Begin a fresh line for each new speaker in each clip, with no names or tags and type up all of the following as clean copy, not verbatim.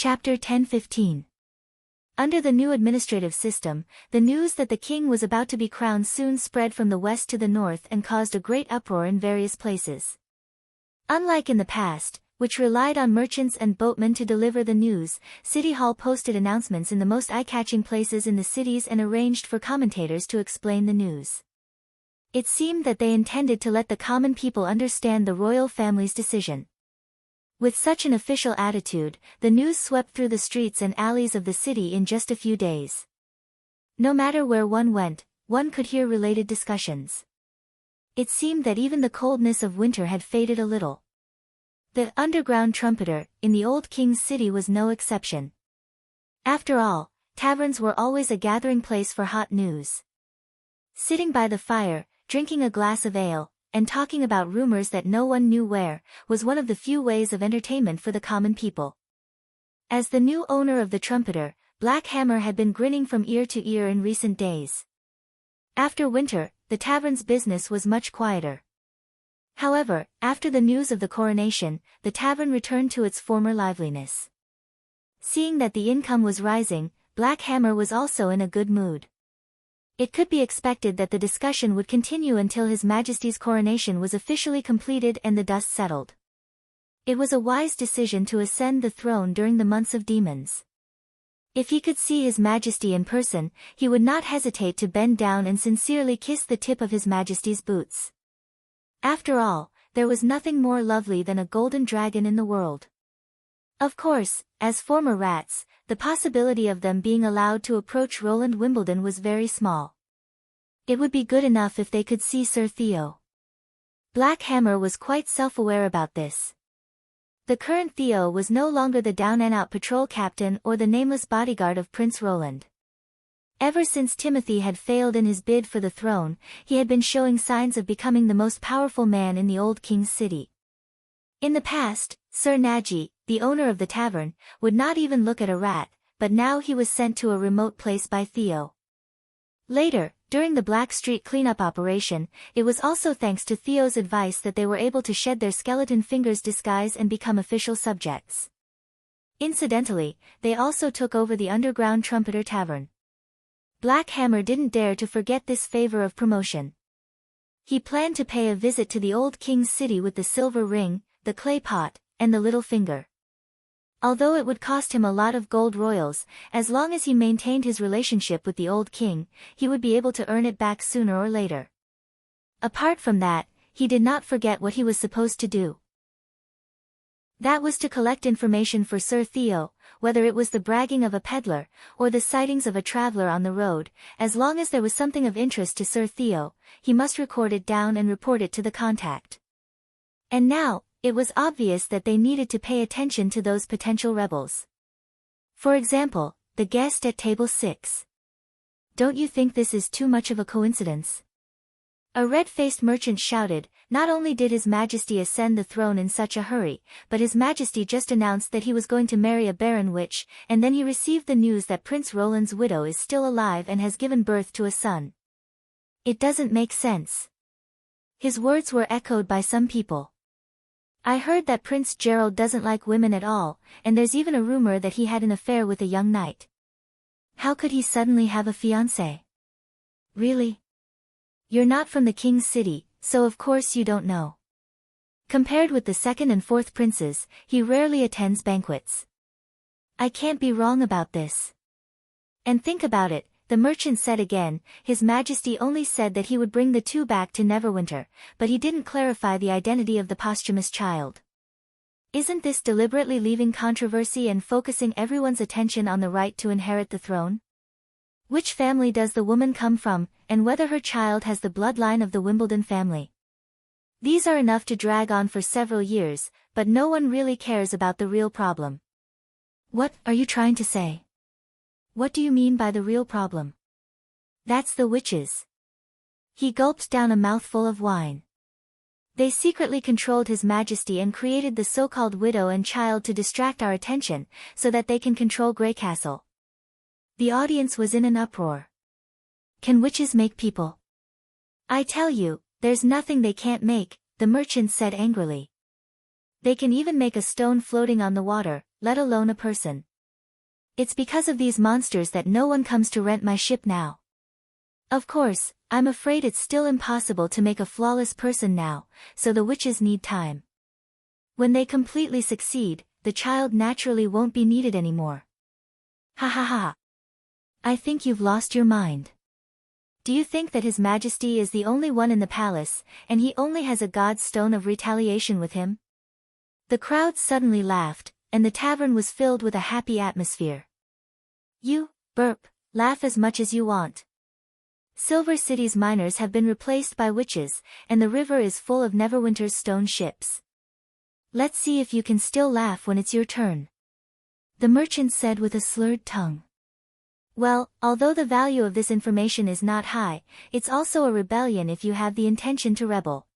Chapter 1015. Under the new administrative system, the news that the king was about to be crowned soon spread from the west to the north and caused a great uproar in various places. Unlike in the past, which relied on merchants and boatmen to deliver the news, City Hall posted announcements in the most eye-catching places in the cities and arranged for commentators to explain the news. It seemed that they intended to let the common people understand the royal family's decision. With such an official attitude, the news swept through the streets and alleys of the city in just a few days. No matter where one went, one could hear related discussions. It seemed that even the coldness of winter had faded a little. The underground trumpeter in the old king's city was no exception. After all, taverns were always a gathering place for hot news. Sitting by the fire, drinking a glass of ale, and talking about rumors that no one knew where, was one of the few ways of entertainment for the common people. As the new owner of the trumpeter, Black Hammer had been grinning from ear to ear in recent days. After winter, the tavern's business was much quieter. However, after the news of the coronation, the tavern returned to its former liveliness. Seeing that the income was rising, Black Hammer was also in a good mood. It could be expected that the discussion would continue until His Majesty's coronation was officially completed and the dust settled. It was a wise decision to ascend the throne during the months of demons. If he could see His Majesty in person, he would not hesitate to bend down and sincerely kiss the tip of His Majesty's boots. After all, there was nothing more lovely than a golden dragon in the world. Of course, as former rats, the possibility of them being allowed to approach Roland Wimbledon was very small. It would be good enough if they could see Sir Theo. Black Hammer was quite self-aware about this. The current Theo was no longer the down-and-out patrol captain or the nameless bodyguard of Prince Roland. Ever since Timothy had failed in his bid for the throne, he had been showing signs of becoming the most powerful man in the old king's city. In the past, Sir Nagy, the owner of the tavern, would not even look at a rat, but now he was sent to a remote place by Theo. Later, during the Black Street cleanup operation, it was also thanks to Theo's advice that they were able to shed their skeleton fingers' disguise and become official subjects. Incidentally, they also took over the underground trumpeter tavern. Black Hammer didn't dare to forget this favor of promotion. He planned to pay a visit to the old king's city with the silver ring, the clay pot, and the little finger. Although it would cost him a lot of gold royals, as long as he maintained his relationship with the old king, he would be able to earn it back sooner or later. Apart from that, he did not forget what he was supposed to do. That was to collect information for Sir Theo, whether it was the bragging of a peddler, or the sightings of a traveler on the road. As long as there was something of interest to Sir Theo, he must record it down and report it to the contact. And now, it was obvious that they needed to pay attention to those potential rebels. For example, the guest at table 6. Don't you think this is too much of a coincidence? A red-faced merchant shouted. Not only did His Majesty ascend the throne in such a hurry, but His Majesty just announced that he was going to marry a barren witch, and then he received the news that Prince Roland's widow is still alive and has given birth to a son. It doesn't make sense. His words were echoed by some people. I heard that Prince Gerald doesn't like women at all, and there's even a rumor that he had an affair with a young knight. How could he suddenly have a fiancée? Really? You're not from the king's city, so of course you don't know. Compared with the second and fourth princes, he rarely attends banquets. I can't be wrong about this. And think about it, the merchant said again. His Majesty only said that he would bring the two back to Neverwinter, but he didn't clarify the identity of the posthumous child. Isn't this deliberately leaving controversy and focusing everyone's attention on the right to inherit the throne? Which family does the woman come from, and whether her child has the bloodline of the Wimbledon family? These are enough to drag on for several years, but no one really cares about the real problem. What are you trying to say? What do you mean by the real problem? That's the witches. He gulped down a mouthful of wine. They secretly controlled His Majesty and created the so-called widow and child to distract our attention, so that they can control Greycastle. The audience was in an uproar. Can witches make people? I tell you, there's nothing they can't make, the merchant said angrily. They can even make a stone floating on the water, let alone a person. It's because of these monsters that no one comes to rent my ship now. Of course, I'm afraid it's still impossible to make a flawless person now, so the witches need time. When they completely succeed, the child naturally won't be needed anymore. Ha ha ha. I think you've lost your mind. Do you think that His Majesty is the only one in the palace, and he only has a god's stone of retaliation with him? The crowd suddenly laughed, and the tavern was filled with a happy atmosphere. You, burp, laugh as much as you want. Silver City's miners have been replaced by witches, and the river is full of Neverwinter's stone ships. Let's see if you can still laugh when it's your turn. The merchant said with a slurred tongue. Well, although the value of this information is not high, it's also a rebellion if you have the intention to rebel.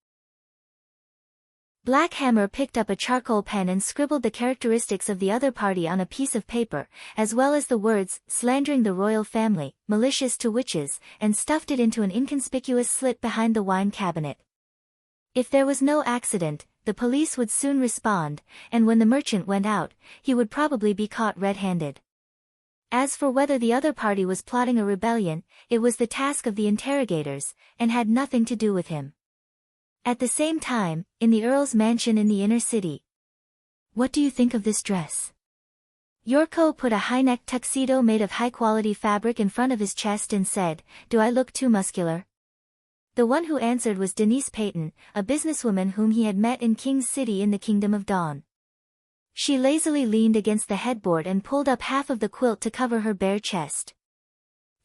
Blackhammer picked up a charcoal pen and scribbled the characteristics of the other party on a piece of paper, as well as the words, slandering the royal family, malicious to witches, and stuffed it into an inconspicuous slit behind the wine cabinet. If there was no accident, the police would soon respond, and when the merchant went out, he would probably be caught red-handed. As for whether the other party was plotting a rebellion, it was the task of the interrogators, and had nothing to do with him. At the same time, in the Earl's mansion in the inner city. What do you think of this dress? Yorko put a high-necked tuxedo made of high-quality fabric in front of his chest and said, "Do I look too muscular?" The one who answered was Denise Peyton, a businesswoman whom he had met in King's City in the Kingdom of Dawn. She lazily leaned against the headboard and pulled up half of the quilt to cover her bare chest.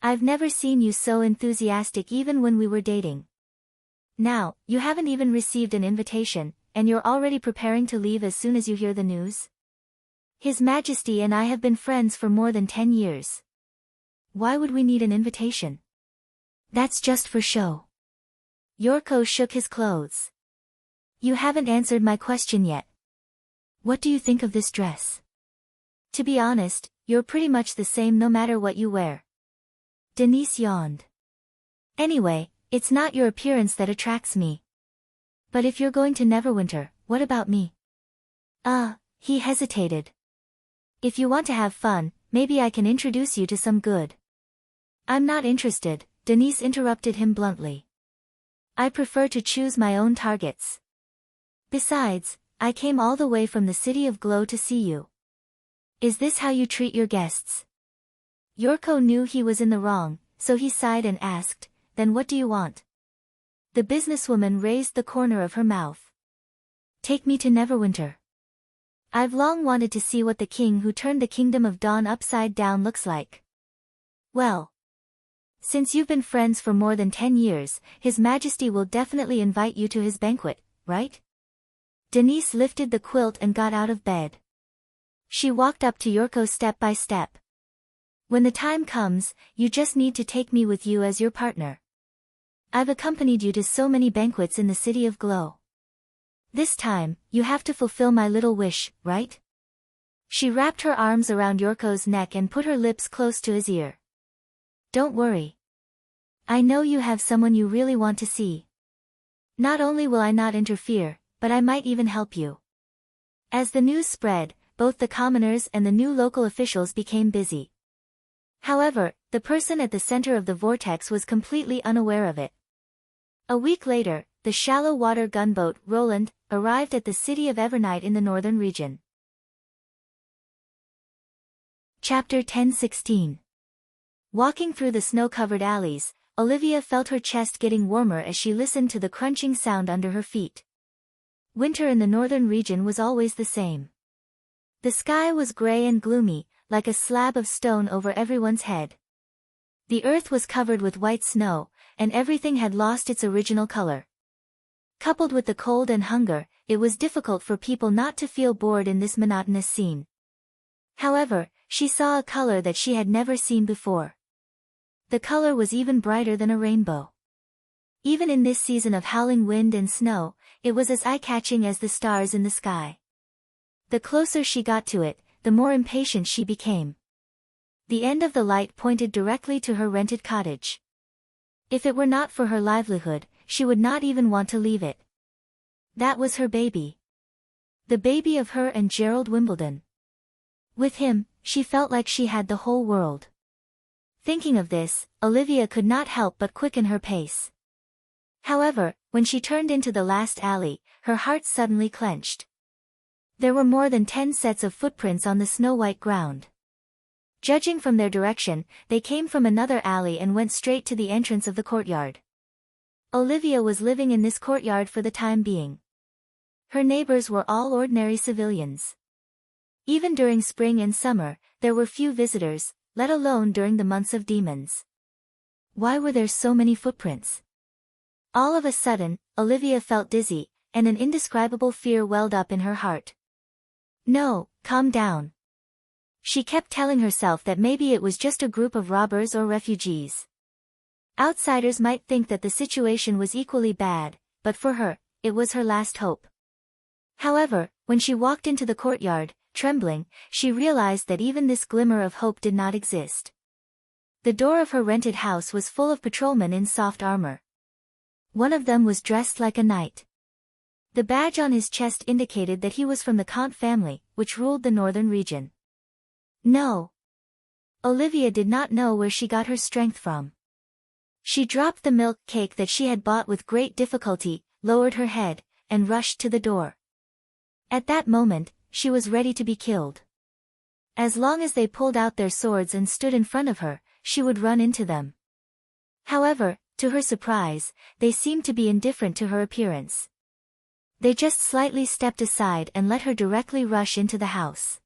I've never seen you so enthusiastic even when we were dating. Now, you haven't even received an invitation, and you're already preparing to leave as soon as you hear the news? His Majesty and I have been friends for more than 10 years. Why would we need an invitation? That's just for show. Yorko shook his clothes. You haven't answered my question yet. What do you think of this dress? To be honest, you're pretty much the same no matter what you wear. Denise yawned. Anyway, it's not your appearance that attracts me. But if you're going to Neverwinter, what about me? He hesitated. If you want to have fun, maybe I can introduce you to some good. I'm not interested, Denise interrupted him bluntly. I prefer to choose my own targets. Besides, I came all the way from the City of Glow to see you. Is this how you treat your guests? Yorko knew he was in the wrong, so he sighed and asked, Then what do you want? The businesswoman raised the corner of her mouth. Take me to Neverwinter. I've long wanted to see what the king who turned the Kingdom of Dawn upside down looks like. Well, since you've been friends for more than 10 years, His Majesty will definitely invite you to his banquet, right? Denise lifted the quilt and got out of bed. She walked up to Yorko step by step. When the time comes, you just need to take me with you as your partner. I've accompanied you to so many banquets in the City of Glow. This time, you have to fulfill my little wish, right? She wrapped her arms around Yorko's neck and put her lips close to his ear. Don't worry. I know you have someone you really want to see. Not only will I not interfere, but I might even help you. As the news spread, both the commoners and the new local officials became busy. However, the person at the center of the vortex was completely unaware of it. A week later, the shallow water gunboat, Roland, arrived at the city of Evernight in the northern region. Chapter 10:16. Walking through the snow-covered alleys, Olivia felt her chest getting warmer as she listened to the crunching sound under her feet. Winter in the northern region was always the same. The sky was gray and gloomy, like a slab of stone over everyone's head. The earth was covered with white snow, and everything had lost its original color. Coupled with the cold and hunger, it was difficult for people not to feel bored in this monotonous scene. However, she saw a color that she had never seen before. The color was even brighter than a rainbow. Even in this season of howling wind and snow, it was as eye-catching as the stars in the sky. The closer she got to it, the more impatient she became. The end of the light pointed directly to her rented cottage. If it were not for her livelihood, she would not even want to leave it. That was her baby. The baby of her and Gerald Wimbledon. With him, She felt like she had the whole world. Thinking of this, Olivia could not help but quicken her pace. However, when she turned into the last alley, her heart suddenly clenched. There were more than 10 sets of footprints on the snow-white ground. Judging from their direction, they came from another alley and went straight to the entrance of the courtyard. Olivia was living in this courtyard for the time being. Her neighbors were all ordinary civilians. Even during spring and summer, there were few visitors, let alone during the months of demons. Why were there so many footprints? All of a sudden, Olivia felt dizzy, and an indescribable fear welled up in her heart. No, calm down. She kept telling herself that maybe it was just a group of robbers or refugees. Outsiders might think that the situation was equally bad, but for her, it was her last hope. However, when she walked into the courtyard, trembling, she realized that even this glimmer of hope did not exist. The door of her rented house was full of patrolmen in soft armor. One of them was dressed like a knight. The badge on his chest indicated that he was from the Kant family, which ruled the northern region. No. Olivia did not know where she got her strength from. She dropped the milk cake that she had bought with great difficulty, lowered her head, and rushed to the door. At that moment, she was ready to be killed. As long as they pulled out their swords and stood in front of her, she would run into them. However, to her surprise, they seemed to be indifferent to her appearance. They just slightly stepped aside and let her directly rush into the house.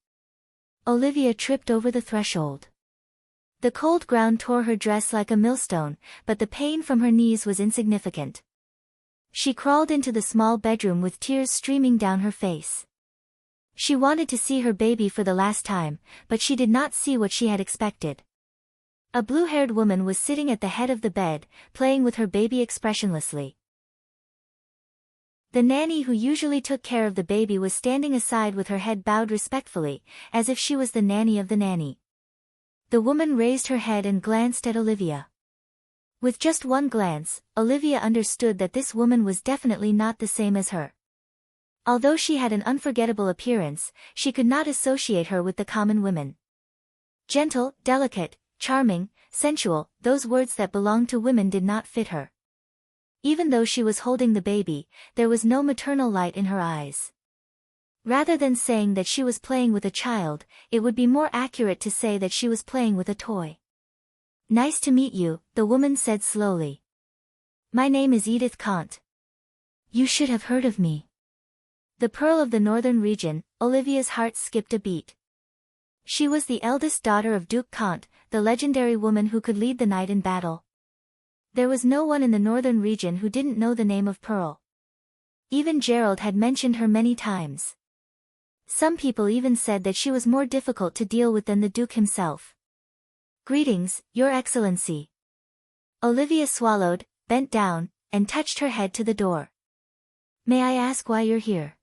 Olivia tripped over the threshold. The cold ground tore her dress like a millstone, but the pain from her knees was insignificant. She crawled into the small bedroom with tears streaming down her face. She wanted to see her baby for the last time, but she did not see what she had expected. A blue-haired woman was sitting at the head of the bed, playing with her baby expressionlessly. The nanny who usually took care of the baby was standing aside with her head bowed respectfully, as if she was the nanny of the nanny. The woman raised her head and glanced at Olivia. With just one glance, Olivia understood that this woman was definitely not the same as her. Although she had an unforgettable appearance, she could not associate her with the common women. Gentle, delicate, charming, sensual, those words that belonged to women did not fit her. Even though she was holding the baby, there was no maternal light in her eyes. Rather than saying that she was playing with a child, it would be more accurate to say that she was playing with a toy. "Nice to meet you," the woman said slowly. "My name is Edith Kant. You should have heard of me." The pearl of the northern region, Olivia's heart skipped a beat. She was the eldest daughter of Duke Kant, the legendary woman who could lead the knight in battle. There was no one in the northern region who didn't know the name of Pearl. Even Gerald had mentioned her many times. Some people even said that she was more difficult to deal with than the Duke himself. "Greetings, Your Excellency." Olivia swallowed, bent down, and touched her head to the door. "May I ask why you're here?"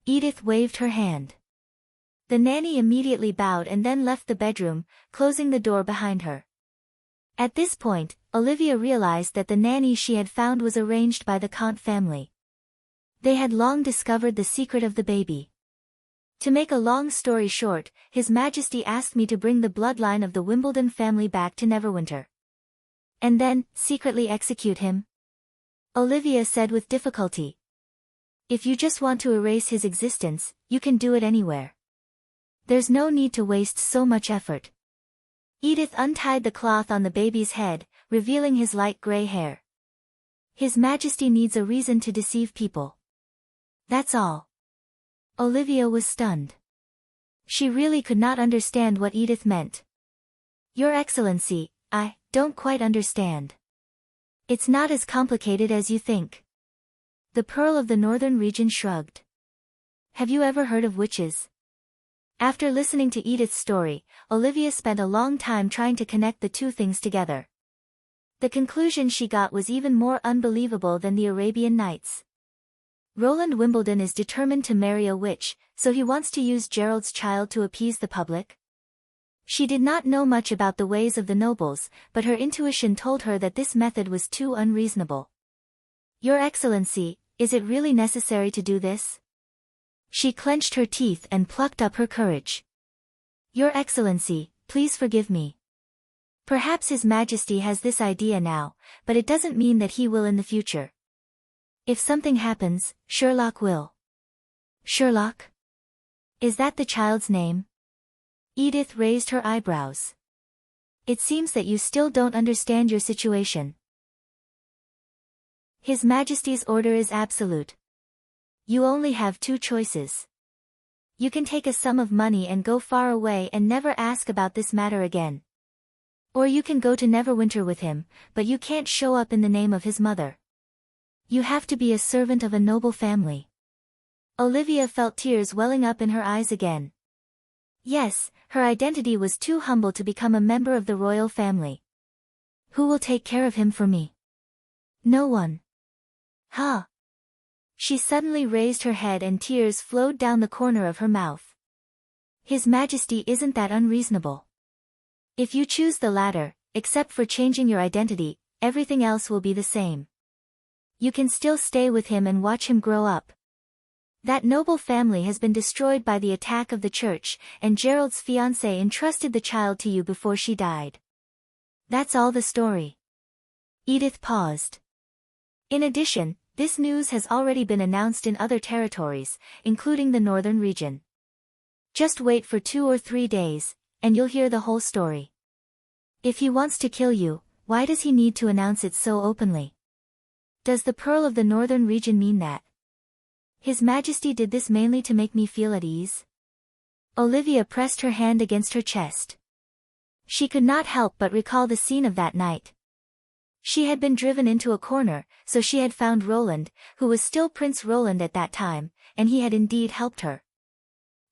Edith waved her hand. The nanny immediately bowed and then left the bedroom, closing the door behind her. At this point, Olivia realized that the nanny she had found was arranged by the Kant family. They had long discovered the secret of the baby. "To make a long story short, His Majesty asked me to bring the bloodline of the Wimbledon family back to Neverwinter. And then, secretly execute him?" Olivia said with difficulty. "If you just want to erase his existence, you can do it anywhere. There's no need to waste so much effort." Edith untied the cloth on the baby's head, revealing his light gray hair. "His Majesty needs a reason to deceive people. That's all." Olivia was stunned. She really could not understand what Edith meant. "Your Excellency, I don't quite understand. It's not as complicated as you think." The Pearl of the Northern Region shrugged. "Have you ever heard of witches?" After listening to Edith's story, Olivia spent a long time trying to connect the two things together. The conclusion she got was even more unbelievable than the Arabian Nights. Roland Wimbledon is determined to marry a witch, so he wants to use Gerald's child to appease the public? She did not know much about the ways of the nobles, but her intuition told her that this method was too unreasonable. "Your Excellency, is it really necessary to do this?" She clenched her teeth and plucked up her courage. Your Excellency, please forgive me. Perhaps His Majesty has this idea now, but it doesn't mean that he will in the future. If something happens, Sherlock will. Sherlock? Is that the child's name? Edith raised her eyebrows. It seems that you still don't understand your situation. His Majesty's order is absolute. You only have two choices. You can take a sum of money and go far away and never ask about this matter again. Or you can go to Neverwinter with him, but you can't show up in the name of his mother. You have to be a servant of a noble family. Olivia felt tears welling up in her eyes again. Yes, her identity was too humble to become a member of the royal family. Who will take care of him for me? No one. Huh? She suddenly raised her head and tears flowed down the corner of her mouth. His Majesty isn't that unreasonable. If you choose the latter, except for changing your identity, everything else will be the same. You can still stay with him and watch him grow up. That noble family has been destroyed by the attack of the church, and Gerald's fiancée entrusted the child to you before she died. That's all the story. Edith paused. In addition, this news has already been announced in other territories, including the northern region. Just wait for 2 or 3 days, and you'll hear the whole story. If he wants to kill you, why does he need to announce it so openly? Does the Pearl of the Northern region mean that? His Majesty did this mainly to make me feel at ease? Olivia pressed her hand against her chest. She could not help but recall the scene of that night. She had been driven into a corner, so she had found Roland, who was still Prince Roland at that time, and he had indeed helped her.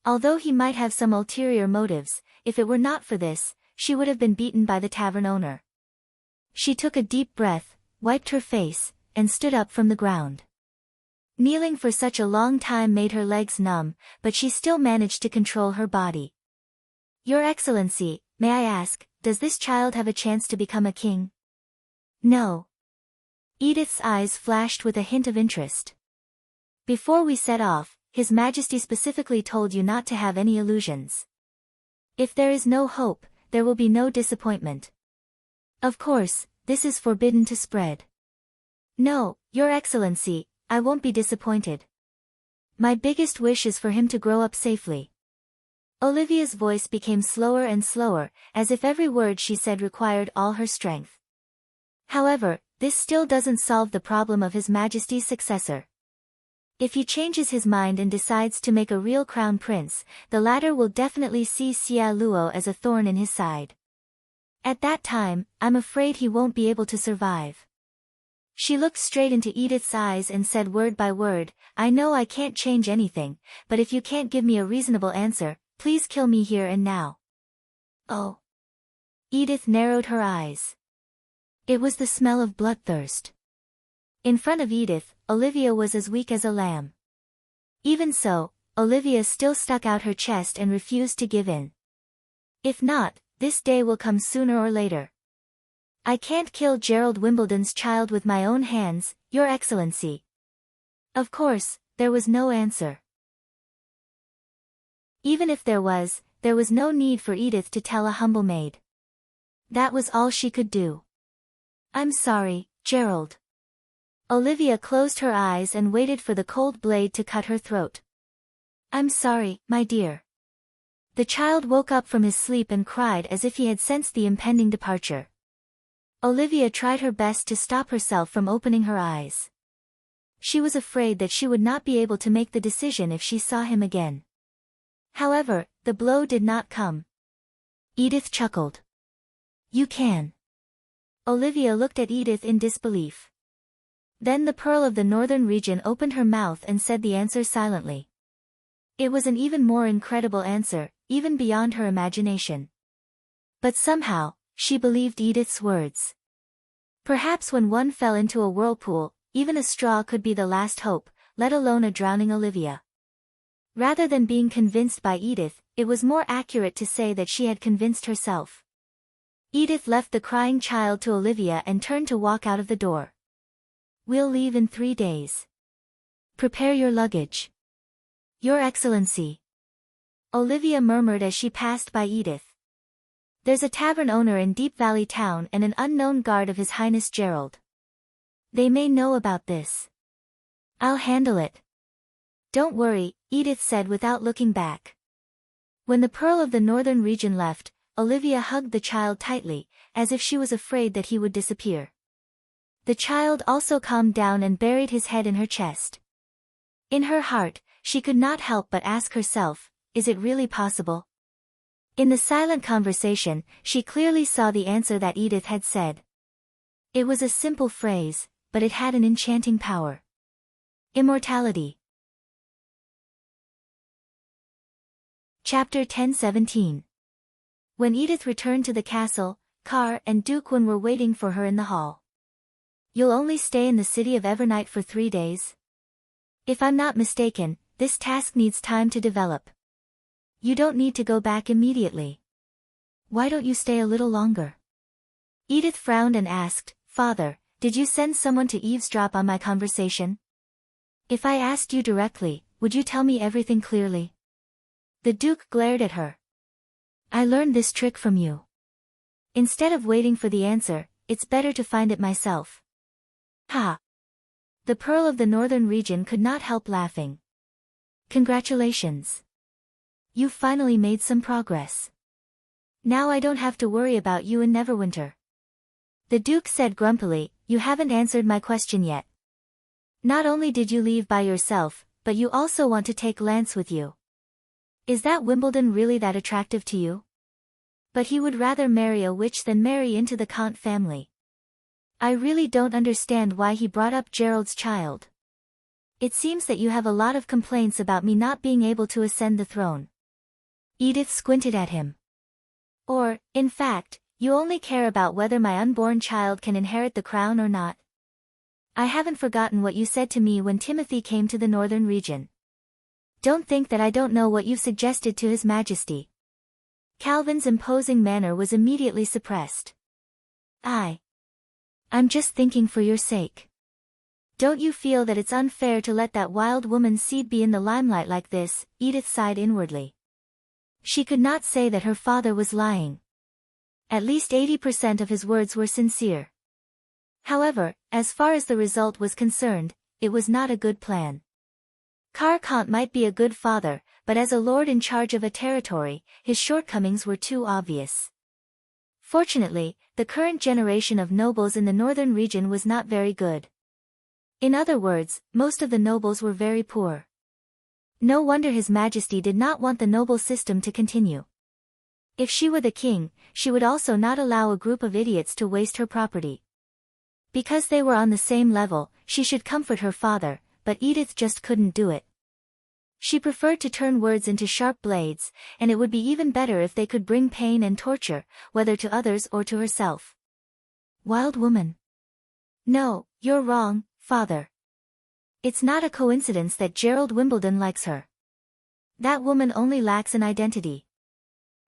Although he might have some ulterior motives, if it were not for this, she would have been beaten by the tavern owner. She took a deep breath, wiped her face, and stood up from the ground. Kneeling for such a long time made her legs numb, but she still managed to control her body. Your Excellency, may I ask, does this child have a chance to become a king? No. Edith's eyes flashed with a hint of interest. Before we set off, His Majesty specifically told you not to have any illusions. If there is no hope, there will be no disappointment. Of course, this is forbidden to spread. No, Your Excellency, I won't be disappointed. My biggest wish is for him to grow up safely. Olivia's voice became slower and slower, as if every word she said required all her strength. However, this still doesn't solve the problem of His Majesty's successor. If he changes his mind and decides to make a real crown prince, the latter will definitely see Xia Luo as a thorn in his side. At that time, I'm afraid he won't be able to survive. She looked straight into Edith's eyes and said word by word, I know I can't change anything, but if you can't give me a reasonable answer, please kill me here and now. Oh. Edith narrowed her eyes. It was the smell of bloodthirst. In front of Edith, Olivia was as weak as a lamb. Even so, Olivia still stuck out her chest and refused to give in. If not, this day will come sooner or later. I can't kill Gerald Wimbledon's child with my own hands, Your Excellency. Of course, there was no answer. Even if there was no need for Edith to tell a humble maid. That was all she could do. I'm sorry, Gerald. Olivia closed her eyes and waited for the cold blade to cut her throat. I'm sorry, my dear. The child woke up from his sleep and cried as if he had sensed the impending departure. Olivia tried her best to stop herself from opening her eyes. She was afraid that she would not be able to make the decision if she saw him again. However, the blow did not come. Edith chuckled. You can. Olivia looked at Edith in disbelief. Then the Pearl of the Northern region opened her mouth and said the answer silently. It was an even more incredible answer, even beyond her imagination. But somehow, she believed Edith's words. Perhaps when one fell into a whirlpool, even a straw could be the last hope, let alone a drowning Olivia. Rather than being convinced by Edith, it was more accurate to say that she had convinced herself. Edith left the crying child to Olivia and turned to walk out of the door. We'll leave in 3 days. Prepare your luggage. Your Excellency. Olivia murmured as she passed by Edith. There's a tavern owner in Deep Valley Town and an unknown guard of His Highness Gerald. They may know about this. I'll handle it. Don't worry, Edith said without looking back. When the Pearl of the Northern Region left, Olivia hugged the child tightly, as if she was afraid that he would disappear. The child also calmed down and buried his head in her chest. In her heart, she could not help but ask herself, is it really possible? In the silent conversation, she clearly saw the answer that Edith had said. It was a simple phrase, but it had an enchanting power. Immortality. Chapter 1017. When Edith returned to the castle, Car and Duquin were waiting for her in the hall. You'll only stay in the city of Evernight for 3 days? If I'm not mistaken, this task needs time to develop. You don't need to go back immediately. Why don't you stay a little longer? Edith frowned and asked, Father, did you send someone to eavesdrop on my conversation? If I asked you directly, would you tell me everything clearly? The Duke glared at her. I learned this trick from you. Instead of waiting for the answer, it's better to find it myself. Ha! The Pearl of the Northern Region could not help laughing. Congratulations. You've finally made some progress. Now I don't have to worry about you in Neverwinter. The Duke said grumpily, you haven't answered my question yet. Not only did you leave by yourself, but you also want to take Lance with you. Is that Wimbledon really that attractive to you? But he would rather marry a witch than marry into the Kant family. I really don't understand why he brought up Gerald's child. It seems that you have a lot of complaints about me not being able to ascend the throne. Edith squinted at him. Or, in fact, you only care about whether my unborn child can inherit the crown or not. I haven't forgotten what you said to me when Timothy came to the Northern Region. Don't think that I don't know what you've suggested to His Majesty. Calvin's imposing manner was immediately suppressed. I'm just thinking for your sake. Don't you feel that it's unfair to let that wild woman's seed be in the limelight like this? Edith sighed inwardly. She could not say that her father was lying. At least 80% of his words were sincere. However, as far as the result was concerned, it was not a good plan. Kant might be a good father, but as a lord in charge of a territory, his shortcomings were too obvious. Fortunately, the current generation of nobles in the Northern Region was not very good. In other words, most of the nobles were very poor. No wonder His Majesty did not want the noble system to continue. If she were the king, she would also not allow a group of idiots to waste her property. Because they were on the same level, she should comfort her father, but Edith just couldn't do it. She preferred to turn words into sharp blades, and it would be even better if they could bring pain and torture, whether to others or to herself. Wild woman. No, you're wrong, father. It's not a coincidence that Gerald Wimbledon likes her. That woman only lacks an identity.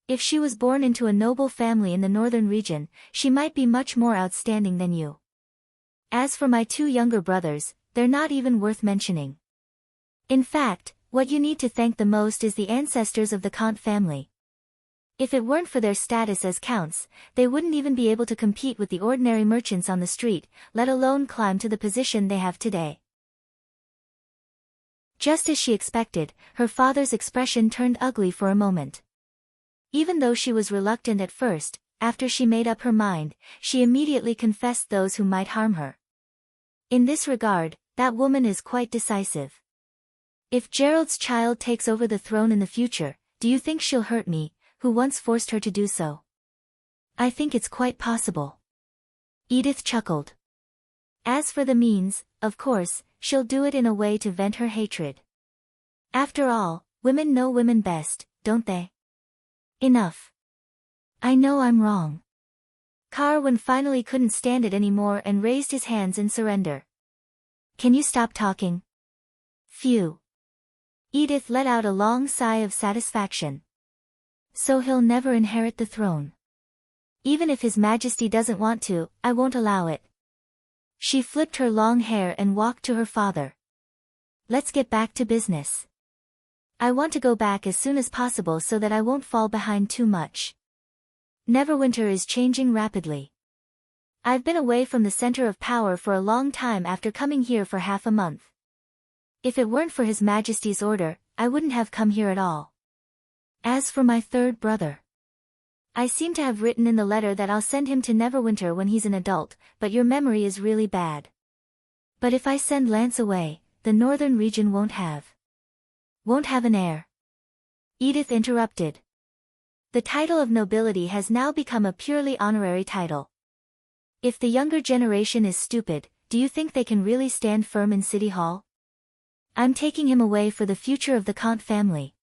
If she was born into a noble family in the Northern Region, she might be much more outstanding than you. As for my 2 younger brothers, they're not even worth mentioning. In fact, what you need to thank the most is the ancestors of the Kant family. If it weren't for their status as counts, they wouldn't even be able to compete with the ordinary merchants on the street, let alone climb to the position they have today. Just as she expected, her father's expression turned ugly for a moment. Even though she was reluctant at first, after she made up her mind, she immediately confessed those who might harm her. In this regard, that woman is quite decisive. If Gerald's child takes over the throne in the future, do you think she'll hurt me, who once forced her to do so? I think it's quite possible. Edith chuckled. As for the means, of course, she'll do it in a way to vent her hatred. After all, women know women best, don't they? Enough. I know I'm wrong. Carwin finally couldn't stand it anymore and raised his hands in surrender. Can you stop talking? Phew. Edith let out a long sigh of satisfaction. So he'll never inherit the throne. Even if His Majesty doesn't want to, I won't allow it. She flipped her long hair and walked to her father. Let's get back to business. I want to go back as soon as possible so that I won't fall behind too much. Neverwinter is changing rapidly. I've been away from the center of power for a long time after coming here for half a month. If it weren't for His Majesty's order, I wouldn't have come here at all. As for my third brother, I seem to have written in the letter that I'll send him to Neverwinter when he's an adult, but your memory is really bad. But if I send Lance away, the northern region won't have an heir. Edith interrupted. The title of nobility has now become a purely honorary title. If the younger generation is stupid, do you think they can really stand firm in City Hall? I'm taking him away for the future of the Kant family.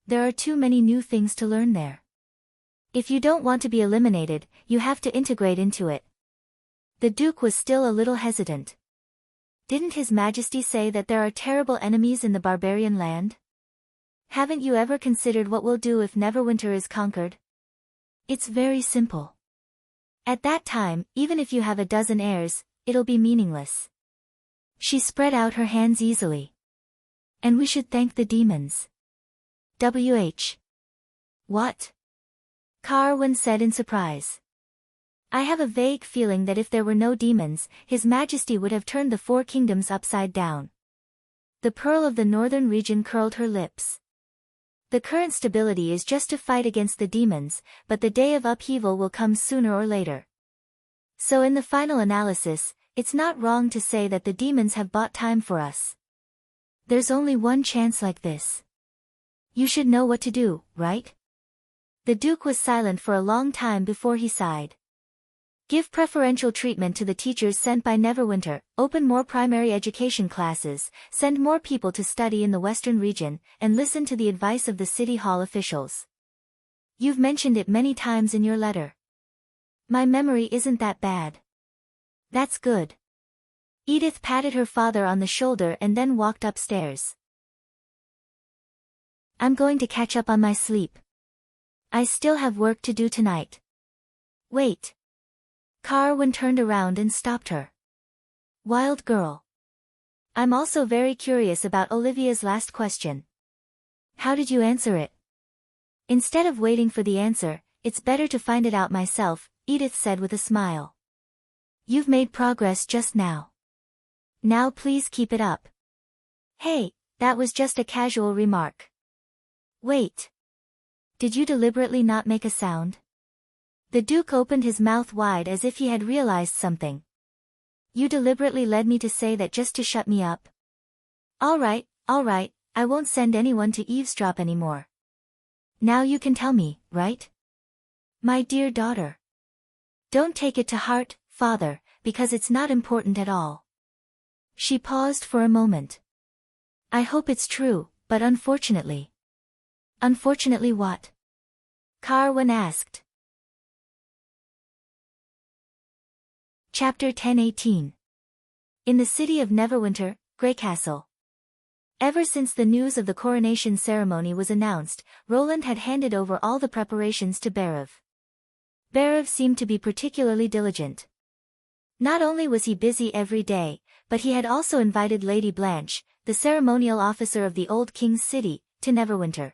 There are too many new things to learn there. If you don't want to be eliminated, you have to integrate into it. The Duke was still a little hesitant. Didn't His Majesty say that there are terrible enemies in the barbarian land? Haven't you ever considered what we'll do if Neverwinter is conquered? It's very simple. At that time, even if you have a dozen heirs, it'll be meaningless. She spread out her hands easily. And we should thank the demons. W.H. What? Carwin said in surprise. I have a vague feeling that if there were no demons, His Majesty would have turned the four kingdoms upside down. The Pearl of the Northern region curled her lips. The current stability is just to fight against the demons, but the day of upheaval will come sooner or later. So in the final analysis, it's not wrong to say that the demons have bought time for us. There's only one chance like this. You should know what to do, right? The Duke was silent for a long time before he sighed. Give preferential treatment to the teachers sent by Neverwinter, open more primary education classes, send more people to study in the Western region, and listen to the advice of the City Hall officials. You've mentioned it many times in your letter. My memory isn't that bad. That's good. Edith patted her father on the shoulder and then walked upstairs. I'm going to catch up on my sleep. I still have work to do tonight. Wait. Carwin turned around and stopped her. Wild girl. I'm also very curious about Olivia's last question. How did you answer it? Instead of waiting for the answer, it's better to find it out myself, Edith said with a smile. You've made progress just now. Now please keep it up. Hey, that was just a casual remark. Wait. Did you deliberately not make a sound? The Duke opened his mouth wide as if he had realized something. You deliberately led me to say that just to shut me up? All right, I won't send anyone to eavesdrop anymore. Now you can tell me, right? My dear daughter. Don't take it to heart, father, because it's not important at all. She paused for a moment. I hope it's true, but unfortunately. Unfortunately what? Carwin asked. Chapter 10:18. In the city of Neverwinter, Greycastle. Ever since the news of the coronation ceremony was announced, Roland had handed over all the preparations to Berev. Berev seemed to be particularly diligent. Not only was he busy every day, but he had also invited Lady Blanche, the ceremonial officer of the old king's city, to Neverwinter.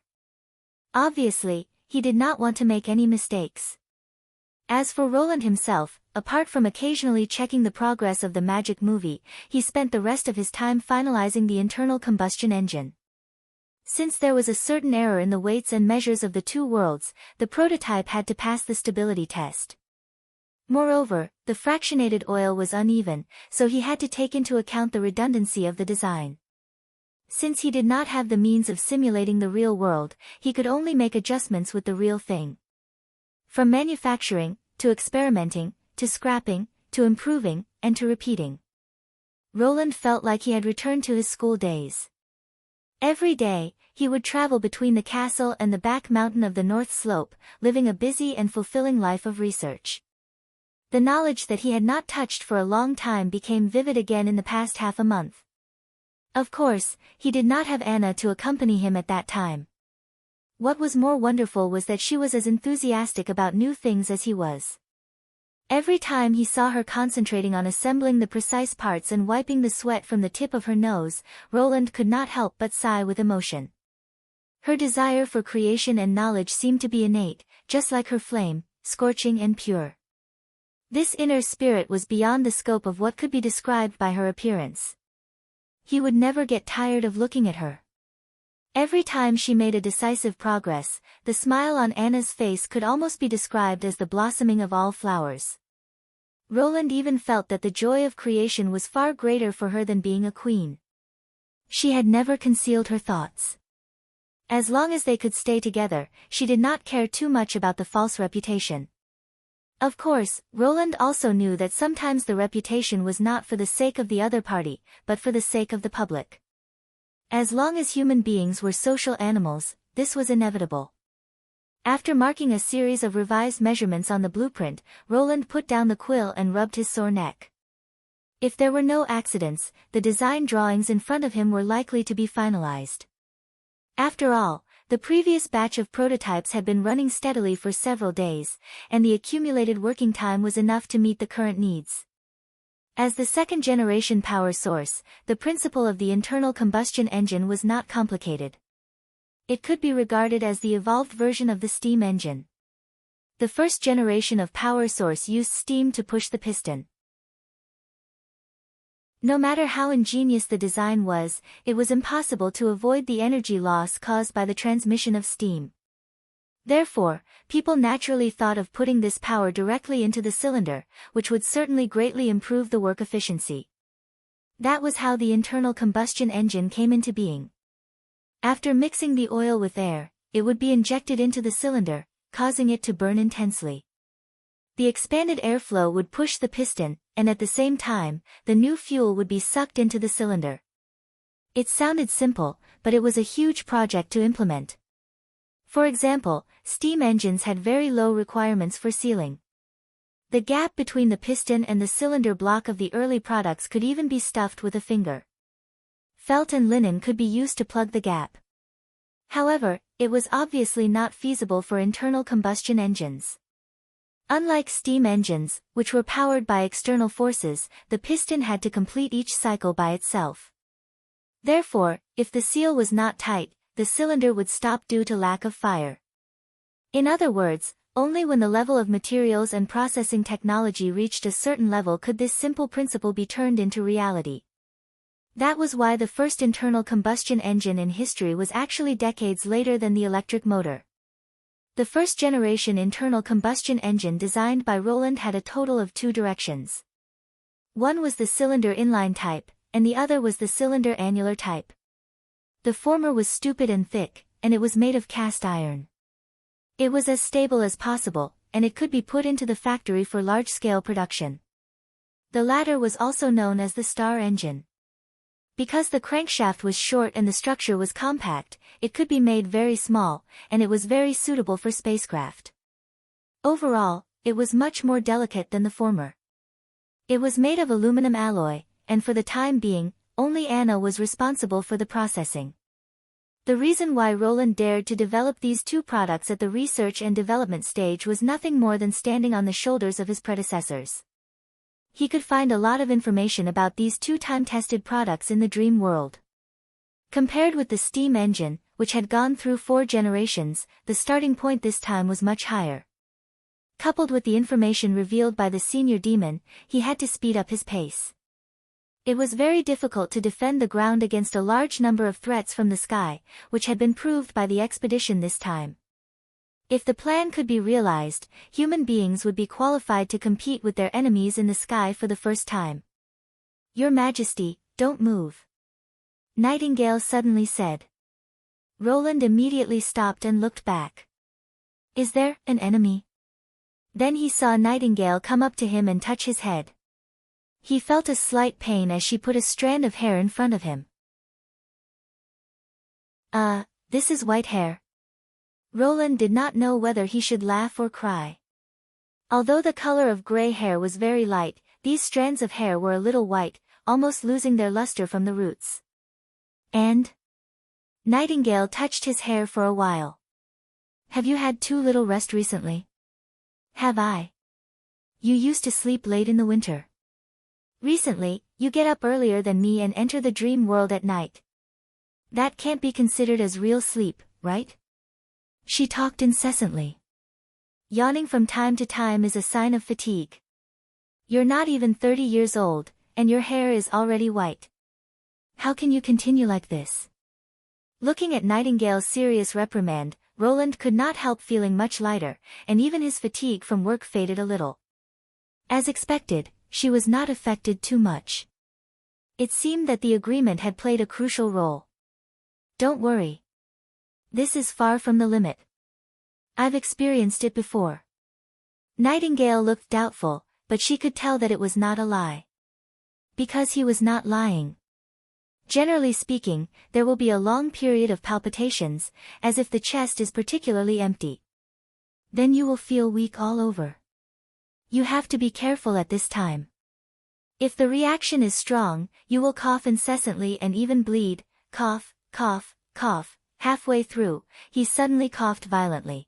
Obviously, he did not want to make any mistakes. As for Roland himself, apart from occasionally checking the progress of the magic movie, he spent the rest of his time finalizing the internal combustion engine. Since there was a certain error in the weights and measures of the two worlds, the prototype had to pass the stability test. Moreover, the fractionated oil was uneven, so he had to take into account the redundancy of the design. Since he did not have the means of simulating the real world, he could only make adjustments with the real thing. From manufacturing, to experimenting, to scrapping, to improving, and to repeating. Roland felt like he had returned to his school days. Every day, he would travel between the castle and the back mountain of the North Slope, living a busy and fulfilling life of research. The knowledge that he had not touched for a long time became vivid again in the past half a month. Of course, he did not have Anna to accompany him at that time. What was more wonderful was that she was as enthusiastic about new things as he was. Every time he saw her concentrating on assembling the precise parts and wiping the sweat from the tip of her nose, Roland could not help but sigh with emotion. Her desire for creation and knowledge seemed to be innate, just like her flame, scorching and pure. This inner spirit was beyond the scope of what could be described by her appearance. He would never get tired of looking at her. Every time she made a decisive progress, the smile on Anna's face could almost be described as the blossoming of all flowers. Roland even felt that the joy of creation was far greater for her than being a queen. She had never concealed her thoughts. As long as they could stay together, she did not care too much about the false reputation. Of course, Roland also knew that sometimes the reputation was not for the sake of the other party, but for the sake of the public. As long as human beings were social animals, this was inevitable. After marking a series of revised measurements on the blueprint, Roland put down the quill and rubbed his sore neck. If there were no accidents, the design drawings in front of him were likely to be finalized. After all, the previous batch of prototypes had been running steadily for several days, and the accumulated working time was enough to meet the current needs. As the second-generation power source, the principle of the internal combustion engine was not complicated. It could be regarded as the evolved version of the steam engine. The first generation of power source used steam to push the piston. No matter how ingenious the design was, it was impossible to avoid the energy loss caused by the transmission of steam. Therefore, people naturally thought of putting this power directly into the cylinder, which would certainly greatly improve the work efficiency. That was how the internal combustion engine came into being. After mixing the oil with air, it would be injected into the cylinder, causing it to burn intensely. The expanded airflow would push the piston, and at the same time, the new fuel would be sucked into the cylinder. It sounded simple, but it was a huge project to implement. For example, steam engines had very low requirements for sealing. The gap between the piston and the cylinder block of the early products could even be stuffed with a finger. Felt and linen could be used to plug the gap. However, it was obviously not feasible for internal combustion engines. Unlike steam engines, which were powered by external forces, the piston had to complete each cycle by itself. Therefore, if the seal was not tight, the cylinder would stop due to lack of fire. In other words, only when the level of materials and processing technology reached a certain level could this simple principle be turned into reality. That was why the first internal combustion engine in history was actually decades later than the electric motor. The first-generation internal combustion engine designed by Roland had a total of 2 directions. One was the cylinder inline type, and the other was the cylinder annular type. The former was stupid and thick, and it was made of cast iron. It was as stable as possible, and it could be put into the factory for large-scale production. The latter was also known as the star engine. Because the crankshaft was short and the structure was compact, it could be made very small, and it was very suitable for spacecraft. Overall, it was much more delicate than the former. It was made of aluminum alloy, and for the time being, only Anna was responsible for the processing. The reason why Roland dared to develop these 2 products at the research and development stage was nothing more than standing on the shoulders of his predecessors. He could find a lot of information about these 2 time-tested products in the dream world. Compared with the steam engine, which had gone through 4 generations, the starting point this time was much higher. Coupled with the information revealed by the senior demon, he had to speed up his pace. It was very difficult to defend the ground against a large number of threats from the sky, which had been proved by the expedition this time. If the plan could be realized, human beings would be qualified to compete with their enemies in the sky for the first time. "Your Majesty, don't move," Nightingale suddenly said. Roland immediately stopped and looked back. "Is there an enemy?" Then he saw Nightingale come up to him and touch his head. He felt a slight pain as she put a strand of hair in front of him. This is white hair." Roland did not know whether he should laugh or cry. Although the color of gray hair was very light, these strands of hair were a little white, almost losing their luster from the roots. "And?" Nightingale touched his hair for a while. "Have you had too little rest recently?" "Have I? You used to sleep late in the winter. Recently, you get up earlier than me and enter the dream world at night. That can't be considered as real sleep," right? She talked incessantly. Yawning from time to time is a sign of fatigue. You're not even 30 years old, and your hair is already white. How can you continue like this? Looking at Nightingale's serious reprimand, Roland could not help feeling much lighter, and even his fatigue from work faded a little. As expected, she was not affected too much. It seemed that the agreement had played a crucial role. Don't worry. This is far from the limit. I've experienced it before. Nightingale looked doubtful, but she could tell that it was not a lie. Because he was not lying. Generally speaking, there will be a long period of palpitations, as if the chest is particularly empty. Then you will feel weak all over. You have to be careful at this time. If the reaction is strong, you will cough incessantly and even bleed. Cough, cough, cough. Halfway through, he suddenly coughed violently.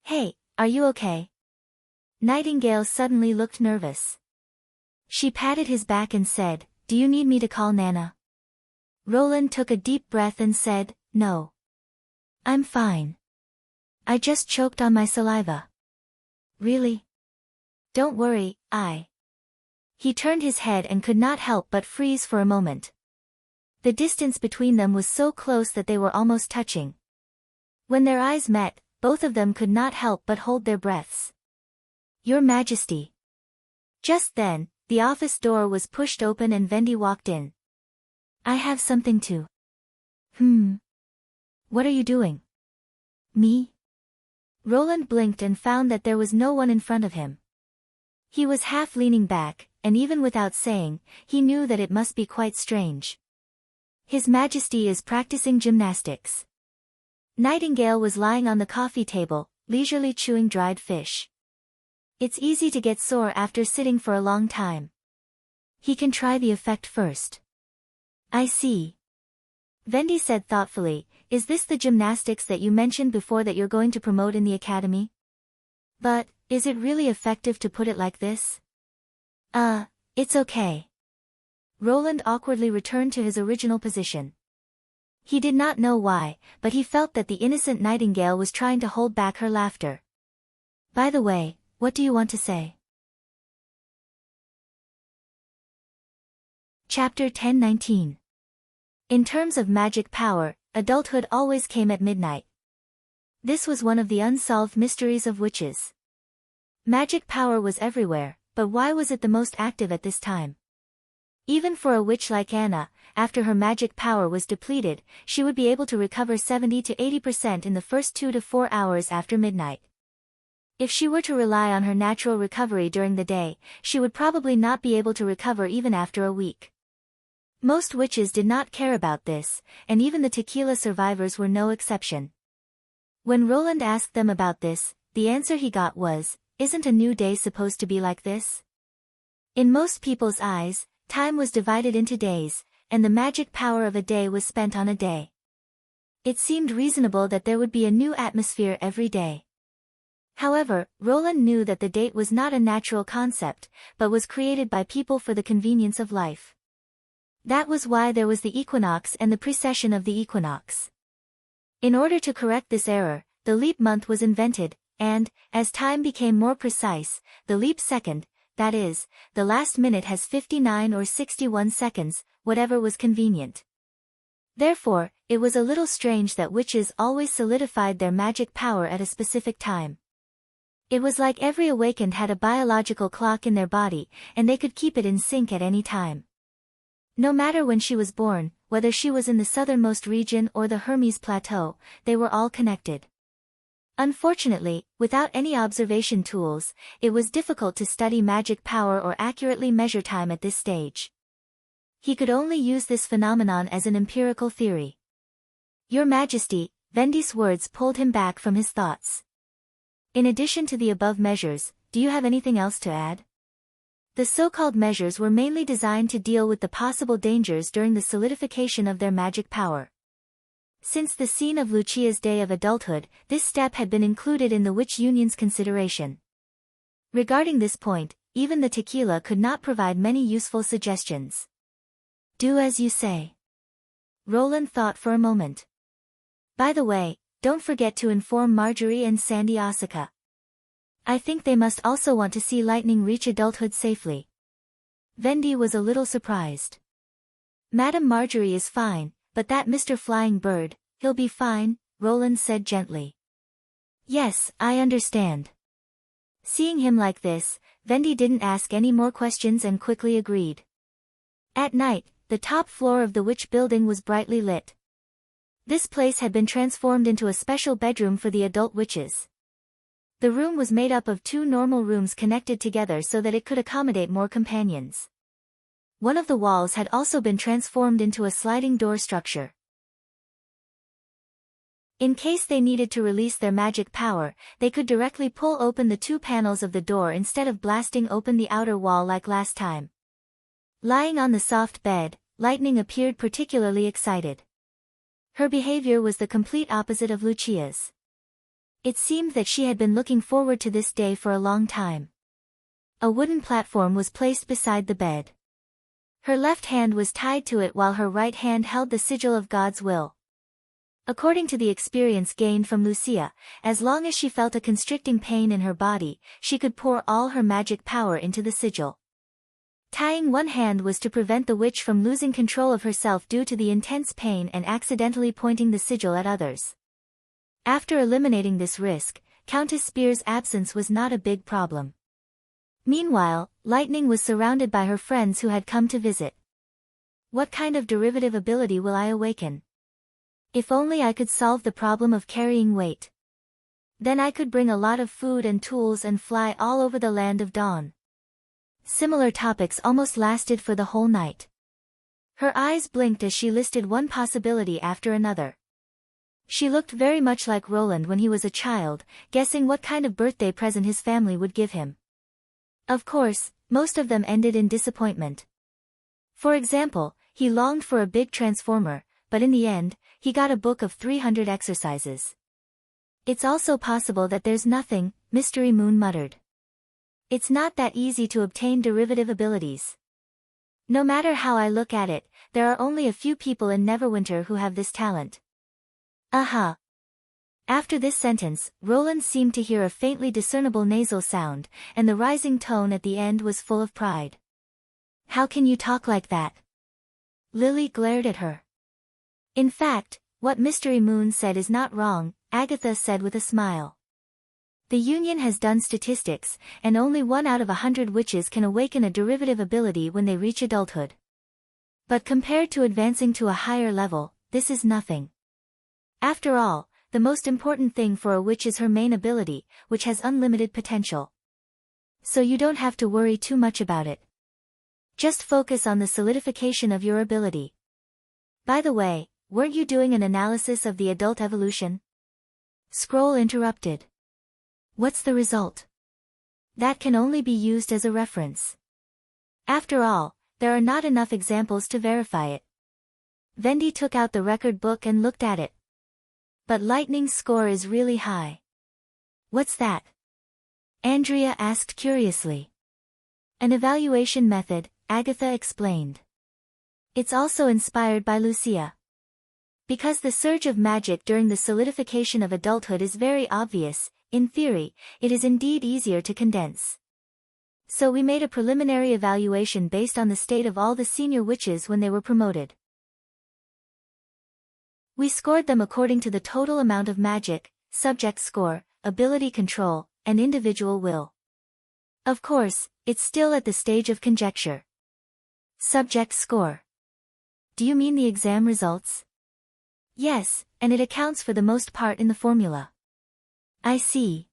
Hey, are you okay? Nightingale suddenly looked nervous. She patted his back and said, Do you need me to call Nana? Roland took a deep breath and said, No. I'm fine. I just choked on my saliva. Really? Don't worry, He turned his head and could not help but freeze for a moment. The distance between them was so close that they were almost touching. When their eyes met, both of them could not help but hold their breaths. Your Majesty. Just then, the office door was pushed open and Vendi walked in. I have something to. What are you doing? Me? Roland blinked and found that there was no one in front of him. He was half leaning back, and even without saying, he knew that it must be quite strange. His Majesty is practicing gymnastics. Nightingale was lying on the coffee table, leisurely chewing dried fish. It's easy to get sore after sitting for a long time. He can try the effect first. I see. Vendi said thoughtfully, Is this the gymnastics that you mentioned before that you're going to promote in the academy? But, is it really effective to put it like this? It's okay. Roland awkwardly returned to his original position. He did not know why, but he felt that the innocent Nightingale was trying to hold back her laughter. By the way, what do you want to say? Chapter 10:19. In terms of magic power, adulthood always came at midnight. This was one of the unsolved mysteries of witches. Magic power was everywhere, but why was it the most active at this time? Even for a witch like Anna, after her magic power was depleted, she would be able to recover 70 to 80% in the first 2 to 4 hours after midnight. If she were to rely on her natural recovery during the day, she would probably not be able to recover even after a week. Most witches did not care about this, and even the tequila survivors were no exception. When Roland asked them about this, the answer he got was, Isn't a new day supposed to be like this? In most people's eyes, time was divided into days, and the magic power of a day was spent on a day. It seemed reasonable that there would be a new atmosphere every day. However, Roland knew that the date was not a natural concept, but was created by people for the convenience of life. That was why there was the equinox and the precession of the equinox. In order to correct this error, the leap month was invented, and, as time became more precise, the leap second, that is, the last minute has 59 or 61 seconds, whatever was convenient. Therefore, it was a little strange that witches always solidified their magic power at a specific time. It was like every awakened had a biological clock in their body, and they could keep it in sync at any time. No matter when she was born, whether she was in the southernmost region or the Hermes Plateau, they were all connected. Unfortunately, without any observation tools, it was difficult to study magic power or accurately measure time at this stage. He could only use this phenomenon as an empirical theory. Your Majesty, Vendi's words pulled him back from his thoughts. In addition to the above measures, do you have anything else to add? The so-called measures were mainly designed to deal with the possible dangers during the solidification of their magic power. Since the scene of Lucia's day of adulthood, this step had been included in the witch union's consideration. Regarding this point, even the tequila could not provide many useful suggestions. Do as you say. Roland thought for a moment. By the way, don't forget to inform Marjorie and Sandy Asuka. I think they must also want to see Lightning reach adulthood safely. Vendi was a little surprised. Madam Marjorie is fine, but that Mr. Flying Bird, he'll be fine, Roland said gently. Yes, I understand. Seeing him like this, Vendi didn't ask any more questions and quickly agreed. At night, the top floor of the witch building was brightly lit. This place had been transformed into a special bedroom for the adult witches. The room was made up of 2 normal rooms connected together so that it could accommodate more companions. One of the walls had also been transformed into a sliding door structure. In case they needed to release their magic power, they could directly pull open the 2 panels of the door instead of blasting open the outer wall like last time. Lying on the soft bed, Lightning appeared particularly excited. Her behavior was the complete opposite of Lucia's. It seemed that she had been looking forward to this day for a long time. A wooden platform was placed beside the bed. Her left hand was tied to it while her right hand held the sigil of God's will. According to the experience gained from Lucia, as long as she felt a constricting pain in her body, she could pour all her magic power into the sigil. Tying one hand was to prevent the witch from losing control of herself due to the intense pain and accidentally pointing the sigil at others. After eliminating this risk, Countess Spear's absence was not a big problem. Meanwhile, Lightning was surrounded by her friends who had come to visit. What kind of derivative ability will I awaken? If only I could solve the problem of carrying weight. Then I could bring a lot of food and tools and fly all over the land of dawn. Similar topics almost lasted for the whole night. Her eyes blinked as she listed one possibility after another. She looked very much like Roland when he was a child, guessing what kind of birthday present his family would give him. Of course, most of them ended in disappointment. For example, he longed for a big transformer, but in the end, he got a book of 300 exercises. It's also possible that there's nothing, Mystery Moon muttered. It's not that easy to obtain derivative abilities. No matter how I look at it, there are only a few people in Neverwinter who have this talent. Aha. After this sentence, Roland seemed to hear a faintly discernible nasal sound, and the rising tone at the end was full of pride. How can you talk like that? Lily glared at her. In fact, what Mystery Moon said is not wrong, Agatha said with a smile. The Union has done statistics, and only 1 out of 100 witches can awaken a derivative ability when they reach adulthood. But compared to advancing to a higher level, this is nothing. After all, the most important thing for a witch is her main ability, which has unlimited potential. So you don't have to worry too much about it. Just focus on the solidification of your ability. By the way, weren't you doing an analysis of the adult evolution? Scroll interrupted. What's the result? That can only be used as a reference. After all, there are not enough examples to verify it. Vendi took out the record book and looked at it. But Lightning's score is really high. What's that? Andrea asked curiously. An evaluation method, Agatha explained. It's also inspired by Lucia. Because the surge of magic during the solidification of adulthood is very obvious, in theory, it is indeed easier to condense. So we made a preliminary evaluation based on the state of all the senior witches when they were promoted. We scored them according to the total amount of magic, subject score, ability control, and individual will. Of course, it's still at the stage of conjecture. Subject score. Do you mean the exam results? Yes, and it accounts for the most part in the formula. I see.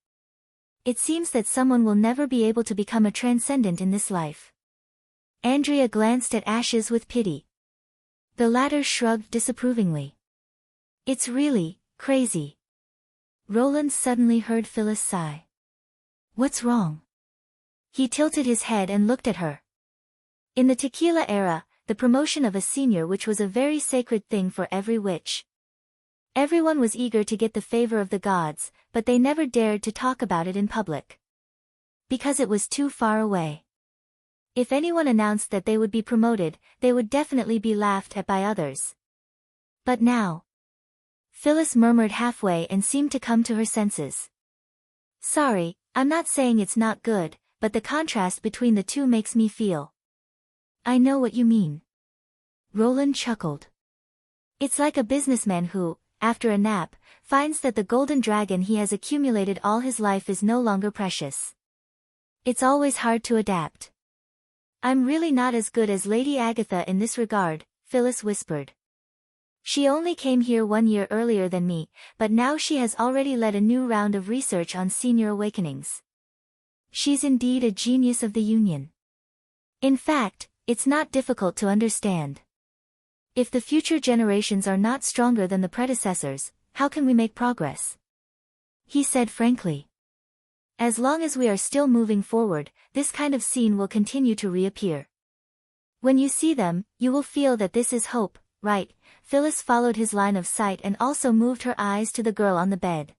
It seems that someone will never be able to become a transcendent in this life. Andrea glanced at Ashes with pity. The latter shrugged disapprovingly. It's really crazy. Roland suddenly heard Phyllis sigh. What's wrong? He tilted his head and looked at her. In the Tequila era, the promotion of a senior witch was a very sacred thing for every witch. Everyone was eager to get the favor of the gods, but they never dared to talk about it in public. Because it was too far away. If anyone announced that they would be promoted, they would definitely be laughed at by others. But now. Phyllis murmured halfway and seemed to come to her senses. Sorry, I'm not saying it's not good, but the contrast between the two makes me feel. I know what you mean. Roland chuckled. It's like a businessman who, after a nap, finds that the golden dragon he has accumulated all his life is no longer precious. It's always hard to adapt. I'm really not as good as Lady Agatha in this regard, Phyllis whispered. She only came here 1 year earlier than me, but now she has already led a new round of research on senior awakenings. She's indeed a genius of the Union. In fact, it's not difficult to understand. If the future generations are not stronger than the predecessors, how can we make progress? He said frankly. As long as we are still moving forward, this kind of scene will continue to reappear. When you see them, you will feel that this is hope, right? Phyllis followed his line of sight and also moved her eyes to the girl on the bed.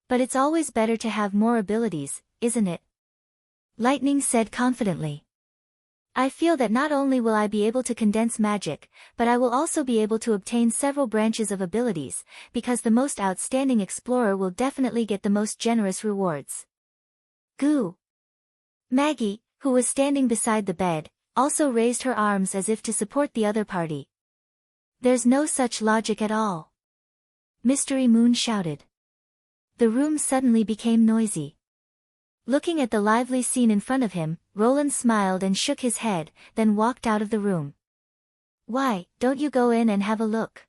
But it's always better to have more abilities, isn't it? Lightning said confidently. I feel that not only will I be able to condense magic, but I will also be able to obtain several branches of abilities, because the most outstanding explorer will definitely get the most generous rewards. Goo! Maggie, who was standing beside the bed, also raised her arms as if to support the other party. There's no such logic at all. Mystery Moon shouted. The room suddenly became noisy. Looking at the lively scene in front of him, Roland smiled and shook his head, then walked out of the room. Why, don't you go in and have a look?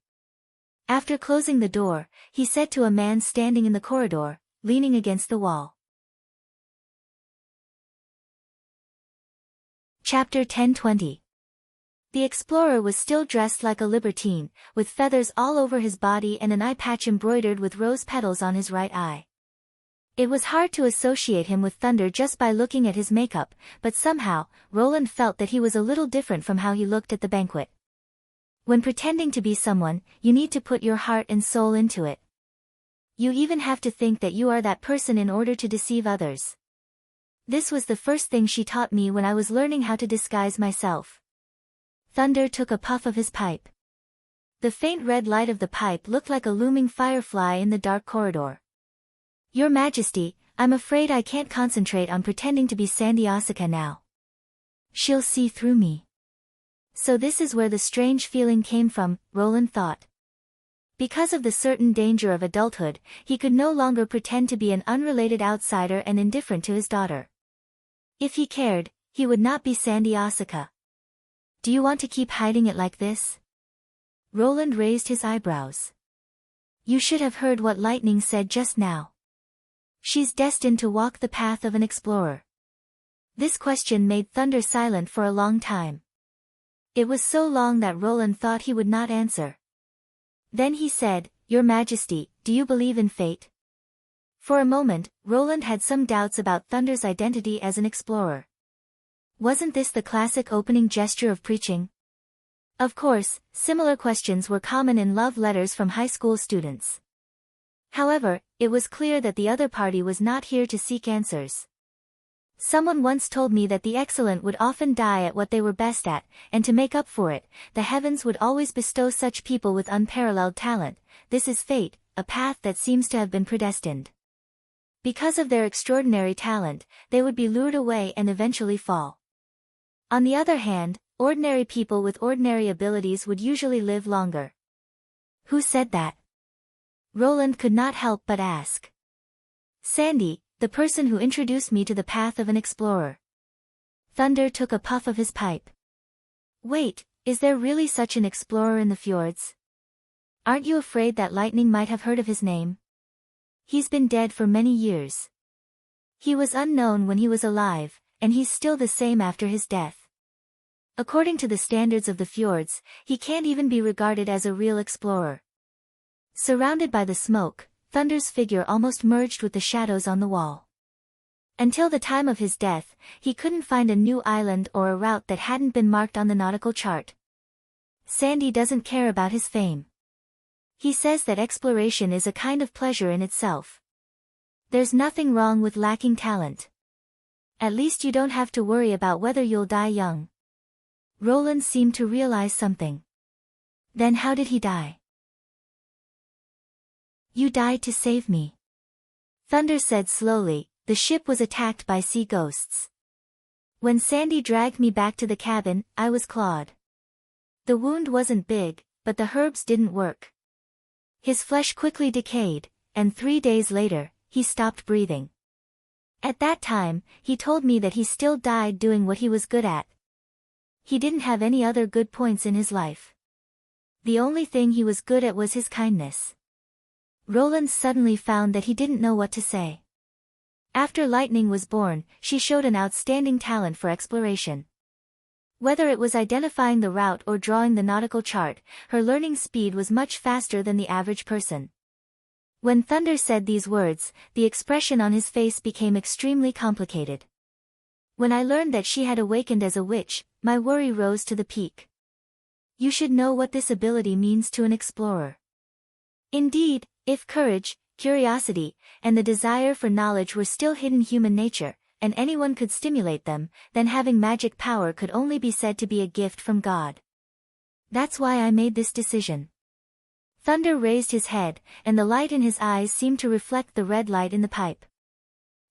After closing the door, he said to a man standing in the corridor, leaning against the wall. Chapter 1020. The explorer was still dressed like a libertine, with feathers all over his body and an eye patch embroidered with rose petals on his right eye. It was hard to associate him with Thunder just by looking at his makeup, but somehow, Roland felt that he was a little different from how he looked at the banquet. When pretending to be someone, you need to put your heart and soul into it. You even have to think that you are that person in order to deceive others. This was the first thing she taught me when I was learning how to disguise myself. Thunder took a puff of his pipe. The faint red light of the pipe looked like a looming firefly in the dark corridor. Your Majesty, I'm afraid I can't concentrate on pretending to be Sandy Asuka now. She'll see through me. So this is where the strange feeling came from, Roland thought. Because of the certain danger of adulthood, he could no longer pretend to be an unrelated outsider and indifferent to his daughter. If he cared, he would not be Sandy Asuka. Do you want to keep hiding it like this? Roland raised his eyebrows. You should have heard what Lightning said just now. She's destined to walk the path of an explorer. This question made Thunder silent for a long time. It was so long that Roland thought he would not answer. Then he said, Your Majesty, do you believe in fate? For a moment, Roland had some doubts about Thunder's identity as an explorer. Wasn't this the classic opening gesture of preaching? Of course, similar questions were common in love letters from high school students. However, it was clear that the other party was not here to seek answers. Someone once told me that the excellent would often die at what they were best at, and to make up for it, the heavens would always bestow such people with unparalleled talent. This is fate, a path that seems to have been predestined. Because of their extraordinary talent, they would be lured away and eventually fall. On the other hand, ordinary people with ordinary abilities would usually live longer. Who said that? Roland could not help but ask. Sandy, the person who introduced me to the path of an explorer. Thunder took a puff of his pipe. Wait, is there really such an explorer in the fjords? Aren't you afraid that Lightning might have heard of his name? He's been dead for many years. He was unknown when he was alive, and he's still the same after his death. According to the standards of the fjords, he can't even be regarded as a real explorer. Surrounded by the smoke, Thunder's figure almost merged with the shadows on the wall. Until the time of his death, he couldn't find a new island or a route that hadn't been marked on the nautical chart. Sandy doesn't care about his fame. He says that exploration is a kind of pleasure in itself. There's nothing wrong with lacking talent. At least you don't have to worry about whether you'll die young. Roland seemed to realize something. Then how did he die? You died to save me. Thunder said slowly, the ship was attacked by sea ghosts. When Sandy dragged me back to the cabin, I was clawed. The wound wasn't big, but the herbs didn't work. His flesh quickly decayed, and 3 days later, he stopped breathing. At that time, he told me that he still died doing what he was good at. He didn't have any other good points in his life. The only thing he was good at was his kindness. Roland suddenly found that he didn't know what to say. After Lightning was born, she showed an outstanding talent for exploration. Whether it was identifying the route or drawing the nautical chart, her learning speed was much faster than the average person. When Thunder said these words, the expression on his face became extremely complicated. When I learned that she had awakened as a witch, my worry rose to the peak. You should know what this ability means to an explorer. Indeed, if courage, curiosity, and the desire for knowledge were still hidden human nature, and anyone could stimulate them, then having magic power could only be said to be a gift from God. That's why I made this decision. Thunder raised his head, and the light in his eyes seemed to reflect the red light in the pipe.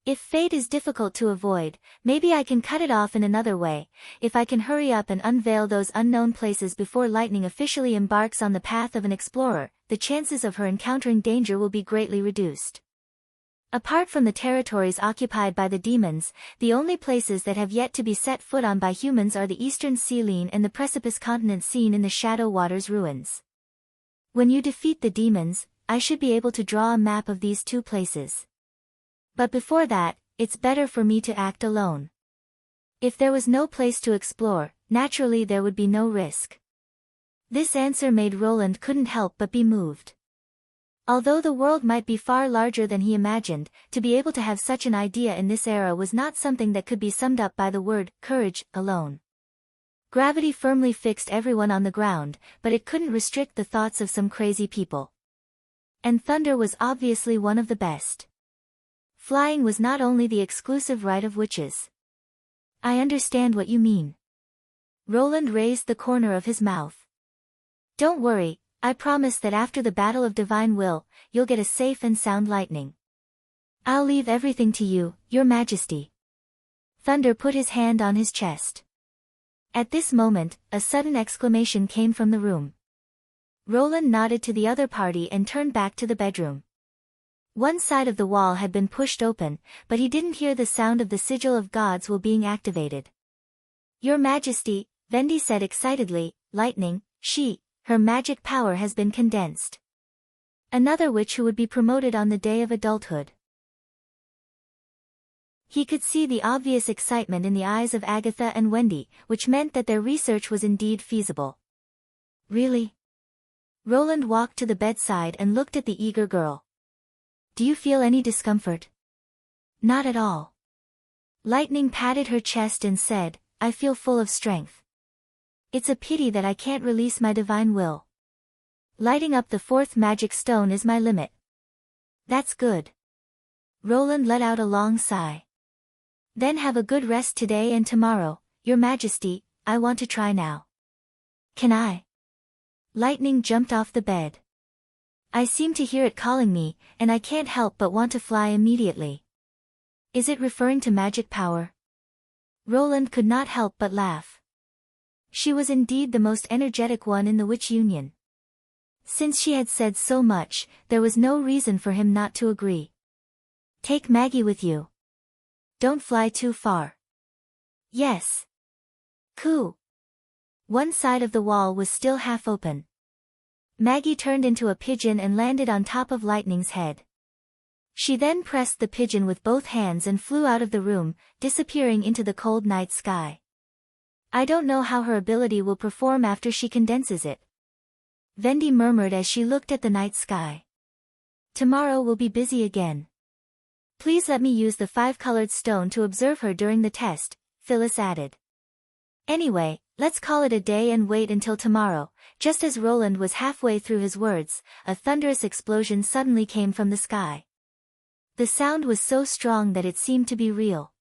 If fate is difficult to avoid, maybe I can cut it off in another way. If I can hurry up and unveil those unknown places before Lightning officially embarks on the path of an explorer, the chances of her encountering danger will be greatly reduced. Apart from the territories occupied by the demons, the only places that have yet to be set foot on by humans are the Eastern Sea and the precipice continent seen in the Shadow Waters ruins. When you defeat the demons, I should be able to draw a map of these 2 places. But before that, it's better for me to act alone. If there was no place to explore, naturally there would be no risk. This answer made Roland couldn't help but be moved. Although the world might be far larger than he imagined, to be able to have such an idea in this era was not something that could be summed up by the word, courage, alone. Gravity firmly fixed everyone on the ground, but it couldn't restrict the thoughts of some crazy people. And Thunder was obviously one of the best. Flying was not only the exclusive right of witches. I understand what you mean. Roland raised the corner of his mouth. Don't worry. I promise that after the Battle of Divine Will, you'll get a safe and sound lightning. I'll leave everything to you, Your Majesty. Thunder put his hand on his chest. At this moment, a sudden exclamation came from the room. Roland nodded to the other party and turned back to the bedroom. One side of the wall had been pushed open, but he didn't hear the sound of the sigil of gods while being activated. Your Majesty, Vendi said excitedly, Lightning, her magic power has been condensed. Another witch who would be promoted on the day of adulthood. He could see the obvious excitement in the eyes of Agatha and Wendy, which meant that their research was indeed feasible. Really? Roland walked to the bedside and looked at the eager girl. Do you feel any discomfort? Not at all. Lightning patted her chest and said, I feel full of strength. It's a pity that I can't release my divine will. Lighting up the 4th magic stone is my limit. That's good. Roland let out a long sigh. Then have a good rest today and tomorrow, Your Majesty, I want to try now. Can I? Lightning jumped off the bed. I seem to hear it calling me, and I can't help but want to fly immediately. Is it referring to magic power? Roland could not help but laugh. She was indeed the most energetic one in the Witch Union. Since she had said so much, there was no reason for him not to agree. Take Maggie with you. Don't fly too far. Yes. Coo. One side of the wall was still half open. Maggie turned into a pigeon and landed on top of Lightning's head. She then pressed the pigeon with both hands and flew out of the room, disappearing into the cold night sky. I don't know how her ability will perform after she condenses it. Vendi murmured as she looked at the night sky. Tomorrow we'll be busy again. Please let me use the 5-colored stone to observe her during the test, Phyllis added. Anyway, let's call it a day and wait until tomorrow. Just as Roland was halfway through his words, a thunderous explosion suddenly came from the sky. The sound was so strong that it seemed to be real.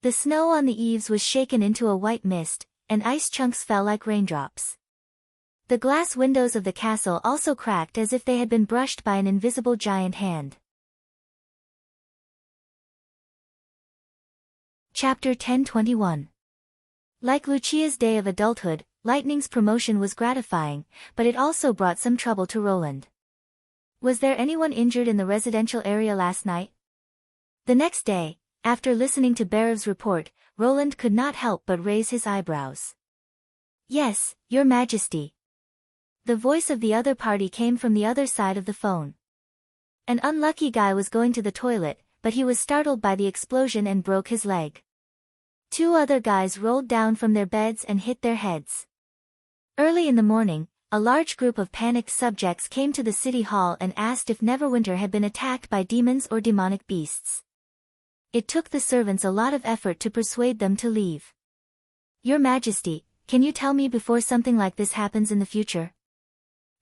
The snow on the eaves was shaken into a white mist, and ice chunks fell like raindrops. The glass windows of the castle also cracked as if they had been brushed by an invisible giant hand. Chapter 10:21. Like Lucia's day of adulthood, Lightning's promotion was gratifying, but it also brought some trouble to Roland. Was there anyone injured in the residential area last night? The next day, after listening to Barev's report, Roland could not help but raise his eyebrows. Yes, Your Majesty. The voice of the other party came from the other side of the phone. An unlucky guy was going to the toilet, but he was startled by the explosion and broke his leg. 2 other guys rolled down from their beds and hit their heads. Early in the morning, a large group of panicked subjects came to the city hall and asked if Neverwinter had been attacked by demons or demonic beasts. It took the servants a lot of effort to persuade them to leave. Your Majesty, can you tell me before something like this happens in the future?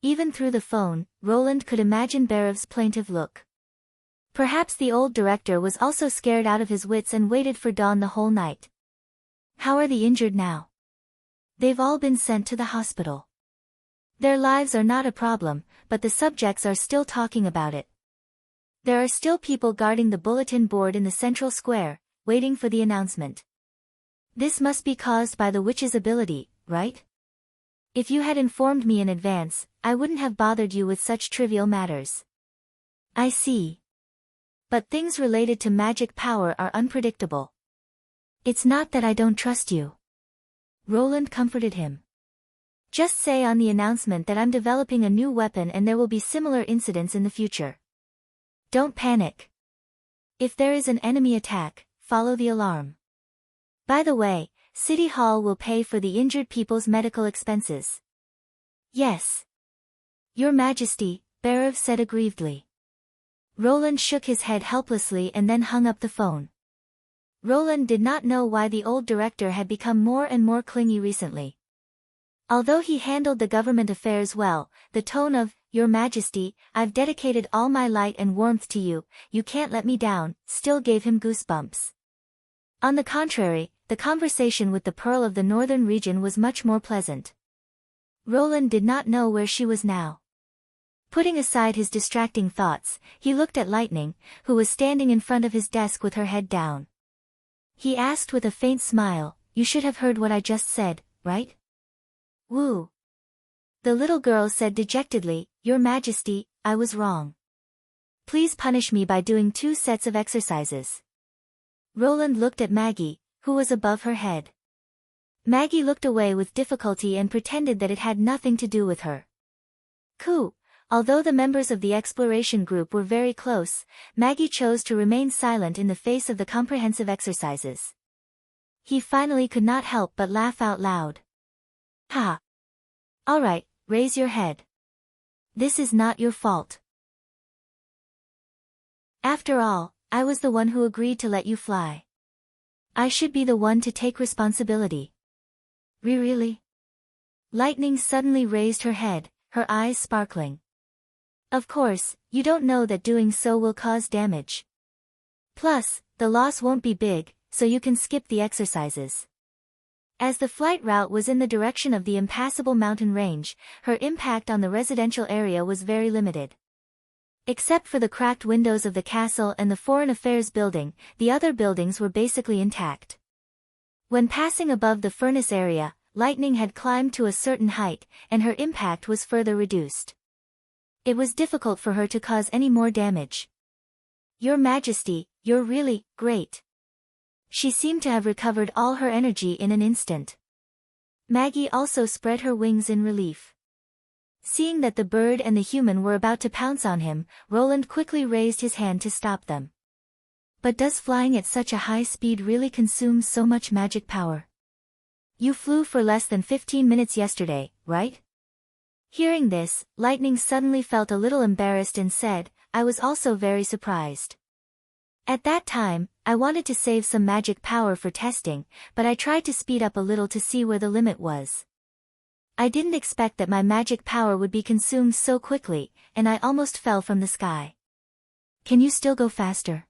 Even through the phone, Roland could imagine Barev's plaintive look. Perhaps the old director was also scared out of his wits and waited for dawn the whole night. How are the injured now? They've all been sent to the hospital. Their lives are not a problem, but the subjects are still talking about it. There are still people guarding the bulletin board in the central square, waiting for the announcement. This must be caused by the witch's ability, right? If you had informed me in advance, I wouldn't have bothered you with such trivial matters. I see. But things related to magic power are unpredictable. It's not that I don't trust you. Roland comforted him. Just say on the announcement that I'm developing a new weapon and there will be similar incidents in the future. Don't panic. If there is an enemy attack, follow the alarm. By the way, City Hall will pay for the injured people's medical expenses. Yes. Your Majesty, Barev said aggrievedly. Roland shook his head helplessly and then hung up the phone. Roland did not know why the old director had become more and more clingy recently. Although he handled the government affairs well, the tone of, Your Majesty, I've dedicated all my light and warmth to you, you can't let me down, still gave him goosebumps. On the contrary, the conversation with the Pearl of the Northern region was much more pleasant. Roland did not know where she was now. Putting aside his distracting thoughts, he looked at Lightning, who was standing in front of his desk with her head down. He asked with a faint smile, You should have heard what I just said, right? Woo. The little girl said dejectedly, Your Majesty, I was wrong. Please punish me by doing 2 sets of exercises. Roland looked at Maggie, who was above her head. Maggie looked away with difficulty and pretended that it had nothing to do with her. Although the members of the exploration group were very close, Maggie chose to remain silent in the face of the comprehensive exercises. He finally could not help but laugh out loud. Ha! All right, raise your head. This is not your fault. After all, I was the one who agreed to let you fly. I should be the one to take responsibility. Really? Lightning suddenly raised her head, her eyes sparkling. Of course, you don't know that doing so will cause damage. Plus, the loss won't be big, so you can skip the exercises. As the flight route was in the direction of the impassable mountain range, her impact on the residential area was very limited. Except for the cracked windows of the castle and the Foreign Affairs building, the other buildings were basically intact. When passing above the furnace area, Lightning had climbed to a certain height, and her impact was further reduced. It was difficult for her to cause any more damage. Your Majesty, you're really great. She seemed to have recovered all her energy in an instant. Maggie also spread her wings in relief. Seeing that the bird and the human were about to pounce on him, Roland quickly raised his hand to stop them. But does flying at such a high speed really consume so much magic power? You flew for less than 15 minutes yesterday, right? Hearing this, Lightning suddenly felt a little embarrassed and said, I was also very surprised. At that time, I wanted to save some magic power for testing, but I tried to speed up a little to see where the limit was. I didn't expect that my magic power would be consumed so quickly, and I almost fell from the sky. Can you still go faster?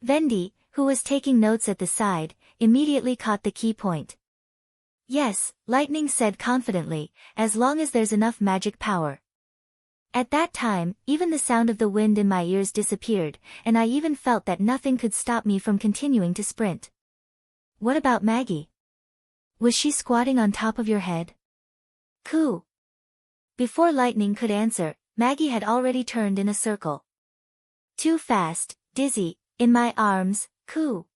Vendi, who was taking notes at the side, immediately caught the key point. Yes, Lightning said confidently, as long as there's enough magic power. At that time, even the sound of the wind in my ears disappeared, and I even felt that nothing could stop me from continuing to sprint. What about Maggie? Was she squatting on top of your head? Coo. Before Lightning could answer, Maggie had already turned in a circle. Too fast, dizzy, in my arms, coo.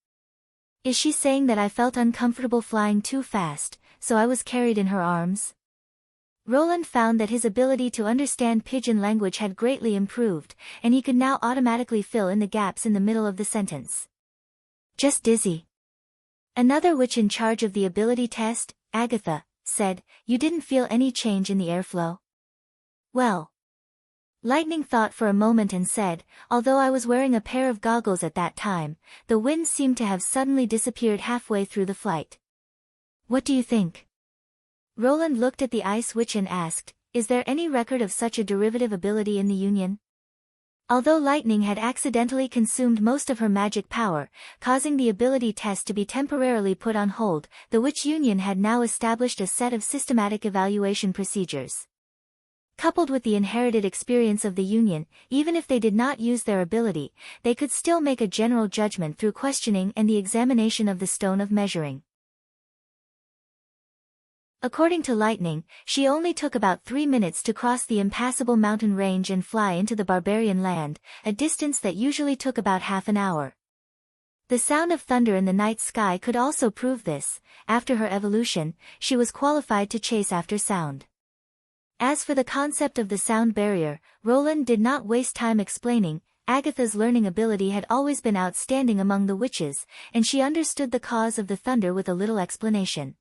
Is she saying that I felt uncomfortable flying too fast, so I was carried in her arms? Roland found that his ability to understand pigeon language had greatly improved, and he could now automatically fill in the gaps in the middle of the sentence. Just dizzy. Another witch in charge of the ability test, Agatha, said, "You didn't feel any change in the airflow?" Well. Lightning thought for a moment and said, "Although I was wearing a pair of goggles at that time, the wind seemed to have suddenly disappeared halfway through the flight." What do you think? Roland looked at the Ice Witch and asked, "Is there any record of such a derivative ability in the Union?" Although Lightning had accidentally consumed most of her magic power, causing the ability test to be temporarily put on hold, the Witch Union had now established a set of systematic evaluation procedures. Coupled with the inherited experience of the Union, even if they did not use their ability, they could still make a general judgment through questioning and the examination of the stone of measuring. According to Lightning, she only took about 3 minutes to cross the impassable mountain range and fly into the barbarian land, a distance that usually took about half an hour. The sound of thunder in the night sky could also prove this. After her evolution, she was qualified to chase after sound. As for the concept of the sound barrier, Roland did not waste time explaining. Agatha's learning ability had always been outstanding among the witches, and she understood the cause of the thunder with a little explanation.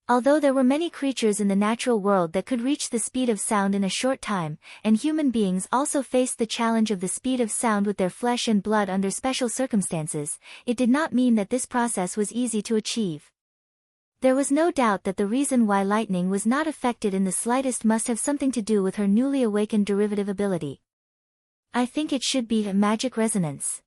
Although there were many creatures in the natural world that could reach the speed of sound in a short time, and human beings also faced the challenge of the speed of sound with their flesh and blood under special circumstances, it did not mean that this process was easy to achieve. There was no doubt that the reason why Lightning was not affected in the slightest must have something to do with her newly awakened derivative ability. I think it should be a magic resonance.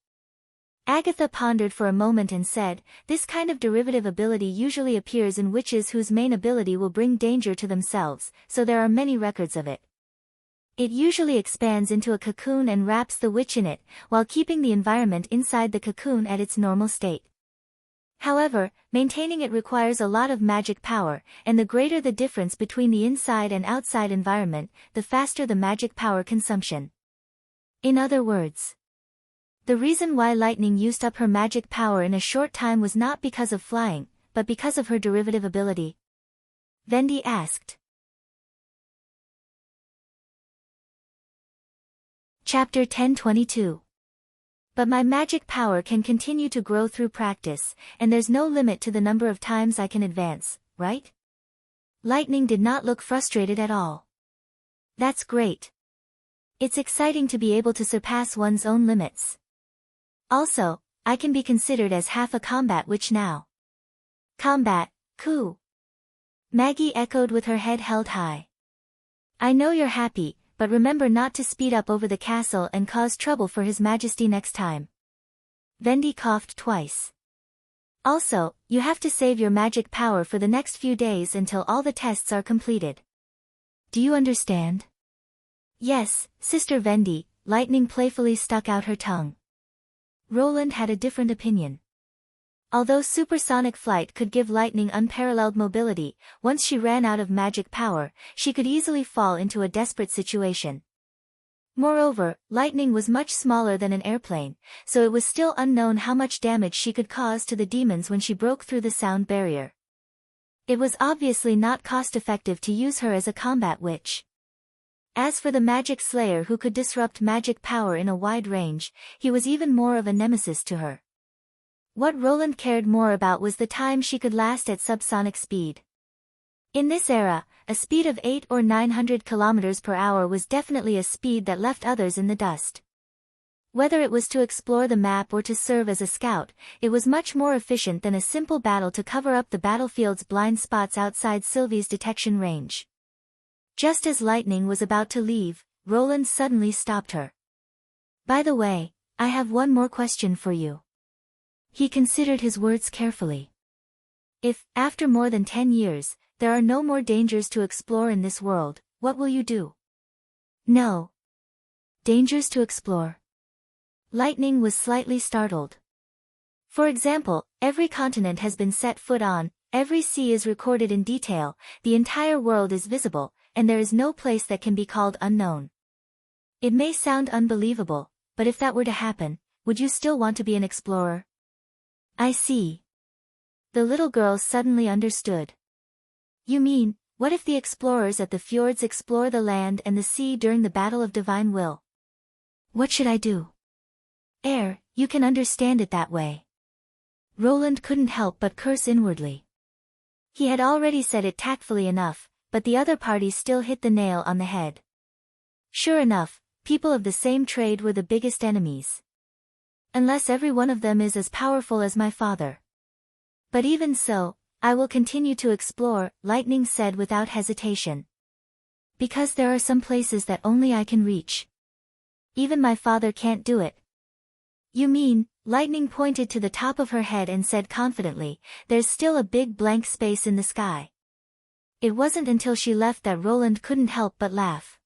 Agatha pondered for a moment and said, "This kind of derivative ability usually appears in witches whose main ability will bring danger to themselves, so there are many records of it. It usually expands into a cocoon and wraps the witch in it, while keeping the environment inside the cocoon at its normal state. However, maintaining it requires a lot of magic power, and the greater the difference between the inside and outside environment, the faster the magic power consumption." In other words, the reason why Lightning used up her magic power in a short time was not because of flying, but because of her derivative ability. Vendi asked. Chapter 10:22. But my magic power can continue to grow through practice, and there's no limit to the number of times I can advance, right? Lightning did not look frustrated at all. That's great. It's exciting to be able to surpass one's own limits. Also, I can be considered as half a combat witch now. Combat, coo. Maggie echoed with her head held high. I know you're happy, but remember not to speed up over the castle and cause trouble for His Majesty next time. Vendi coughed twice. Also, you have to save your magic power for the next few days until all the tests are completed. Do you understand? Yes, Sister Vendi, Lightning playfully stuck out her tongue. Roland had a different opinion. Although supersonic flight could give Lightning unparalleled mobility, once she ran out of magic power, she could easily fall into a desperate situation. Moreover, Lightning was much smaller than an airplane, so it was still unknown how much damage she could cause to the demons when she broke through the sound barrier. It was obviously not cost-effective to use her as a combat witch. As for the Magic Slayer who could disrupt magic power in a wide range, he was even more of a nemesis to her. What Roland cared more about was the time she could last at subsonic speed. In this era, a speed of 800 or 900 kilometers per hour was definitely a speed that left others in the dust. Whether it was to explore the map or to serve as a scout, it was much more efficient than a simple battle to cover up the battlefield's blind spots outside Sylvie's detection range. Just as Lightning was about to leave, Roland suddenly stopped her. By the way, I have one more question for you. He considered his words carefully. If, after more than 10 years, there are no more dangers to explore in this world, what will you do? No. Dangers to explore. Lightning was slightly startled. For example, every continent has been set foot on, every sea is recorded in detail, the entire world is visible, and there is no place that can be called unknown. It may sound unbelievable, but if that were to happen, would you still want to be an explorer? I see. The little girl suddenly understood. You mean, what if the explorers at the fjords explore the land and the sea during the battle of divine will? What should I do? You can understand it that way. Roland couldn't help but curse inwardly. He had already said it tactfully enough, but the other party still hit the nail on the head. Sure enough, people of the same trade were the biggest enemies. Unless every one of them is as powerful as my father. But even so, I will continue to explore, Lightning said without hesitation. Because there are some places that only I can reach. Even my father can't do it. You mean, Lightning pointed to the top of her head and said confidently, there's still a big blank space in the sky. It wasn't until she left that Roland couldn't help but laugh.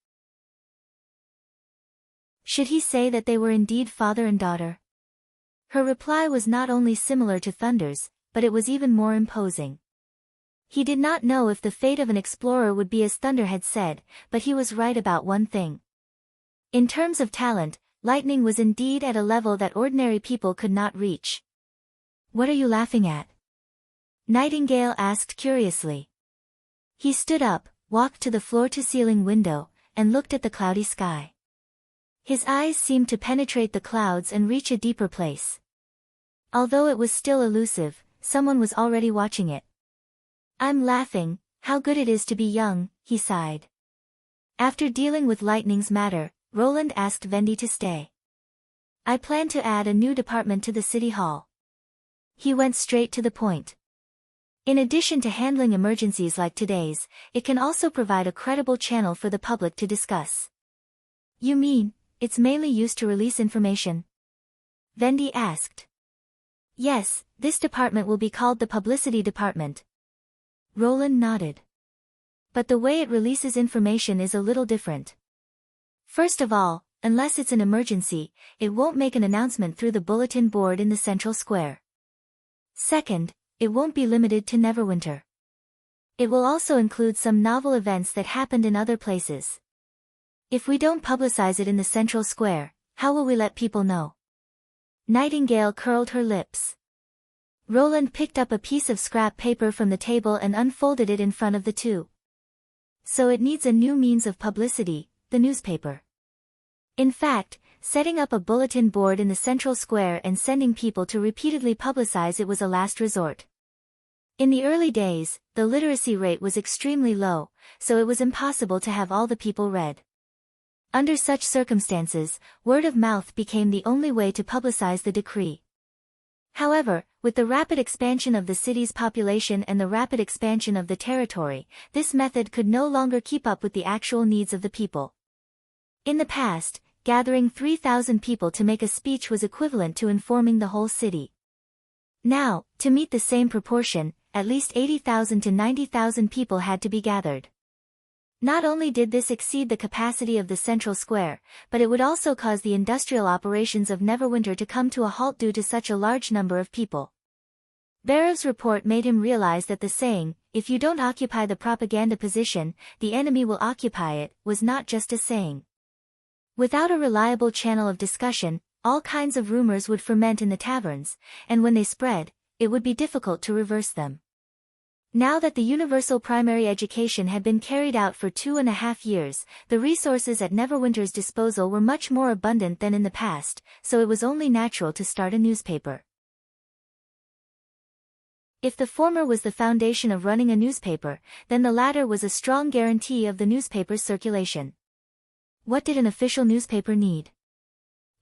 Should he say that they were indeed father and daughter? Her reply was not only similar to Thunder's, but it was even more imposing. He did not know if the fate of an explorer would be as Thunder had said, but he was right about one thing. In terms of talent, Lightning was indeed at a level that ordinary people could not reach. What are you laughing at? Nightingale asked curiously. He stood up, walked to the floor-to-ceiling window, and looked at the cloudy sky. His eyes seemed to penetrate the clouds and reach a deeper place. Although it was still elusive, someone was already watching it. I'm laughing, how good it is to be young, he sighed. After dealing with Lightning's matter, Roland asked Vendi to stay. I plan to add a new department to the city hall. He went straight to the point. In addition to handling emergencies like today's, it can also provide a credible channel for the public to discuss. You mean, it's mainly used to release information? Vendi asked. Yes, this department will be called the Publicity Department. Roland nodded. But the way it releases information is a little different. First of all, unless it's an emergency, it won't make an announcement through the bulletin board in the central square. Second, it won't be limited to Neverwinter. It will also include some novel events that happened in other places. If we don't publicize it in the central square, how will we let people know? Nightingale curled her lips. Roland picked up a piece of scrap paper from the table and unfolded it in front of the two. So it needs a new means of publicity, the newspaper. In fact, setting up a bulletin board in the central square and sending people to repeatedly publicize it was a last resort. In the early days, the literacy rate was extremely low, so it was impossible to have all the people read. Under such circumstances, word of mouth became the only way to publicize the decree. However, with the rapid expansion of the city's population and the rapid expansion of the territory, this method could no longer keep up with the actual needs of the people. In the past, gathering 3,000 people to make a speech was equivalent to informing the whole city. Now, to meet the same proportion, at least 80,000 to 90,000 people had to be gathered. Not only did this exceed the capacity of the central square, but it would also cause the industrial operations of Neverwinter to come to a halt due to such a large number of people. Barrow's report made him realize that the saying, if you don't occupy the propaganda position, the enemy will occupy it, was not just a saying. Without a reliable channel of discussion, all kinds of rumors would ferment in the taverns, and when they spread, it would be difficult to reverse them. Now that the universal primary education had been carried out for 2.5 years, the resources at Neverwinter's disposal were much more abundant than in the past, so it was only natural to start a newspaper. If the former was the foundation of running a newspaper, then the latter was a strong guarantee of the newspaper's circulation. What did an official newspaper need?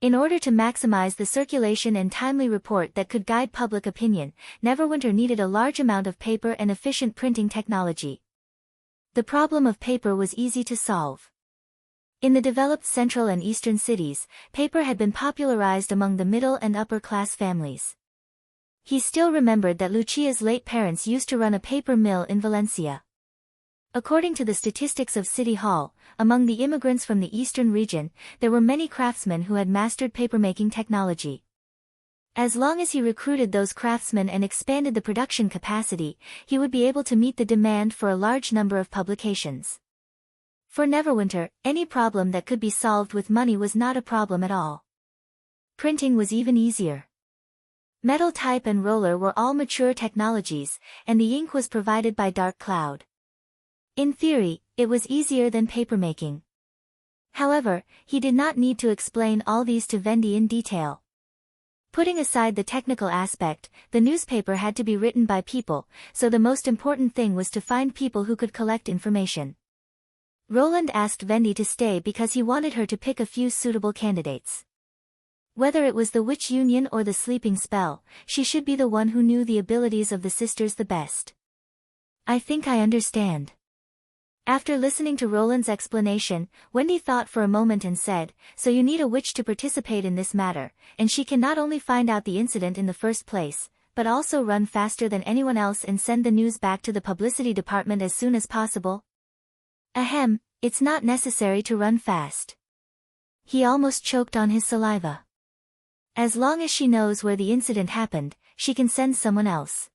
In order to maximize the circulation and timely report that could guide public opinion, Neverwinter needed a large amount of paper and efficient printing technology. The problem of paper was easy to solve. In the developed central and eastern cities, paper had been popularized among the middle and upper class families. He still remembered that Lucia's late parents used to run a paper mill in Valencia. According to the statistics of City Hall, among the immigrants from the eastern region, there were many craftsmen who had mastered papermaking technology. As long as he recruited those craftsmen and expanded the production capacity, he would be able to meet the demand for a large number of publications. For Neverwinter, any problem that could be solved with money was not a problem at all. Printing was even easier. Metal type and roller were all mature technologies, and the ink was provided by Dark Cloud. In theory, it was easier than papermaking. However, he did not need to explain all these to Vendi in detail. Putting aside the technical aspect, the newspaper had to be written by people, so the most important thing was to find people who could collect information. Roland asked Vendi to stay because he wanted her to pick a few suitable candidates. Whether it was the Witch Union or the Sleeping Spell, she should be the one who knew the abilities of the sisters the best. I think I understand. After listening to Roland's explanation, Wendy thought for a moment and said, "So you need a witch to participate in this matter, and she can not only find out the incident in the first place, but also run faster than anyone else and send the news back to the publicity department as soon as possible?" Ahem, it's not necessary to run fast. He almost choked on his saliva. As long as she knows where the incident happened, she can send someone else.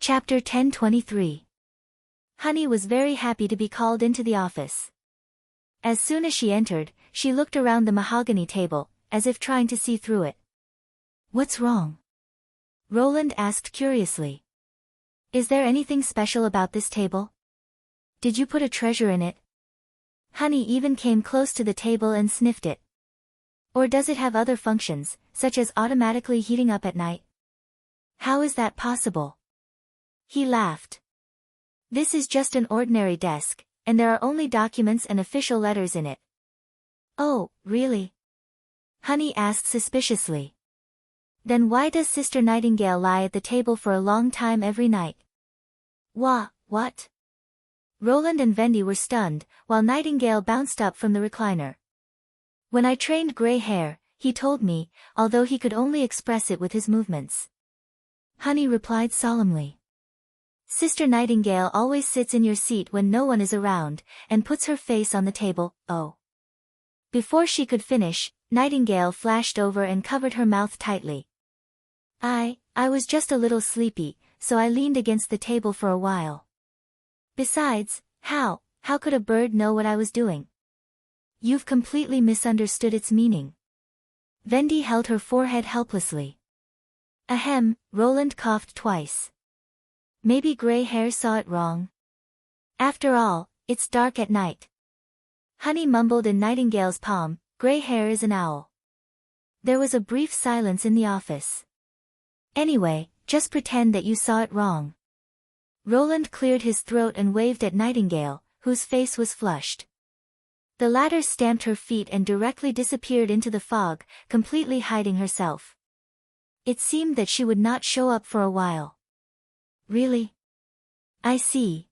Chapter 1023. Honey was very happy to be called into the office. As soon as she entered, she looked around the mahogany table, as if trying to see through it. "What's wrong?" Roland asked curiously. "Is there anything special about this table? Did you put a treasure in it?" Honey even came close to the table and sniffed it. "Or does it have other functions, such as automatically heating up at night?" "How is that possible?" He laughed. "This is just an ordinary desk, and there are only documents and official letters in it." "Oh, really?" Honey asked suspiciously. "Then why does Sister Nightingale lie at the table for a long time every night?" What? Roland and Vendi were stunned, while Nightingale bounced up from the recliner. "When I trained Grey Hair, he told me, although he could only express it with his movements." Honey replied solemnly. "Sister Nightingale always sits in your seat when no one is around, and puts her face on the table, oh." Before she could finish, Nightingale flashed over and covered her mouth tightly. I was just a little sleepy, so I leaned against the table for a while. Besides, how could a bird know what I was doing?" "You've completely misunderstood its meaning." Vendi held her forehead helplessly. Ahem, Roland coughed twice. "Maybe Grey Hair saw it wrong. After all, it's dark at night." Honey mumbled in Nightingale's palm, "Grey Hair is an owl." There was a brief silence in the office. "Anyway, just pretend that you saw it wrong." Roland cleared his throat and waved at Nightingale, whose face was flushed. The latter stamped her feet and directly disappeared into the fog, completely hiding herself. It seemed that she would not show up for a while. "Really? I see."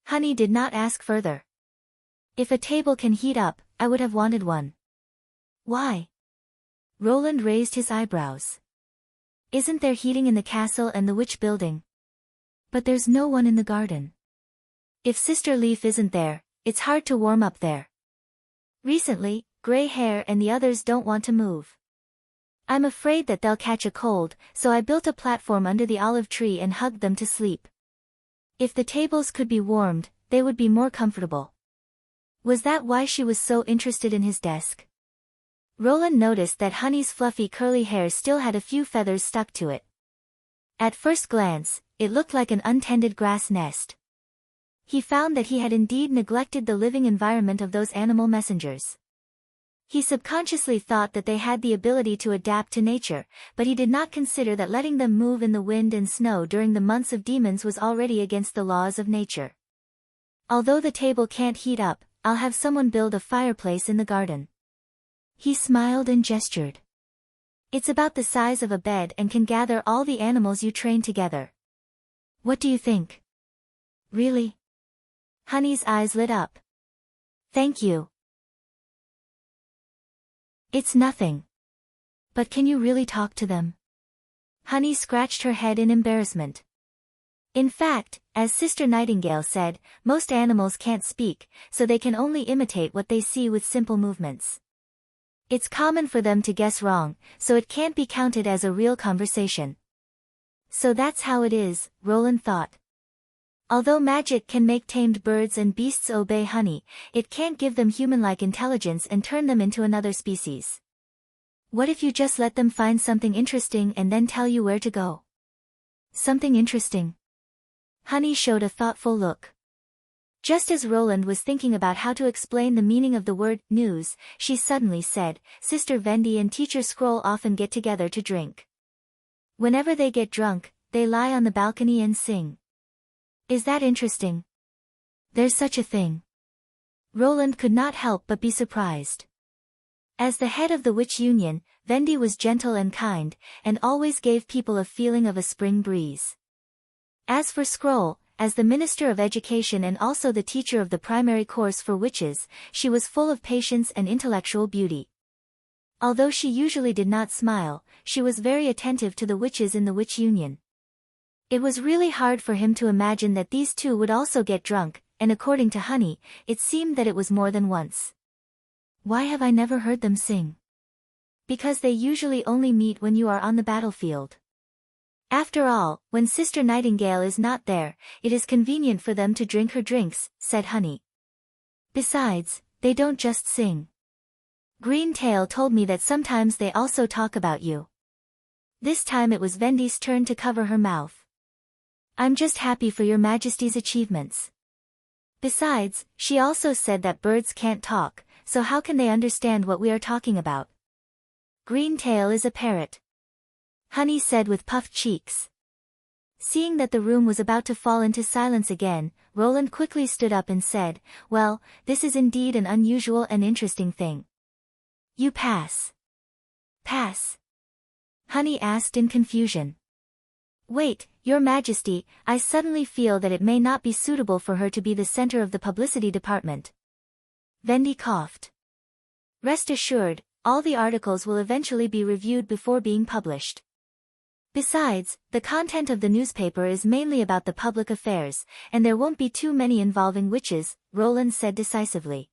Honey did not ask further. "If a table can heat up, I would have wanted one." "Why?" Roland raised his eyebrows. "Isn't there heating in the castle and the witch building?" "But there's no one in the garden. If Sister Leaf isn't there, it's hard to warm up there. Recently, Grey Hair and the others don't want to move. I'm afraid that they'll catch a cold, so I built a platform under the olive tree and hugged them to sleep. If the tables could be warmed, they would be more comfortable." Was that why she was so interested in his desk? Roland noticed that Honey's fluffy curly hair still had a few feathers stuck to it. At first glance, it looked like an untended grass nest. He found that he had indeed neglected the living environment of those animal messengers. He subconsciously thought that they had the ability to adapt to nature, but he did not consider that letting them move in the wind and snow during the months of demons was already against the laws of nature. "Although the table can't heat up, I'll have someone build a fireplace in the garden." He smiled and gestured. "It's about the size of a bed and can gather all the animals you train together. What do you think?" "Really?" Honey's eyes lit up. "Thank you." It's nothing. But can you really talk to them? Honey scratched her head in embarrassment. In fact, as Sister Nightingale said, most animals can't speak, so they can only imitate what they see with simple movements. It's common for them to guess wrong, so it can't be counted as a real conversation. So that's how it is, Roland thought. Although magic can make tamed birds and beasts obey honey, it can't give them human-like intelligence and turn them into another species. What if you just let them find something interesting and then tell you where to go? Something interesting? Honey showed a thoughtful look. Just as Roland was thinking about how to explain the meaning of the word news, she suddenly said, Sister Vendy and Teacher Scroll often get together to drink. Whenever they get drunk, they lie on the balcony and sing. Is that interesting? There's such a thing. Roland could not help but be surprised. As the head of the Witch Union, Vendy was gentle and kind, and always gave people a feeling of a spring breeze. As for Scroll, as the Minister of Education and also the teacher of the primary course for witches, she was full of patience and intellectual beauty. Although she usually did not smile, she was very attentive to the witches in the Witch Union. It was really hard for him to imagine that these two would also get drunk, and according to Honey, it seemed that it was more than once. Why have I never heard them sing? Because they usually only meet when you are on the battlefield. After all, when Sister Nightingale is not there, it is convenient for them to drink her drinks, said Honey. Besides, they don't just sing. Green Tail told me that sometimes they also talk about you. This time it was Vendy's turn to cover her mouth. I'm just happy for your Majesty's achievements. Besides, she also said that birds can't talk, so how can they understand what we are talking about? Green Tail is a parrot. Honey said with puffed cheeks. Seeing that the room was about to fall into silence again, Roland quickly stood up and said, Well, this is indeed an unusual and interesting thing. You pass. Pass? Honey asked in confusion. Wait, Your Majesty, I suddenly feel that it may not be suitable for her to be the center of the publicity department. Vendy coughed. Rest assured, all the articles will eventually be reviewed before being published. Besides, the content of the newspaper is mainly about the public affairs, and there won't be too many involving witches, Roland said decisively.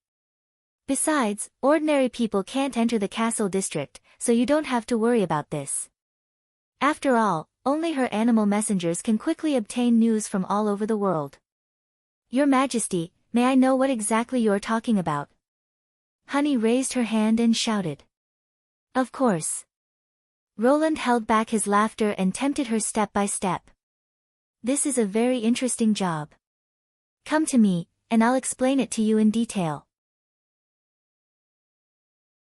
Besides, ordinary people can't enter the castle district, so you don't have to worry about this. After all, only her animal messengers can quickly obtain news from all over the world. Your Majesty, may I know what exactly you're talking about? Honey raised her hand and shouted. Of course. Roland held back his laughter and tempted her step by step. This is a very interesting job. Come to me, and I'll explain it to you in detail.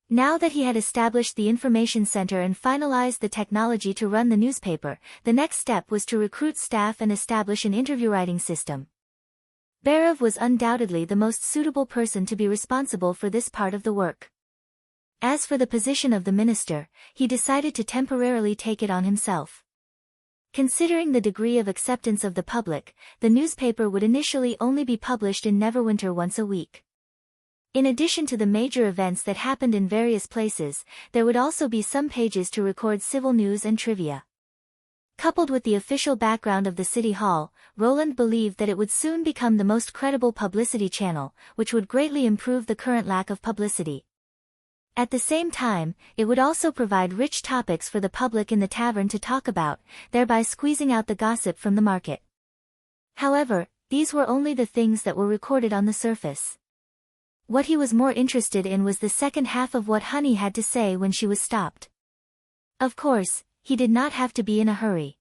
Now that he had established the information center and finalized the technology to run the newspaper, the next step was to recruit staff and establish an interview writing system. Barav was undoubtedly the most suitable person to be responsible for this part of the work. As for the position of the minister, he decided to temporarily take it on himself. Considering the degree of acceptance of the public, the newspaper would initially only be published in Neverwinter once a week. In addition to the major events that happened in various places, there would also be some pages to record civil news and trivia. Coupled with the official background of the City Hall, Roland believed that it would soon become the most credible publicity channel, which would greatly improve the current lack of publicity. At the same time, it would also provide rich topics for the public in the tavern to talk about, thereby squeezing out the gossip from the market. However, these were only the things that were recorded on the surface. What he was more interested in was the second half of what Honey had to say when she was stopped. Of course, he did not have to be in a hurry.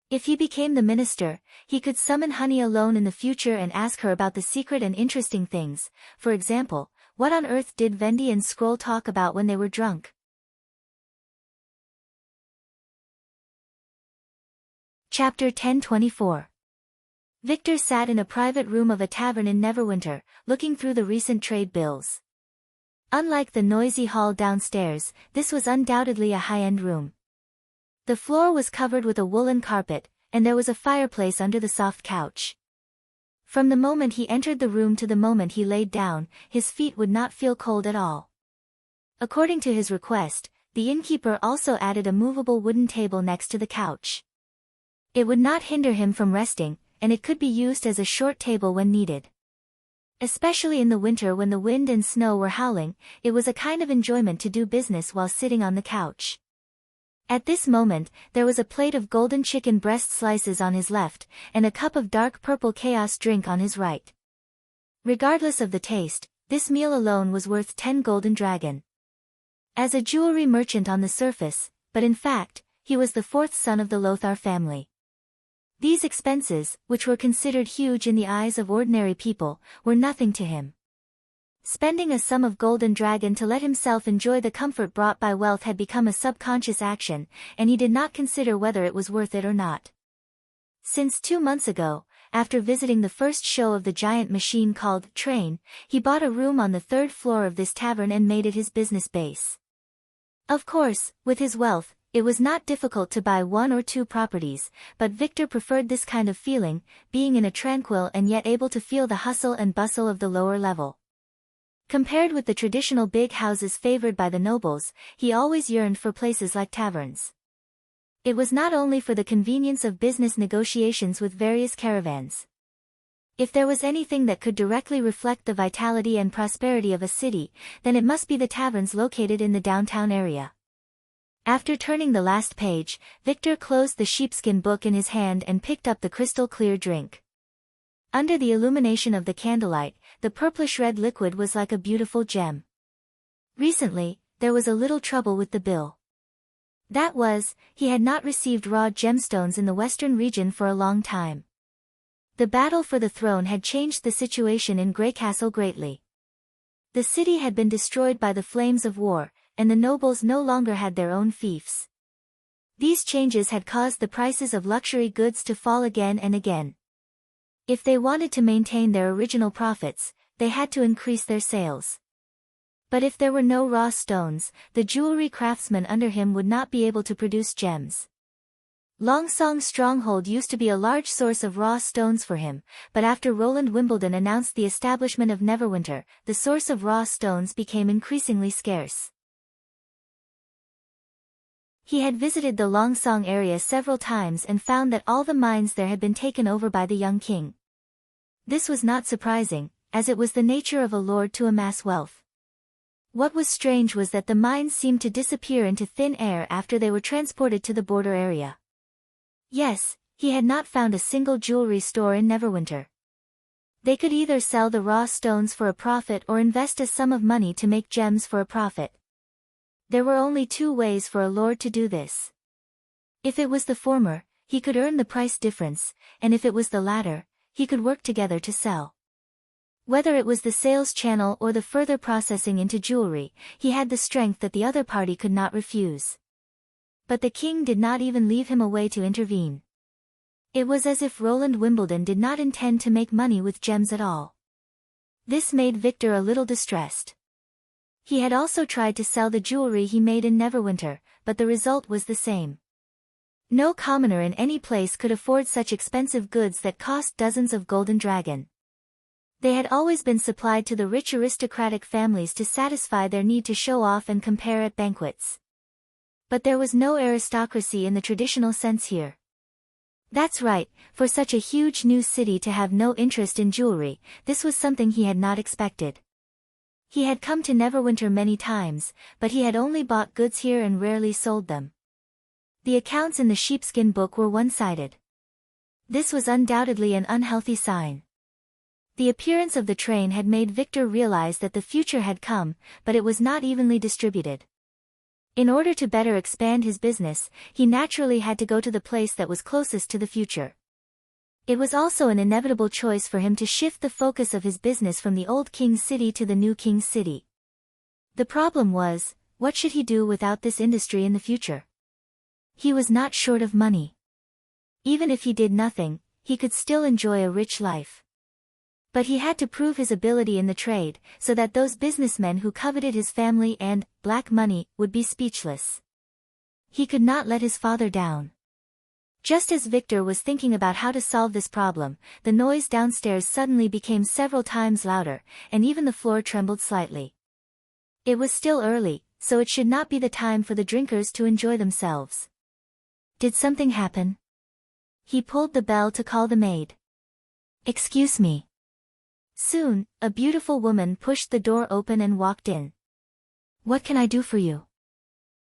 If he became the minister, he could summon Honey alone in the future and ask her about the secret and interesting things. For example, what on earth did Vendy and Scroll talk about when they were drunk? Chapter 1024. Victor sat in a private room of a tavern in Neverwinter, looking through the recent trade bills. Unlike the noisy hall downstairs, this was undoubtedly a high-end room. The floor was covered with a woolen carpet, and there was a fireplace under the soft couch. From the moment he entered the room to the moment he laid down, his feet would not feel cold at all. According to his request, the innkeeper also added a movable wooden table next to the couch. It would not hinder him from resting, and it could be used as a short table when needed. Especially in the winter when the wind and snow were howling, it was a kind of enjoyment to do business while sitting on the couch. At this moment, there was a plate of golden chicken breast slices on his left, and a cup of dark purple chaos drink on his right. Regardless of the taste, this meal alone was worth 10 golden dragon. As a jewelry merchant on the surface, but in fact, he was the fourth son of the Lothar family. These expenses, which were considered huge in the eyes of ordinary people, were nothing to him. Spending a sum of golden dragon to let himself enjoy the comfort brought by wealth had become a subconscious action, and he did not consider whether it was worth it or not. Since 2 months ago, after visiting the first show of the giant machine called Train, he bought a room on the 3rd floor of this tavern and made it his business base. Of course, with his wealth, it was not difficult to buy 1 or 2 properties, but Victor preferred this kind of feeling, being in a tranquil and yet able to feel the hustle and bustle of the lower level. Compared with the traditional big houses favored by the nobles, he always yearned for places like taverns. It was not only for the convenience of business negotiations with various caravans. If there was anything that could directly reflect the vitality and prosperity of a city, then it must be the taverns located in the downtown area. After turning the last page, Victor closed the sheepskin book in his hand and picked up the crystal-clear drink. Under the illumination of the candlelight, the purplish-red liquid was like a beautiful gem. Recently, there was a little trouble with the bill. That was, he had not received raw gemstones in the western region for a long time. The battle for the throne had changed the situation in Grey Castle greatly. The city had been destroyed by the flames of war, and the nobles no longer had their own fiefs. These changes had caused the prices of luxury goods to fall again and again. If they wanted to maintain their original profits, they had to increase their sales. But if there were no raw stones, the jewelry craftsmen under him would not be able to produce gems. Longsong's stronghold used to be a large source of raw stones for him, but after Roland Wimbledon announced the establishment of Neverwinter, the source of raw stones became increasingly scarce. He had visited the Longsong area several times and found that all the mines there had been taken over by the young king. This was not surprising, as it was the nature of a lord to amass wealth. What was strange was that the mines seemed to disappear into thin air after they were transported to the border area. Yes, he had not found a single jewelry store in Neverwinter. They could either sell the raw stones for a profit or invest a sum of money to make gems for a profit. There were only 2 ways for a lord to do this. If it was the former, he could earn the price difference, and if it was the latter, he could work together to sell. Whether it was the sales channel or the further processing into jewelry, he had the strength that the other party could not refuse. But the king did not even leave him a way to intervene. It was as if Roland Wimbledon did not intend to make money with gems at all. This made Victor a little distressed. He had also tried to sell the jewelry he made in Neverwinter, but the result was the same. No commoner in any place could afford such expensive goods that cost dozens of golden dragon. They had always been supplied to the rich aristocratic families to satisfy their need to show off and compare at banquets. But there was no aristocracy in the traditional sense here. That's right, for such a huge new city to have no interest in jewelry, this was something he had not expected. He had come to Neverwinter many times, but he had only bought goods here and rarely sold them. The accounts in the sheepskin book were one-sided. This was undoubtedly an unhealthy sign. The appearance of the train had made Victor realize that the future had come, but it was not evenly distributed. In order to better expand his business, he naturally had to go to the place that was closest to the future. It was also an inevitable choice for him to shift the focus of his business from the old king's city to the new king's city. The problem was, what should he do without this industry in the future? He was not short of money. Even if he did nothing, he could still enjoy a rich life. But he had to prove his ability in the trade, so that those businessmen who coveted his family and black money would be speechless. He could not let his father down. Just as Victor was thinking about how to solve this problem, the noise downstairs suddenly became several times louder, and even the floor trembled slightly. It was still early, so it should not be the time for the drinkers to enjoy themselves. Did something happen? He pulled the bell to call the maid. Excuse me. Soon, a beautiful woman pushed the door open and walked in. What can I do for you?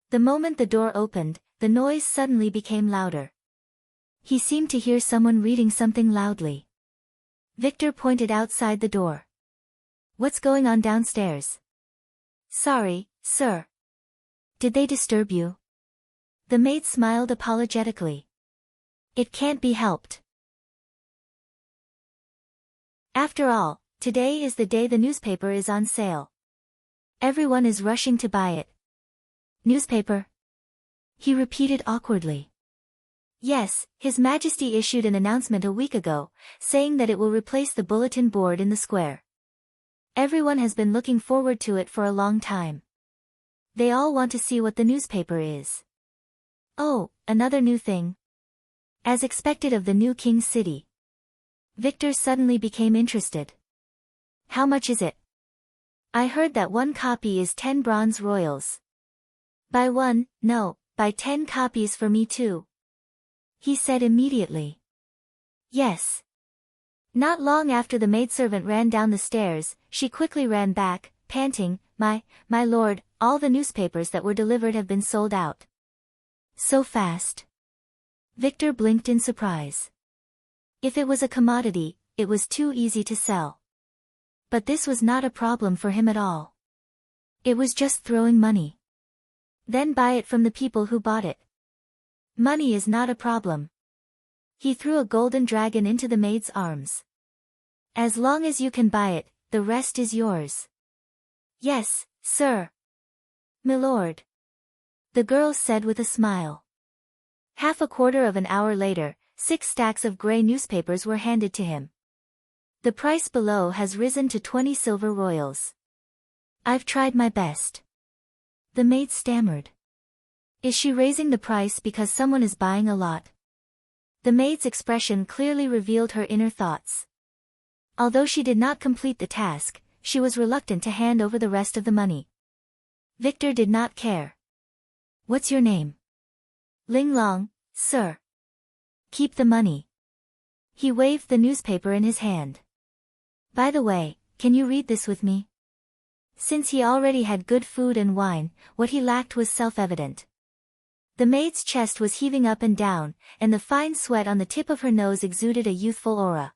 The moment the door opened, the noise suddenly became louder. He seemed to hear someone reading something loudly. Victor pointed outside the door. What's going on downstairs? Sorry, sir. Did they disturb you? The maid smiled apologetically. It can't be helped. After all, today is the day the newspaper is on sale. Everyone is rushing to buy it. Newspaper? He repeated awkwardly. Yes, His Majesty issued an announcement a week ago, saying that it will replace the bulletin board in the square. Everyone has been looking forward to it for a long time. They all want to see what the newspaper is. Oh, another new thing. As expected of the new King City. Victor suddenly became interested. How much is it? I heard that one copy is 10 bronze royals. Buy 10 copies for me too. He said immediately. Yes. Not long after the maidservant ran down the stairs, she quickly ran back, panting, My lord, all the newspapers that were delivered have been sold out. So fast? Victor blinked in surprise. If it was a commodity, it was too easy to sell. But this was not a problem for him at all. It was just throwing money. Then buy it from the people who bought it. Money is not a problem. He threw a golden dragon into the maid's arms. As long as you can buy it, the rest is yours. Yes, sir. Milord. The girl said with a smile. Half a quarter of an hour later, 6 stacks of grey newspapers were handed to him. The price below has risen to 20 silver royals. I've tried my best. The maid stammered. Is she raising the price because someone is buying a lot? The maid's expression clearly revealed her inner thoughts. Although she did not complete the task, she was reluctant to hand over the rest of the money. Victor did not care. What's your name? Ling Long, sir. Keep the money. He waved the newspaper in his hand. By the way, can you read this with me? Since he already had good food and wine, what he lacked was self-evident. The maid's chest was heaving up and down, and the fine sweat on the tip of her nose exuded a youthful aura.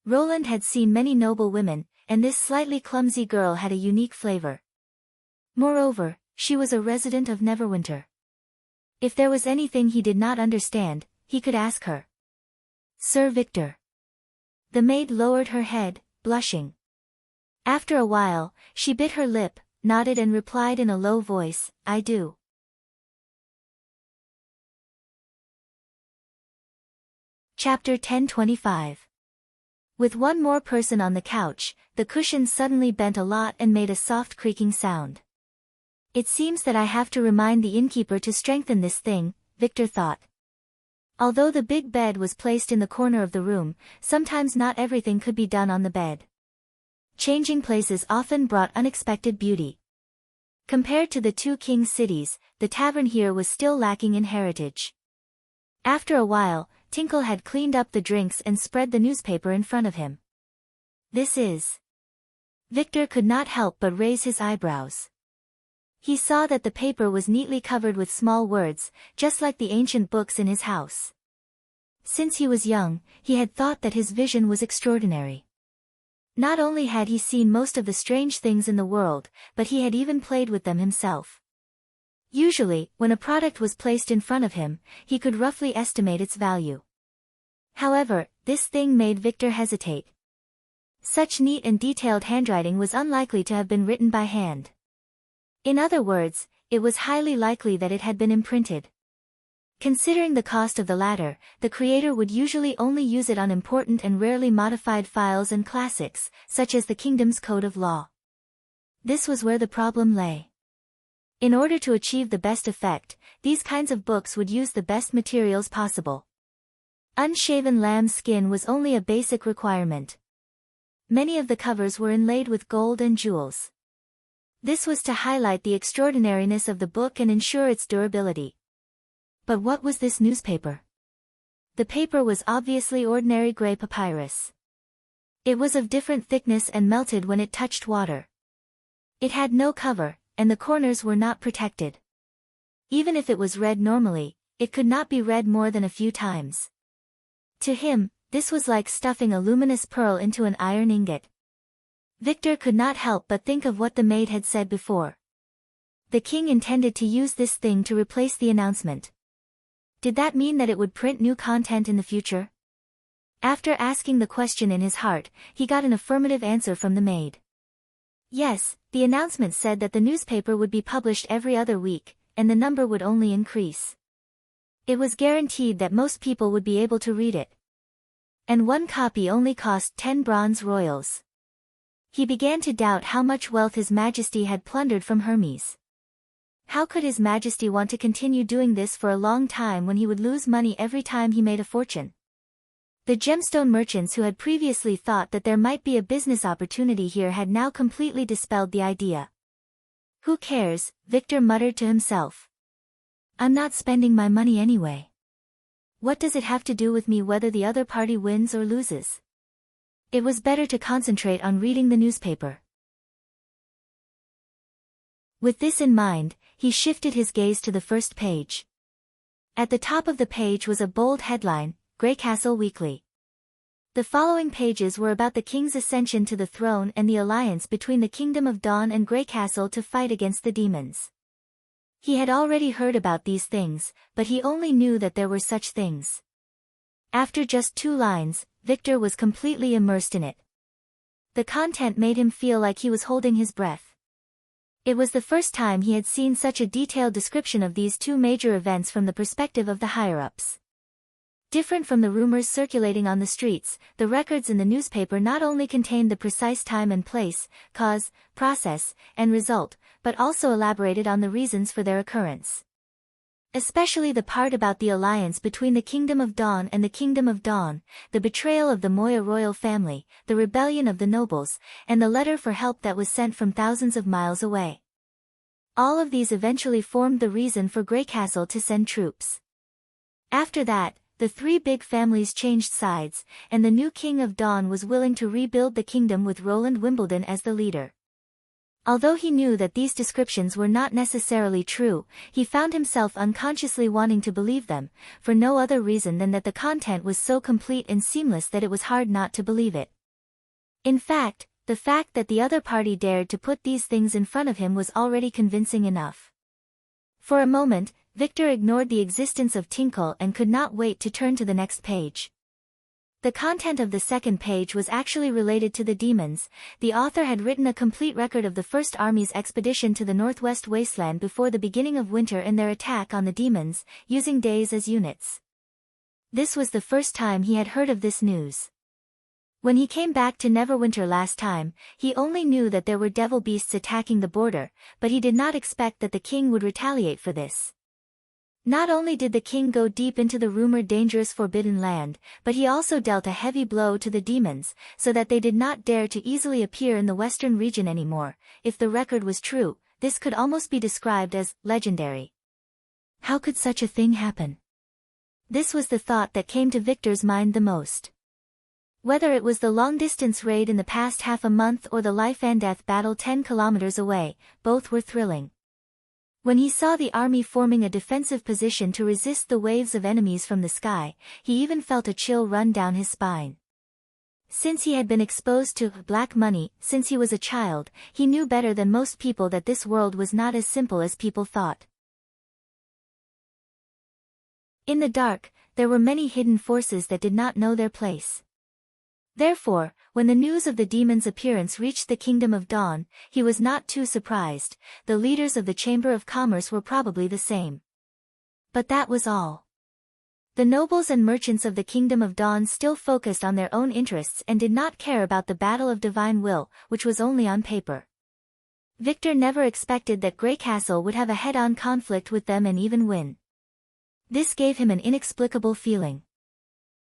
Roland had seen many noble women, and this slightly clumsy girl had a unique flavor. Moreover, she was a resident of Neverwinter. If there was anything he did not understand, he could ask her. Sir Victor. The maid lowered her head, blushing. After a while, she bit her lip, nodded and replied in a low voice, I do. Chapter 1025. With one more person on the couch, the cushions suddenly bent a lot and made a soft creaking sound. It seems that I have to remind the innkeeper to strengthen this thing, Victor thought. Although the big bed was placed in the corner of the room, sometimes not everything could be done on the bed. Changing places often brought unexpected beauty. Compared to the 2 king cities, the tavern here was still lacking in heritage. After a while, Tinkle had cleaned up the drinks and spread the newspaper in front of him. This is... Victor could not help but raise his eyebrows. He saw that the paper was neatly covered with small words, just like the ancient books in his house. Since he was young, he had thought that his vision was extraordinary. Not only had he seen most of the strange things in the world, but he had even played with them himself. Usually, when a product was placed in front of him, he could roughly estimate its value. However, this thing made Victor hesitate. Such neat and detailed handwriting was unlikely to have been written by hand. In other words, it was highly likely that it had been imprinted. Considering the cost of the latter, the creator would usually only use it on important and rarely modified files and classics, such as the kingdom's code of law. This was where the problem lay. In order to achieve the best effect, these kinds of books would use the best materials possible. Unshaven lamb skin was only a basic requirement. Many of the covers were inlaid with gold and jewels. This was to highlight the extraordinariness of the book and ensure its durability. But what was this newspaper? The paper was obviously ordinary gray papyrus. It was of different thickness and melted when it touched water. It had no cover, and the corners were not protected. Even if it was read normally, it could not be read more than a few times. To him, this was like stuffing a luminous pearl into an iron ingot. Victor could not help but think of what the maid had said before. The king intended to use this thing to replace the announcement. Did that mean that it would print new content in the future? After asking the question in his heart, he got an affirmative answer from the maid. Yes, the announcement said that the newspaper would be published every other week, and the number would only increase. It was guaranteed that most people would be able to read it. And one copy only cost 10 bronze royals. He began to doubt how much wealth His Majesty had plundered from Hermes. How could His Majesty want to continue doing this for a long time when he would lose money every time he made a fortune? The gemstone merchants who had previously thought that there might be a business opportunity here had now completely dispelled the idea. Who cares, Victor muttered to himself. I'm not spending my money anyway. What does it have to do with me whether the other party wins or loses? It was better to concentrate on reading the newspaper. With this in mind, he shifted his gaze to the first page. At the top of the page was a bold headline, Grey Castle Weekly. The following pages were about the king's ascension to the throne and the alliance between the Kingdom of Dawn and Grey Castle to fight against the demons. He had already heard about these things, but he only knew that there were such things. After just 2 lines, Victor was completely immersed in it. The content made him feel like he was holding his breath. It was the first time he had seen such a detailed description of these 2 major events from the perspective of the higher-ups. Different from the rumors circulating on the streets, the records in the newspaper not only contained the precise time and place, cause, process, and result, but also elaborated on the reasons for their occurrence. Especially the part about the alliance between the Kingdom of Dawn and the Kingdom of Dawn, the betrayal of the Moya royal family, the rebellion of the nobles, and the letter for help that was sent from thousands of miles away. All of these eventually formed the reason for Grey Castle to send troops. After that, the 3 big families changed sides, and the new King of Dawn was willing to rebuild the kingdom with Roland Wimbledon as the leader. Although he knew that these descriptions were not necessarily true, he found himself unconsciously wanting to believe them, for no other reason than that the content was so complete and seamless that it was hard not to believe it. In fact, the fact that the other party dared to put these things in front of him was already convincing enough. For a moment, Victor ignored the existence of Tinkle and could not wait to turn to the next page. The content of the second page was actually related to the demons. The author had written a complete record of the First Army's expedition to the Northwest Wasteland before the beginning of winter and their attack on the demons, using days as units. This was the first time he had heard of this news. When he came back to Neverwinter last time, he only knew that there were devil beasts attacking the border, but he did not expect that the king would retaliate for this. Not only did the king go deep into the rumored dangerous forbidden land, but he also dealt a heavy blow to the demons, so that they did not dare to easily appear in the western region anymore. If the record was true, this could almost be described as legendary. How could such a thing happen? This was the thought that came to Victor's mind the most. Whether it was the long-distance raid in the past half a month or the life-and-death battle 10 kilometers away, both were thrilling. When he saw the army forming a defensive position to resist the waves of enemies from the sky, he even felt a chill run down his spine. Since he had been exposed to black money since he was a child, he knew better than most people that this world was not as simple as people thought. In the dark, there were many hidden forces that did not know their place. Therefore, when the news of the demon's appearance reached the Kingdom of Dawn, he was not too surprised. The leaders of the Chamber of Commerce were probably the same. But that was all. The nobles and merchants of the Kingdom of Dawn still focused on their own interests and did not care about the battle of divine will, which was only on paper. Victor never expected that Grey Castle would have a head-on conflict with them and even win. This gave him an inexplicable feeling.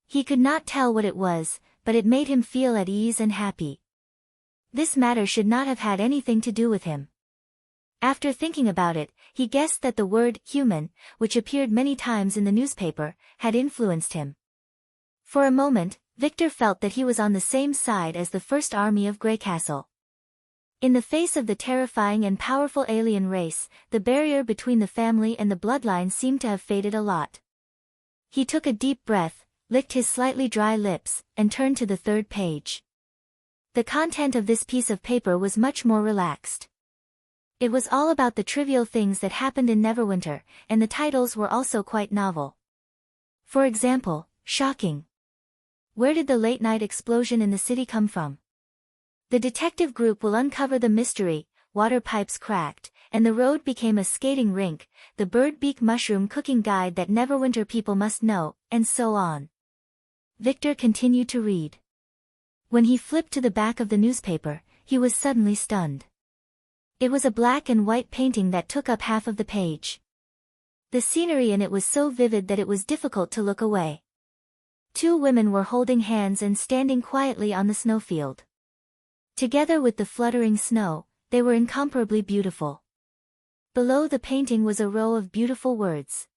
He could not tell what it was, but it made him feel at ease and happy. This matter should not have had anything to do with him. After thinking about it, he guessed that the word human, which appeared many times in the newspaper, had influenced him. For a moment, Victor felt that he was on the same side as the first army of Greycastle. In the face of the terrifying and powerful alien race, the barrier between the family and the bloodline seemed to have faded a lot. He took a deep breath, licked his slightly dry lips, and turned to the third page. The content of this piece of paper was much more relaxed. It was all about the trivial things that happened in Neverwinter, and the titles were also quite novel. For example, shocking. Where did the late-night explosion in the city come from? The detective group will uncover the mystery, water pipes cracked, and the road became a skating rink, the bird beak mushroom cooking guide that Neverwinter people must know, and so on. Victor continued to read. When he flipped to the back of the newspaper, he was suddenly stunned. It was a black and white painting that took up half of the page. The scenery in it was so vivid that it was difficult to look away. Two women were holding hands and standing quietly on the snowfield. Together with the fluttering snow, they were incomparably beautiful. Below the painting was a row of beautiful words.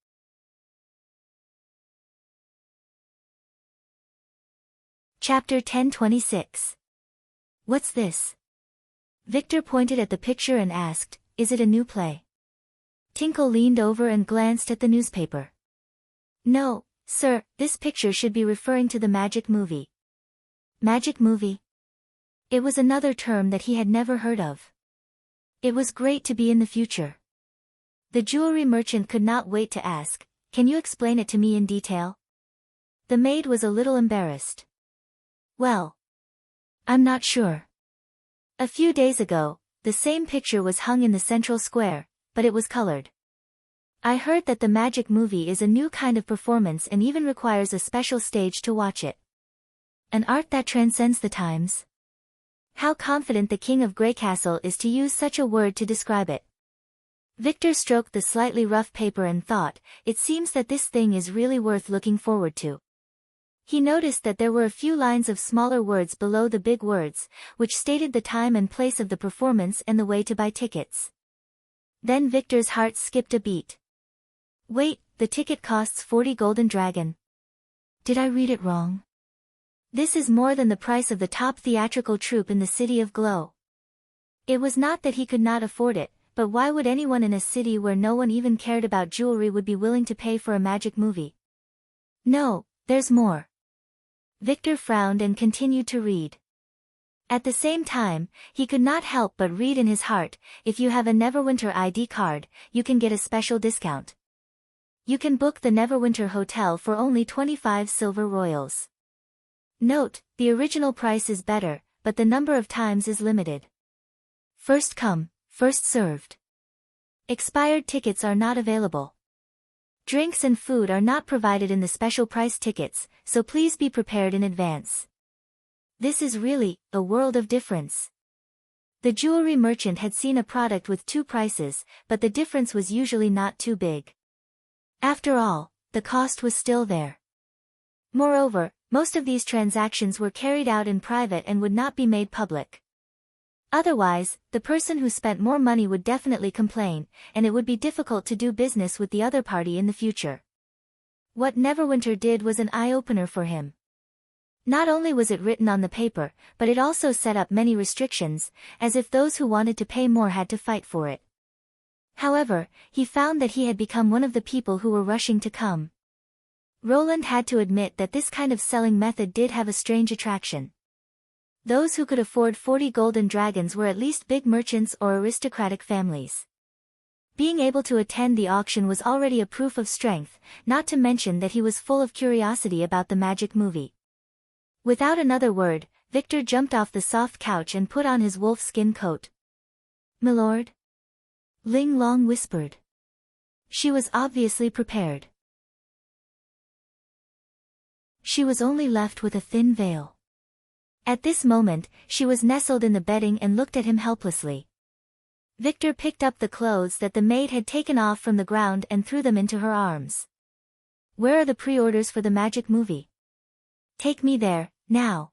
Chapter 10:26. What's this? Victor pointed at the picture and asked, is it a new play? Tinkle leaned over and glanced at the newspaper. No, sir, this picture should be referring to the magic movie. Magic movie? It was another term that he had never heard of. It was great to be in the future. The jewelry merchant could not wait to ask, can you explain it to me in detail? The maid was a little embarrassed. Well, I'm not sure. A few days ago, the same picture was hung in the central square, but it was colored. I heard that the magic movie is a new kind of performance and even requires a special stage to watch it. An art that transcends the times. How confident the King of Greycastle is to use such a word to describe it. Victor stroked the slightly rough paper and thought, it seems that this thing is really worth looking forward to. He noticed that there were a few lines of smaller words below the big words, which stated the time and place of the performance and the way to buy tickets. Then Victor's heart skipped a beat. Wait, the ticket costs 40 golden dragon. Did I read it wrong? This is more than the price of the top theatrical troupe in the city of Glow. It was not that he could not afford it, but why would anyone in a city where no one even cared about jewelry would be willing to pay for a magic movie? No, there's more. Victor frowned and continued to read. At the same time, he could not help but read in his heart, if you have a Neverwinter ID card, you can get a special discount. You can book the Neverwinter Hotel for only 25 silver royals. Note, the original price is better, but the number of times is limited. First come, first served. Expired tickets are not available. Drinks and food are not provided in the special price tickets, so please be prepared in advance. This is really a world of difference. The jewelry merchant had seen a product with two prices, but the difference was usually not too big. After all, the cost was still there. Moreover, most of these transactions were carried out in private and would not be made public. Otherwise, the person who spent more money would definitely complain, and it would be difficult to do business with the other party in the future. What Neverwinter did was an eye-opener for him. Not only was it written on the paper, but it also set up many restrictions, as if those who wanted to pay more had to fight for it. However, he found that he had become one of the people who were rushing to come. Roland had to admit that this kind of selling method did have a strange attraction. Those who could afford 40 golden dragons were at least big merchants or aristocratic families. Being able to attend the auction was already a proof of strength, not to mention that he was full of curiosity about the magic movie. Without another word, Victor jumped off the soft couch and put on his wolf-skin coat. "Milord?" Ling Long whispered. She was obviously prepared. She was only left with a thin veil. At this moment, she was nestled in the bedding and looked at him helplessly. Victor picked up the clothes that the maid had taken off from the ground and threw them into her arms. "Where are the pre-orders for the magic movie? Take me there, now."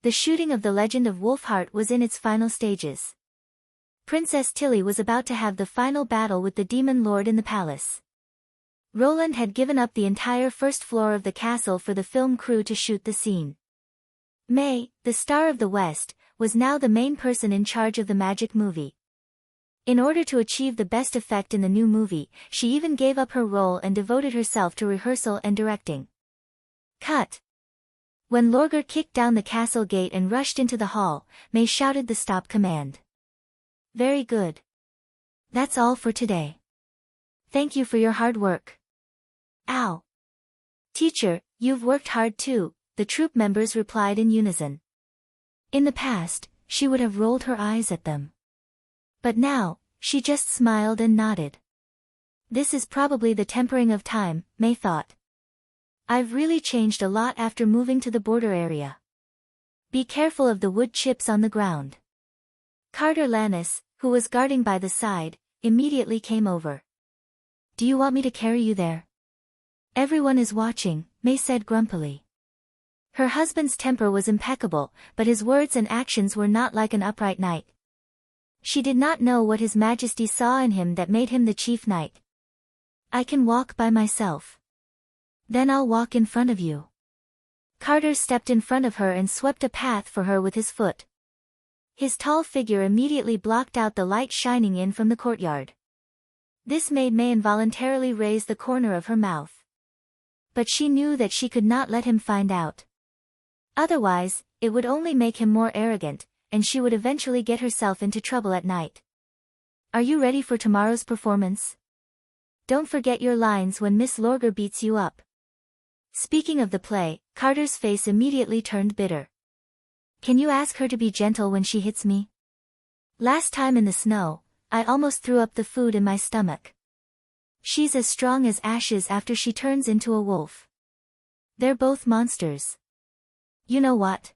The shooting of The Legend of Wolfheart was in its final stages. Princess Tilly was about to have the final battle with the demon lord in the palace. Roland had given up the entire first floor of the castle for the film crew to shoot the scene. May, the star of the West, was now the main person in charge of the magic movie. In order to achieve the best effect in the new movie, she even gave up her role and devoted herself to rehearsal and directing. Cut. When Lorgar kicked down the castle gate and rushed into the hall, May shouted the stop command. Very good. That's all for today. Thank you for your hard work. Ow. Teacher, you've worked hard too, the troop members replied in unison. In the past, she would have rolled her eyes at them. But now, she just smiled and nodded. This is probably the tempering of time, May thought. I've really changed a lot after moving to the border area. Be careful of the wood chips on the ground. Carter Lannis, who was guarding by the side, immediately came over. Do you want me to carry you there? Everyone is watching, May said grumpily. Her husband's temper was impeccable, but his words and actions were not like an upright knight. She did not know what His Majesty saw in him that made him the chief knight. I can walk by myself. Then I'll walk in front of you. Carter stepped in front of her and swept a path for her with his foot. His tall figure immediately blocked out the light shining in from the courtyard. This made May involuntarily raise the corner of her mouth. But she knew that she could not let him find out. Otherwise, it would only make him more arrogant, and she would eventually get herself into trouble at night. Are you ready for tomorrow's performance? Don't forget your lines when Miss Lorgar beats you up. Speaking of the play, Carter's face immediately turned bitter. Can you ask her to be gentle when she hits me? Last time in the snow, I almost threw up the food in my stomach. She's as strong as ashes after she turns into a wolf. They're both monsters. You know what?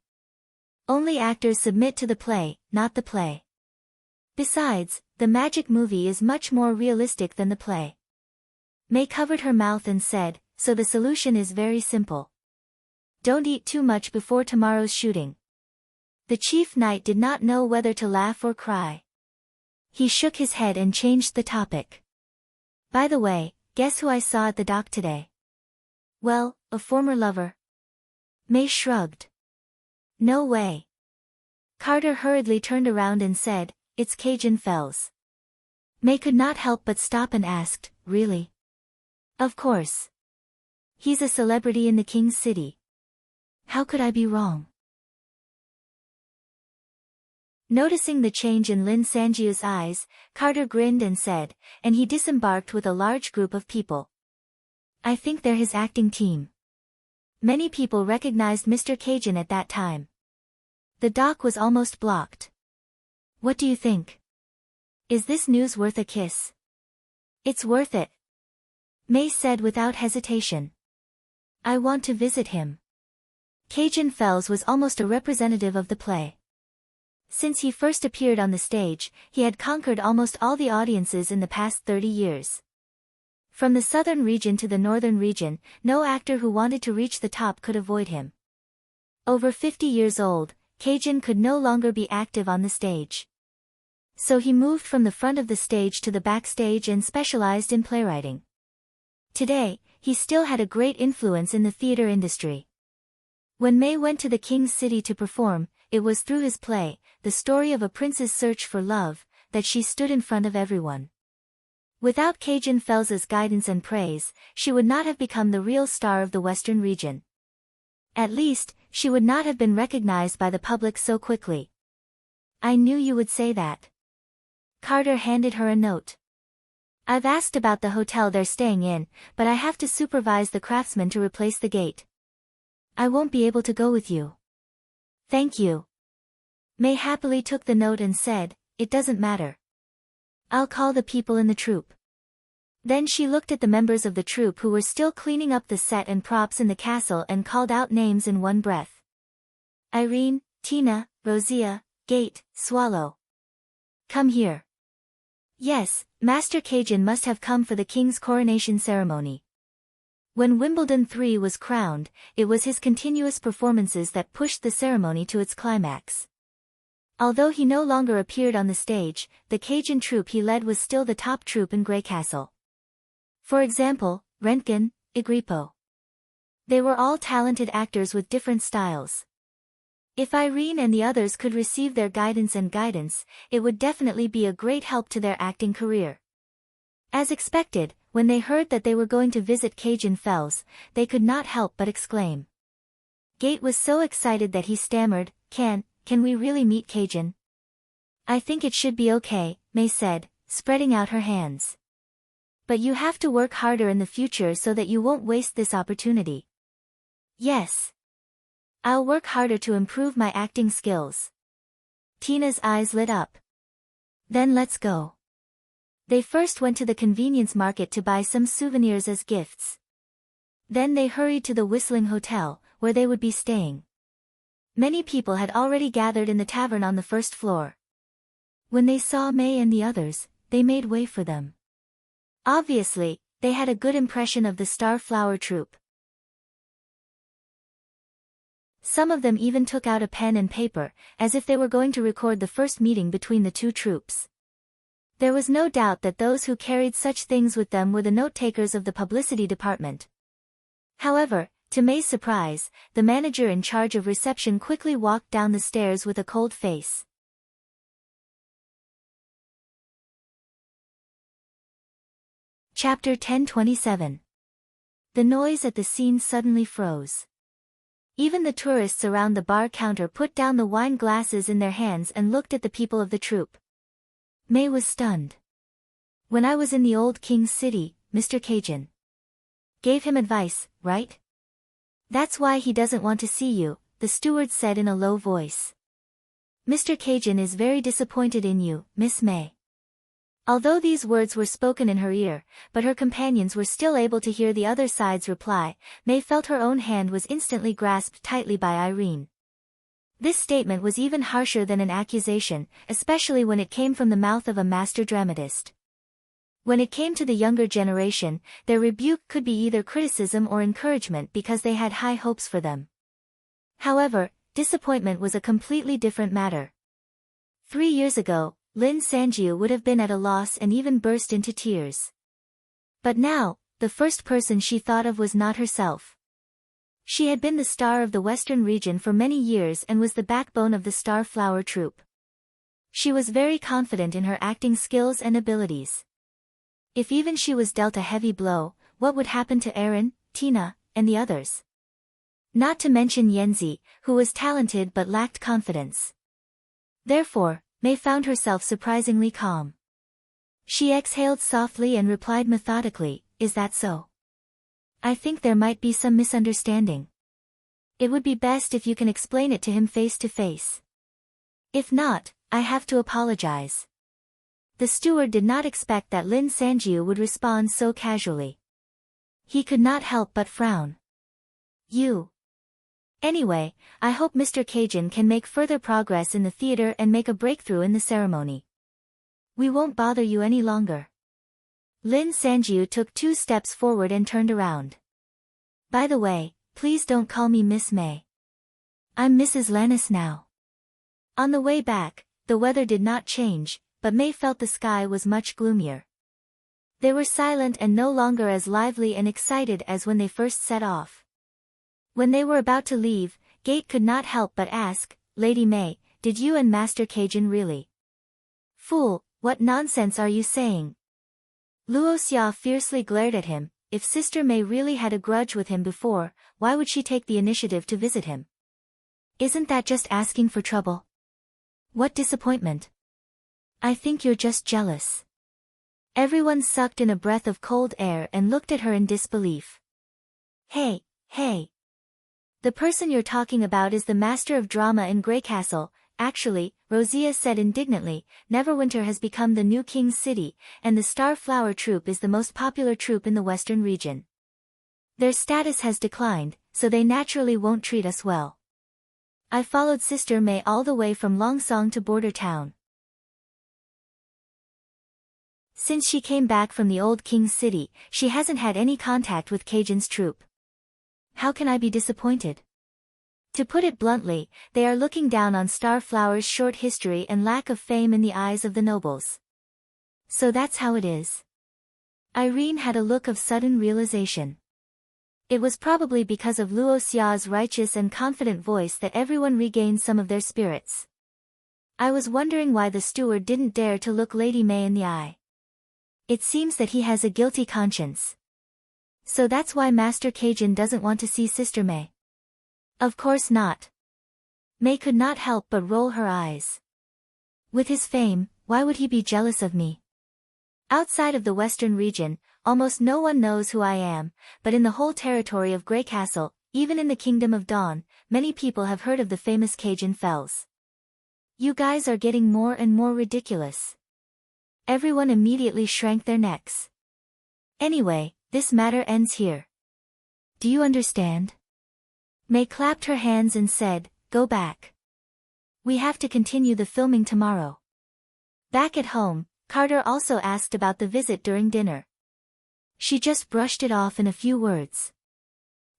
Only actors submit to the play, not the play. Besides, the magic movie is much more realistic than the play. May covered her mouth and said, so the solution is very simple. Don't eat too much before tomorrow's shooting. The chief knight did not know whether to laugh or cry. He shook his head and changed the topic. By the way, guess who I saw at the dock today? Well, a former lover. May shrugged. No way. Carter hurriedly turned around and said, it's Cajun Fells. May could not help but stop and asked, really? Of course. He's a celebrity in the King's City. How could I be wrong? Noticing the change in Lin Sanjiu's eyes, Carter grinned and said, and he disembarked with a large group of people. I think they're his acting team. Many people recognized Mr. Cajun at that time. The dock was almost blocked. What do you think? Is this news worth a kiss? It's worth it. May said without hesitation. I want to visit him. Cajun Fells was almost a representative of the play. Since he first appeared on the stage, he had conquered almost all the audiences in the past 30 years. From the southern region to the northern region, no actor who wanted to reach the top could avoid him. Over 50 years old, Cajun could no longer be active on the stage. So he moved from the front of the stage to the backstage and specialized in playwriting. Today, he still had a great influence in the theater industry. When May went to the King's City to perform, it was through his play, The Story of a Prince's Search for Love, that she stood in front of everyone. Without Cajun Fells's guidance and praise, she would not have become the real star of the Western region. At least, she would not have been recognized by the public so quickly. I knew you would say that. Carter handed her a note. I've asked about the hotel they're staying in, but I have to supervise the craftsman to replace the gate. I won't be able to go with you. Thank you. May happily took the note and said, it doesn't matter. I'll call the people in the troupe. Then she looked at the members of the troupe who were still cleaning up the set and props in the castle and called out names in one breath. Irene, Tina, Rosia, Gate, Swallow. Come here. Yes, Master Cajun must have come for the king's coronation ceremony. When Wimbledon 3 was crowned, it was his continuous performances that pushed the ceremony to its climax. Although he no longer appeared on the stage, the Cajun troupe he led was still the top troupe in Grey Castle. For example, Rentgen, Igripo. They were all talented actors with different styles. If Irene and the others could receive their guidance, it would definitely be a great help to their acting career. As expected, when they heard that they were going to visit Cajun Fells, they could not help but exclaim. Gate was so excited that he stammered, Can we really meet Cajun? I think it should be okay, May said, spreading out her hands. But you have to work harder in the future so that you won't waste this opportunity. Yes. I'll work harder to improve my acting skills. Tina's eyes lit up. Then let's go. They first went to the convenience market to buy some souvenirs as gifts. Then they hurried to the Whistling Hotel, where they would be staying. Many people had already gathered in the tavern on the first floor. When they saw May and the others, they made way for them. Obviously, they had a good impression of the Star Flower troupe. Some of them even took out a pen and paper, as if they were going to record the first meeting between the two troupes. There was no doubt that those who carried such things with them were the note-takers of the publicity department. However, to May's surprise, the manager in charge of reception quickly walked down the stairs with a cold face. Chapter 1027. The noise at the scene suddenly froze. Even the tourists around the bar counter put down the wine glasses in their hands and looked at the people of the troupe. May was stunned. When I was in the old King's City, Mr. Cajun gave him advice, right? That's why he doesn't want to see you, the steward said in a low voice. Mr. Cajun is very disappointed in you, Miss May. Although these words were spoken in her ear, but her companions were still able to hear the other side's reply, May felt her own hand was instantly grasped tightly by Irene. This statement was even harsher than an accusation, especially when it came from the mouth of a master dramatist. When it came to the younger generation, their rebuke could be either criticism or encouragement because they had high hopes for them. However, disappointment was a completely different matter. 3 years ago, Lin Sanjiu would have been at a loss and even burst into tears. But now, the first person she thought of was not herself. She had been the star of the Western region for many years and was the backbone of the Star Flower troupe. She was very confident in her acting skills and abilities. If even she was dealt a heavy blow, what would happen to Aaron, Tina, and the others? Not to mention Yanzi, who was talented but lacked confidence. Therefore, May found herself surprisingly calm. She exhaled softly and replied methodically, Is that so? I think there might be some misunderstanding. It would be best if you can explain it to him face to face. If not, I have to apologize. The steward did not expect that Lin Sanjiu would respond so casually. He could not help but frown. You. Anyway, I hope Mr. Cajun can make further progress in the theater and make a breakthrough in the ceremony. We won't bother you any longer. Lin Sanjiu took 2 steps forward and turned around. By the way, please don't call me Miss May. I'm Mrs. Lannis now. On the way back, the weather did not change, but May felt the sky was much gloomier. They were silent and no longer as lively and excited as when they first set off. When they were about to leave, Gate could not help but ask, Lady May, did you and Master Cajun really? Fool, what nonsense are you saying? Luo Xia fiercely glared at him. If Sister May really had a grudge with him before, why would she take the initiative to visit him? Isn't that just asking for trouble? What disappointment. I think you're just jealous. Everyone sucked in a breath of cold air and looked at her in disbelief. Hey. The person you're talking about is the master of drama in Grey Castle. Actually, Rosia said indignantly, Neverwinter has become the new King's City, and the Star Flower troupe is the most popular troupe in the Western region. Their status has declined, so they naturally won't treat us well. I followed Sister May all the way from Longsong to Border Town. Since she came back from the old King's City, she hasn't had any contact with Cajun's troupe. How can I be disappointed? To put it bluntly, they are looking down on Starflower's short history and lack of fame in the eyes of the nobles. So that's how it is. Irene had a look of sudden realization. It was probably because of Luo Xia's righteous and confident voice that everyone regained some of their spirits. I was wondering why the steward didn't dare to look Lady May in the eye. It seems that he has a guilty conscience. So that's why Master Cajun doesn't want to see Sister May. Of course not. May could not help but roll her eyes. With his fame, why would he be jealous of me? Outside of the western region, almost no one knows who I am, but in the whole territory of Grey Castle, even in the Kingdom of Dawn, many people have heard of the famous Cajun Fells. You guys are getting more and more ridiculous. Everyone immediately shrank their necks. Anyway, this matter ends here. Do you understand? May clapped her hands and said, "Go back. We have to continue the filming tomorrow." Back at home, Carter also asked about the visit during dinner. She just brushed it off in a few words.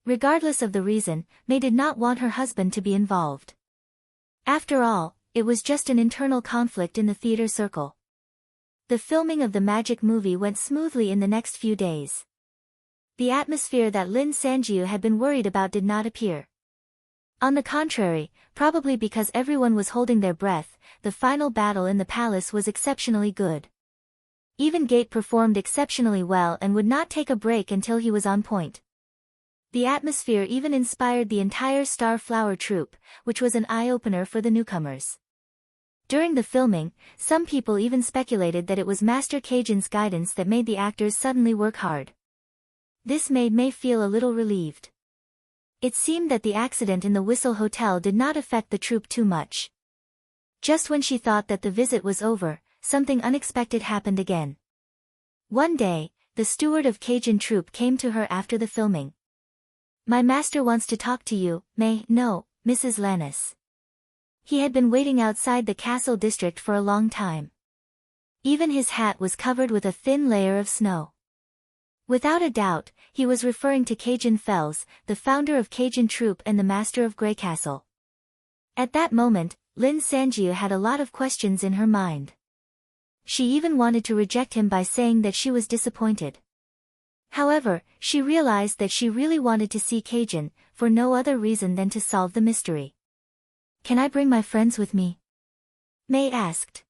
Regardless of the reason, May did not want her husband to be involved. After all, it was just an internal conflict in the theater circle. The filming of the magic movie went smoothly in the next few days. The atmosphere that Lin Sanjiu had been worried about did not appear. On the contrary, probably because everyone was holding their breath, the final battle in the palace was exceptionally good. Even Gate performed exceptionally well and would not take a break until he was on point. The atmosphere even inspired the entire Starflower troupe, which was an eye-opener for the newcomers. During the filming, some people even speculated that it was Master Cajun's guidance that made the actors suddenly work hard. This made May feel a little relieved. It seemed that the accident in the Whistle Hotel did not affect the troupe too much. Just when she thought that the visit was over, something unexpected happened again. One day, the steward of Cajun troupe came to her after the filming. "My master wants to talk to you, May." "No, Mrs. Lannis." He had been waiting outside the castle district for a long time. Even his hat was covered with a thin layer of snow. Without a doubt, he was referring to Cajun Fells, the founder of Cajun Troop and the master of Grey Castle. At that moment, Lin Sanjiu had a lot of questions in her mind. She even wanted to reject him by saying that she was disappointed. However, she realized that she really wanted to see Cajun, for no other reason than to solve the mystery. "Can I bring my friends with me?" May asked.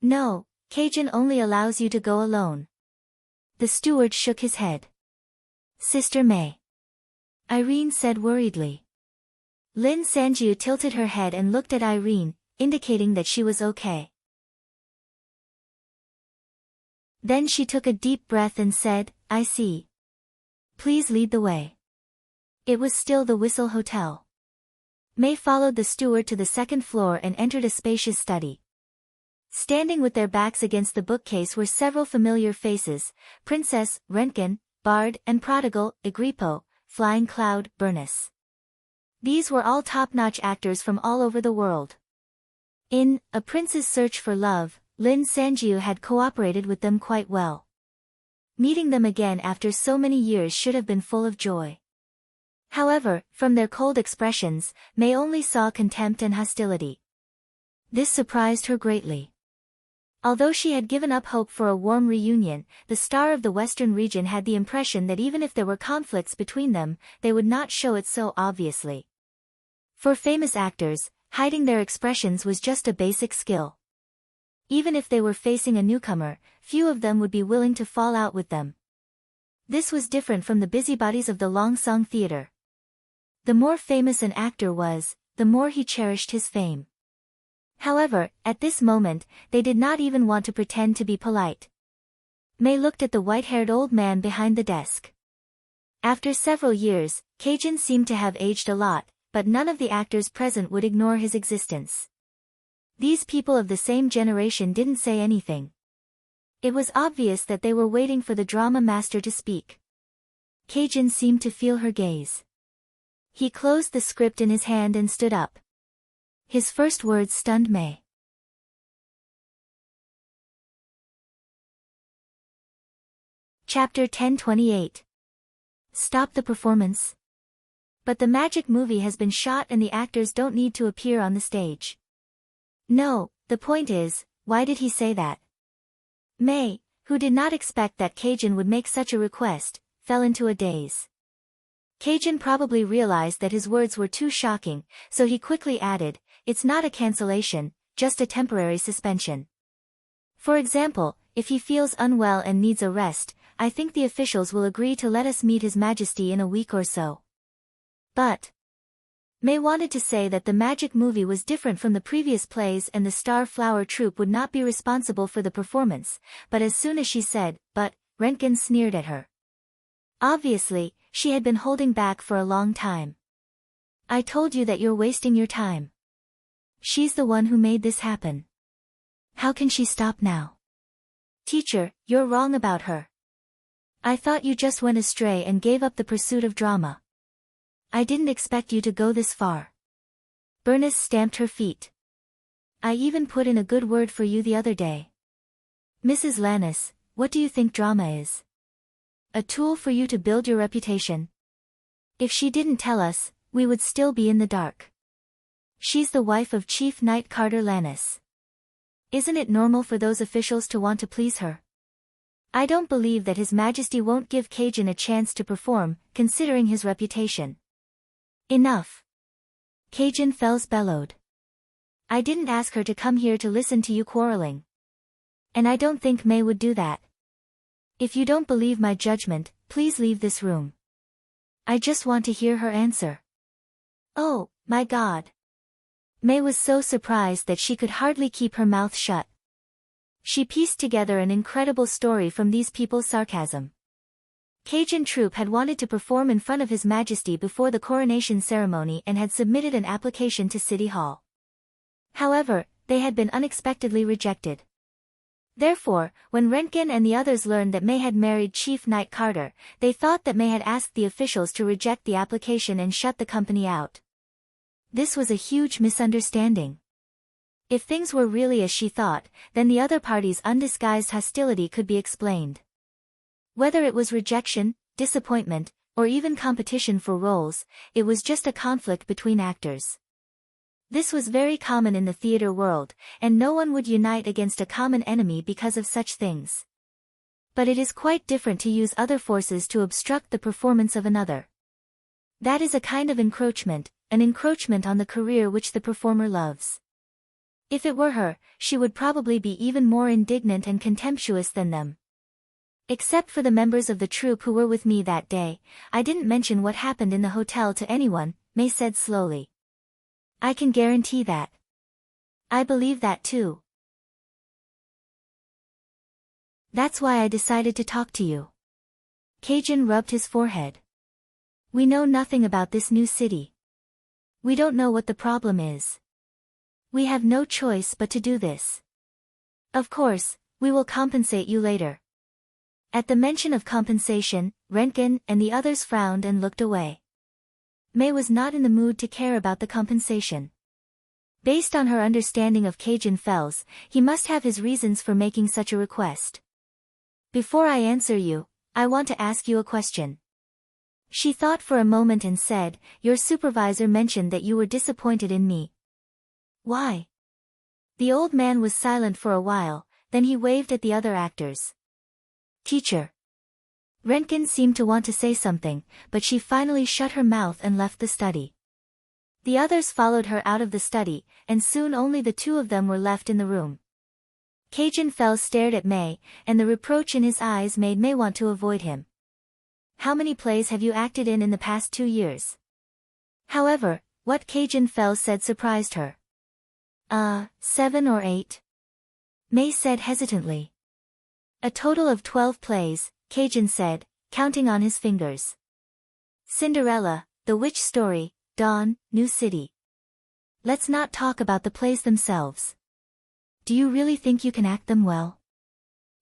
"No, Cajun only allows you to go alone." The steward shook his head. "Sister May," Irene said worriedly. Lin Sanjiu tilted her head and looked at Irene, indicating that she was okay. Then she took a deep breath and said, "I see. Please lead the way." It was still the Whistle Hotel. May followed the steward to the second floor and entered a spacious study. Standing with their backs against the bookcase were several familiar faces: Princess, Rentgen, Bard and Prodigal, Agripo, Flying Cloud, Bernice. These were all top-notch actors from all over the world. In A Prince's Search for Love, Lin Sanjiu had cooperated with them quite well. Meeting them again after so many years should have been full of joy. However, from their cold expressions, May only saw contempt and hostility. This surprised her greatly. Although she had given up hope for a warm reunion, the star of the Western region had the impression that even if there were conflicts between them, they would not show it so obviously. For famous actors, hiding their expressions was just a basic skill. Even if they were facing a newcomer, few of them would be willing to fall out with them. This was different from the busybodies of the Longsong Theater. The more famous an actor was, the more he cherished his fame. However, at this moment, they did not even want to pretend to be polite. May looked at the white-haired old man behind the desk. After several years, Cajun seemed to have aged a lot, but none of the actors present would ignore his existence. These people of the same generation didn't say anything. It was obvious that they were waiting for the drama master to speak. Cajun seemed to feel her gaze. He closed the script in his hand and stood up. His first words stunned May. Chapter 1028. Stop the performance. But the magic movie has been shot and the actors don't need to appear on the stage. No, the point is, why did he say that? May, who did not expect that Cajun would make such a request, fell into a daze. Cajun probably realized that his words were too shocking, so he quickly added, "It's not a cancellation, just a temporary suspension. For example, if he feels unwell and needs a rest, I think the officials will agree to let us meet His Majesty in a week or so." But May wanted to say that the magic movie was different from the previous plays and the Star Flower Troupe would not be responsible for the performance, but as soon as she said, "But," Rentgen sneered at her. Obviously, she had been holding back for a long time. "I told you that you're wasting your time. She's the one who made this happen. How can she stop now?" "Teacher, you're wrong about her. I thought you just went astray and gave up the pursuit of drama. I didn't expect you to go this far." Bernice stamped her feet. "I even put in a good word for you the other day. Mrs. Lannis, what do you think drama is? A tool for you to build your reputation? If she didn't tell us, we would still be in the dark. She's the wife of Chief Knight Carter Lannis. Isn't it normal for those officials to want to please her? I don't believe that His Majesty won't give Cajun a chance to perform, considering his reputation." "Enough!" Cajun Fells bellowed. "I didn't ask her to come here to listen to you quarreling. And I don't think May would do that. If you don't believe my judgment, please leave this room. I just want to hear her answer." "Oh, my God!" May was so surprised that she could hardly keep her mouth shut. She pieced together an incredible story from these people's sarcasm. Cajun troupe had wanted to perform in front of His Majesty before the coronation ceremony and had submitted an application to City Hall. However, they had been unexpectedly rejected. Therefore, when Rentgen and the others learned that May had married Chief Knight Carter, they thought that May had asked the officials to reject the application and shut the company out. This was a huge misunderstanding. If things were really as she thought, then the other party's undisguised hostility could be explained. Whether it was rejection, disappointment, or even competition for roles, it was just a conflict between actors. This was very common in the theater world, and no one would unite against a common enemy because of such things. But it is quite different to use other forces to obstruct the performance of another. That is a kind of encroachment, an encroachment on the career which the performer loves. If it were her, she would probably be even more indignant and contemptuous than them. "Except for the members of the troupe who were with me that day, I didn't mention what happened in the hotel to anyone," May said slowly. "I can guarantee that. I believe that too. That's why I decided to talk to you." Cajun rubbed his forehead. "We know nothing about this new city. We don't know what the problem is. We have no choice but to do this. Of course, we will compensate you later." At the mention of compensation, Rentgen and the others frowned and looked away. May was not in the mood to care about the compensation. Based on her understanding of Cajun Fells, he must have his reasons for making such a request. "Before I answer you, I want to ask you a question." She thought for a moment and said, "Your supervisor mentioned that you were disappointed in me. Why?" The old man was silent for a while, then he waved at the other actors. "Teacher." Rentgen seemed to want to say something, but she finally shut her mouth and left the study. The others followed her out of the study, and soon only the two of them were left in the room. Cajun Fells stared at May, and the reproach in his eyes made May want to avoid him. "How many plays have you acted in the past 2 years?" However, what Cajun Fells said surprised her. 7 or 8. May said hesitantly. "A total of 12 plays, Cajun said, counting on his fingers. Cinderella, The Witch Story, Dawn, New City. Let's not talk about the plays themselves. Do you really think you can act them well?"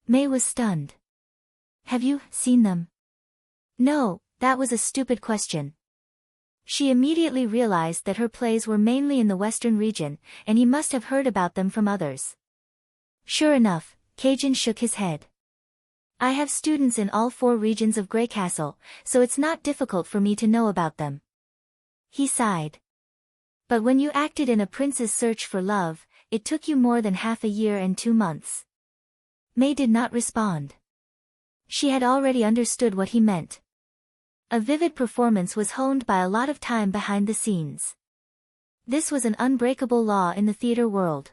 May was stunned. "Have you seen them?" No, that was a stupid question. She immediately realized that her plays were mainly in the Western region, and he must have heard about them from others. Sure enough, Cajun shook his head. "I have students in all 4 regions of Greycastle, so it's not difficult for me to know about them. He sighed. But when you acted in A Prince's Search for Love, it took you more than half a year and 2 months. May did not respond. She had already understood what he meant. A vivid performance was honed by a lot of time behind the scenes. This was an unbreakable law in the theater world.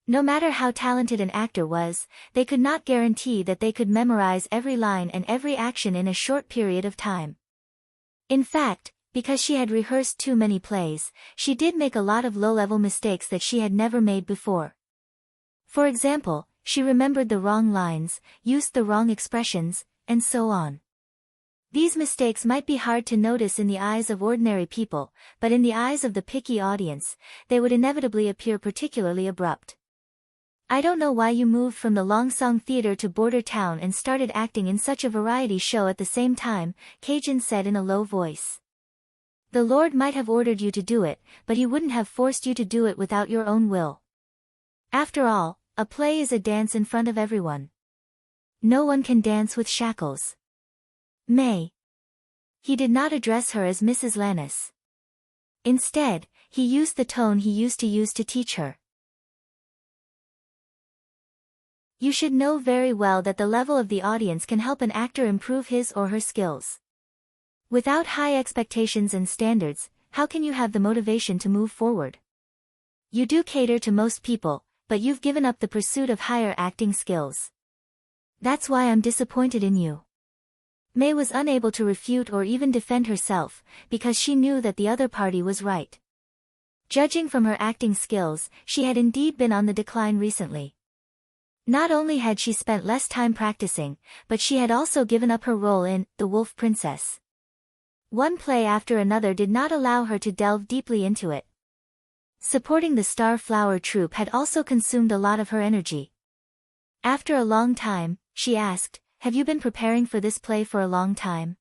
No matter how talented an actor was, they could not guarantee that they could memorize every line and every action in a short period of time. In fact, because she had rehearsed too many plays, she did make a lot of low-level mistakes that she had never made before. For example, she remembered the wrong lines, used the wrong expressions, and so on. These mistakes might be hard to notice in the eyes of ordinary people, but in the eyes of the picky audience, they would inevitably appear particularly abrupt. I don't know why you moved from the Longsong Theater to Border Town and started acting in such a variety show at the same time, Cajun said in a low voice. The Lord might have ordered you to do it, but he wouldn't have forced you to do it without your own will. After all, a play is a dance in front of everyone. No one can dance with shackles. May. He did not address her as Mrs. Lannis. Instead, he used the tone he used to use to teach her. You should know very well that the level of the audience can help an actor improve his or her skills. Without high expectations and standards, how can you have the motivation to move forward? You do cater to most people, but you've given up the pursuit of higher acting skills. That's why I'm disappointed in you. May was unable to refute or even defend herself, because she knew that the other party was right. Judging from her acting skills, she had indeed been on the decline recently. Not only had she spent less time practicing, but she had also given up her role in The Wolf Princess. One play after another did not allow her to delve deeply into it. Supporting the Star Flower troupe had also consumed a lot of her energy. After a long time, she asked, "Have you been preparing for this play for a long time?"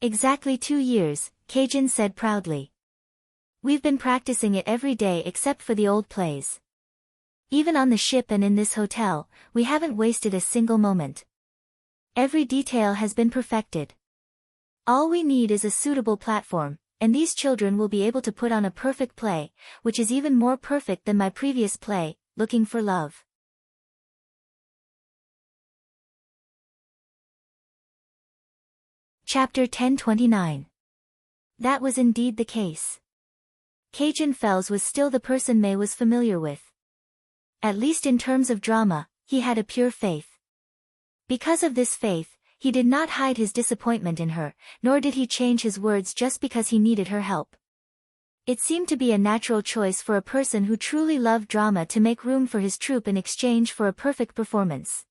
"Exactly 2 years, Cajun said proudly. "We've been practicing it every day except for the old plays. Even on the ship and in this hotel, we haven't wasted a single moment. Every detail has been perfected. All we need is a suitable platform, and these children will be able to put on a perfect play, which is even more perfect than my previous play, Looking for Love." Chapter 1029. That was indeed the case. Cajun Fells was still the person May was familiar with. At least in terms of drama, he had a pure faith. Because of this faith, he did not hide his disappointment in her, nor did he change his words just because he needed her help. It seemed to be a natural choice for a person who truly loved drama to make room for his troupe in exchange for a perfect performance.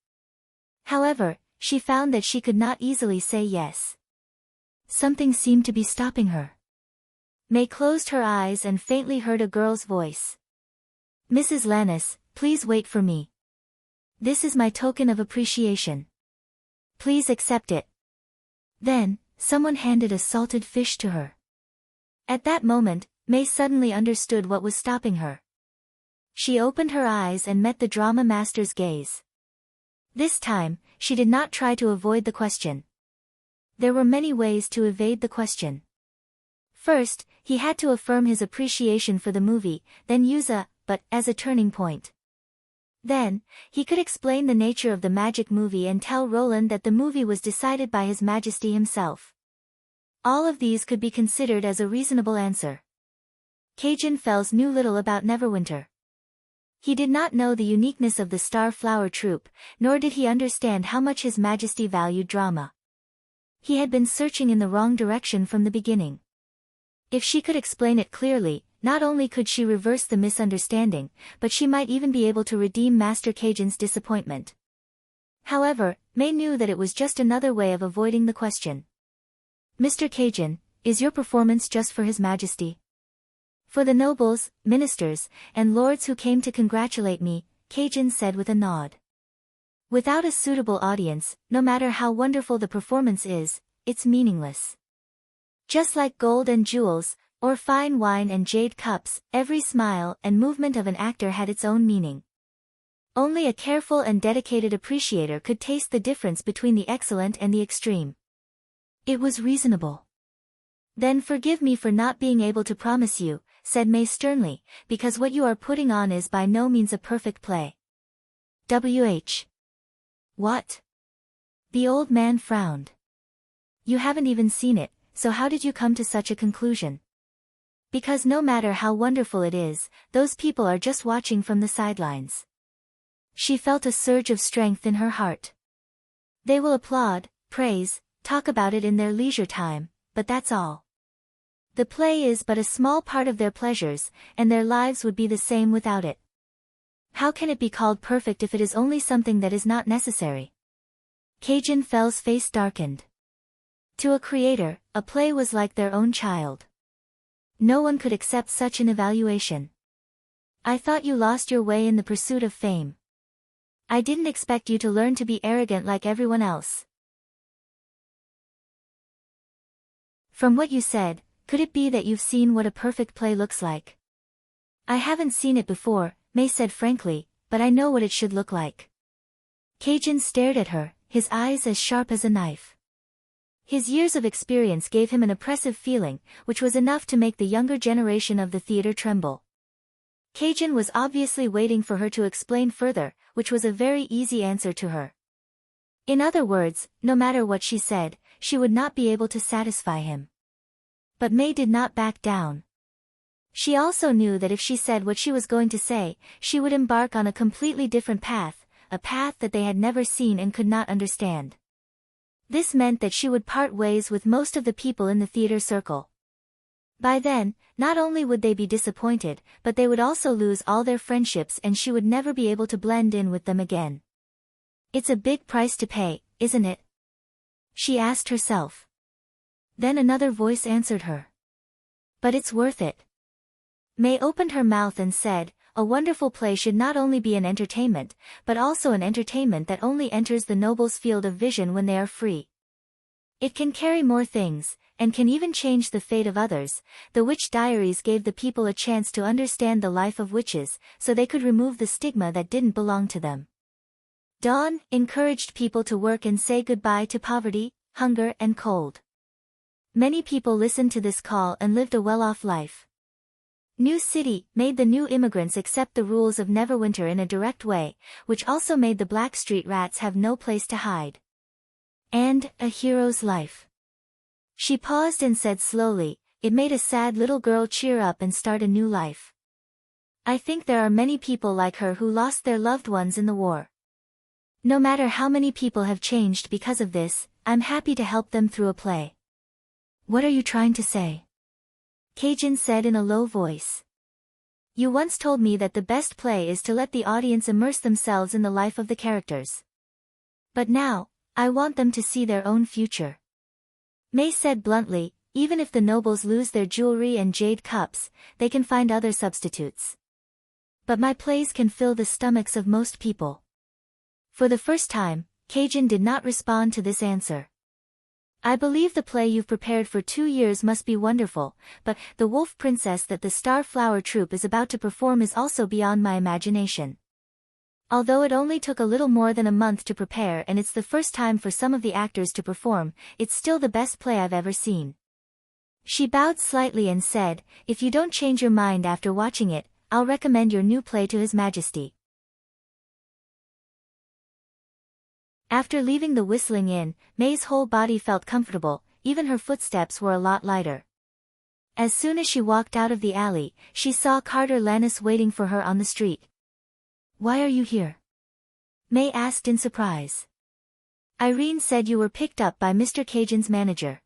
However, she found that she could not easily say yes. Something seemed to be stopping her. May closed her eyes and faintly heard a girl's voice. "Mrs. Lannis, please wait for me. This is my token of appreciation. Please accept it." Then, someone handed a salted fish to her. At that moment, May suddenly understood what was stopping her. She opened her eyes and met the drama master's gaze. This time, she did not try to avoid the question. There were many ways to evade the question. First, he had to affirm his appreciation for the movie, then use a "but" as a turning point. Then, he could explain the nature of the magic movie and tell Roland that the movie was decided by His Majesty himself. All of these could be considered as a reasonable answer. Cajun Fells knew little about Neverwinter. He did not know the uniqueness of the Star Flower troupe, nor did he understand how much His Majesty valued drama. He had been searching in the wrong direction from the beginning. If she could explain it clearly, not only could she reverse the misunderstanding, but she might even be able to redeem Master Cajun's disappointment. However, May knew that it was just another way of avoiding the question. "Mr. Cajun, is your performance just for His Majesty?" "For the nobles, ministers, and lords who came to congratulate me," Cajun said with a nod. Without a suitable audience, no matter how wonderful the performance is, it's meaningless. Just like gold and jewels, or fine wine and jade cups, every smile and movement of an actor had its own meaning. Only a careful and dedicated appreciator could taste the difference between the excellent and the extreme. It was reasonable. Then forgive me for not being able to promise you, said May sternly, because what you are putting on is by no means a perfect play. WH. What? The old man frowned. You haven't even seen it, so how did you come to such a conclusion? Because no matter how wonderful it is, those people are just watching from the sidelines. She felt a surge of strength in her heart. They will applaud, praise, talk about it in their leisure time, but that's all. The play is but a small part of their pleasures, and their lives would be the same without it. How can it be called perfect if it is only something that is not necessary? Cajun Fell's face darkened. To a creator, a play was like their own child. No one could accept such an evaluation. I thought you lost your way in the pursuit of fame. I didn't expect you to learn to be arrogant like everyone else. From what you said, could it be that you've seen what a perfect play looks like? I haven't seen it before, May said frankly, but I know what it should look like. Cajun stared at her, his eyes as sharp as a knife. His years of experience gave him an oppressive feeling, which was enough to make the younger generation of the theater tremble. Cajun was obviously waiting for her to explain further, which was a very easy answer to her. In other words, no matter what she said, she would not be able to satisfy him. But May did not back down. She also knew that if she said what she was going to say, she would embark on a completely different path, a path that they had never seen and could not understand. This meant that she would part ways with most of the people in the theater circle. By then, not only would they be disappointed, but they would also lose all their friendships and she would never be able to blend in with them again. It's a big price to pay, isn't it? She asked herself. Then another voice answered her. But it's worth it. May opened her mouth and said, a wonderful play should not only be an entertainment, but also an entertainment that only enters the nobles' field of vision when they are free. It can carry more things, and can even change the fate of others. The Witch Diaries gave the people a chance to understand the life of witches, so they could remove the stigma that didn't belong to them. Dawn encouraged people to work and say goodbye to poverty, hunger and cold. Many people listened to this call and lived a well-off life. New City made the new immigrants accept the rules of Neverwinter in a direct way, which also made the black street rats have no place to hide. And a hero's life. She paused and said slowly, it made a sad little girl cheer up and start a new life. I think there are many people like her who lost their loved ones in the war. No matter how many people have changed because of this, I'm happy to help them through a play. What are you trying to say? Cajun said in a low voice. You once told me that the best play is to let the audience immerse themselves in the life of the characters. But now, I want them to see their own future. May said bluntly, even if the nobles lose their jewelry and jade cups, they can find other substitutes. But my plays can fill the stomachs of most people. For the first time, Cajun did not respond to this answer. I believe the play you've prepared for 2 years must be wonderful, but the Wolf Princess that the Star Flower Troupe is about to perform is also beyond my imagination. Although it only took a little more than a month to prepare and it's the first time for some of the actors to perform, it's still the best play I've ever seen. She bowed slightly and said, if you don't change your mind after watching it, I'll recommend your new play to His Majesty. After leaving the Whistling Inn, May's whole body felt comfortable, even her footsteps were a lot lighter. As soon as she walked out of the alley, she saw Carter Lannis waiting for her on the street. Why are you here? May asked in surprise. Irene said you were picked up by Mr. Cajun's manager.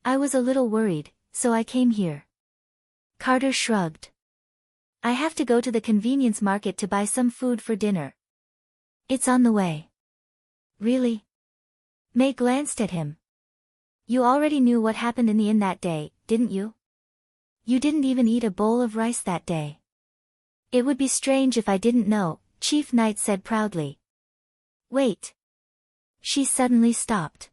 I was a little worried, so I came here. Carter shrugged. I have to go to the convenience market to buy some food for dinner. It's on the way. Really? May glanced at him. You already knew what happened in the inn that day, didn't you? You didn't even eat a bowl of rice that day. It would be strange if I didn't know, Chief Knight said proudly. Wait. She suddenly stopped.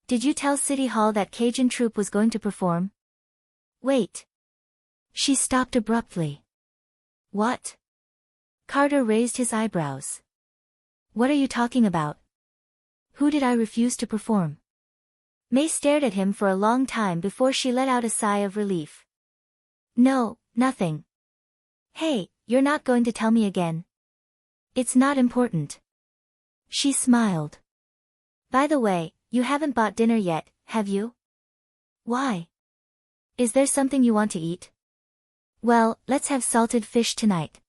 Did you tell City Hall that Cajun troupe was going to perform? Wait. She stopped abruptly. What? Carter raised his eyebrows. What are you talking about? Who did I refuse to perform? May stared at him for a long time before she let out a sigh of relief. No, nothing. Hey, you're not going to tell me again? It's not important. She smiled. By the way, you haven't bought dinner yet, have you? Why? Is there something you want to eat? Well, let's have salted fish tonight.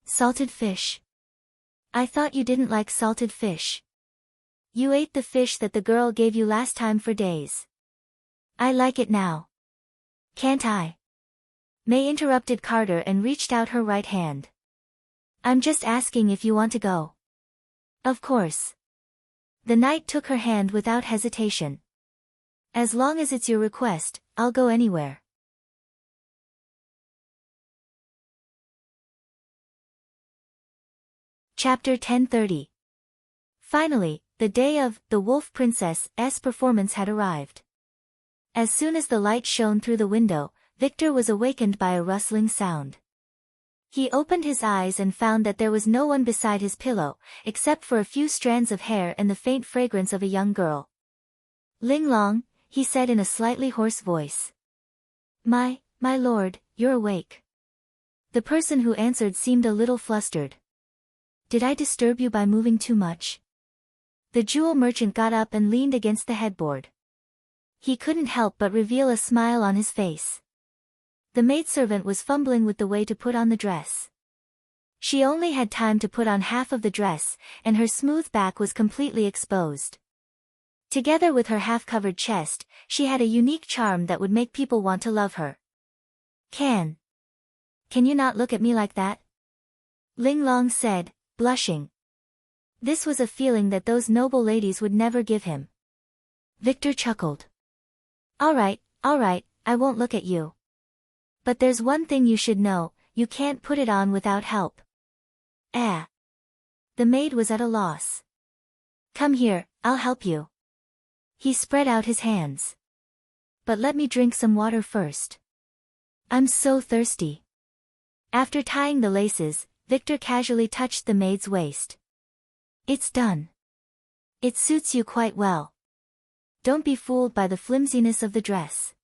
Salted fish? I thought you didn't like salted fish. You ate the fish that the girl gave you last time for days. I like it now. Can't I? May interrupted Carter and reached out her right hand. I'm just asking if you want to go. Of course. The knight took her hand without hesitation. As long as it's your request, I'll go anywhere. Chapter 1030. Finally, the day of The Wolf Princess's performance had arrived. As soon as the light shone through the window, Victor was awakened by a rustling sound. He opened his eyes and found that there was no one beside his pillow, except for a few strands of hair and the faint fragrance of a young girl. Ling Long, he said in a slightly hoarse voice. My lord, you're awake. The person who answered seemed a little flustered. Did I disturb you by moving too much? The jewel merchant got up and leaned against the headboard. He couldn't help but reveal a smile on his face. The maidservant was fumbling with the way to put on the dress. She only had time to put on half of the dress, and her smooth back was completely exposed. Together with her half-covered chest, she had a unique charm that would make people want to love her. Can you not look at me like that? Ling Long said, blushing. This was a feeling that those noble ladies would never give him. Victor chuckled. All right, I won't look at you. But there's one thing you should know, you can't put it on without help. The maid was at a loss. Come here, I'll help you. He spread out his hands. But let me drink some water first. I'm so thirsty. After tying the laces, Victor casually touched the maid's waist. It's done. It suits you quite well. Don't be fooled by the flimsiness of the dress.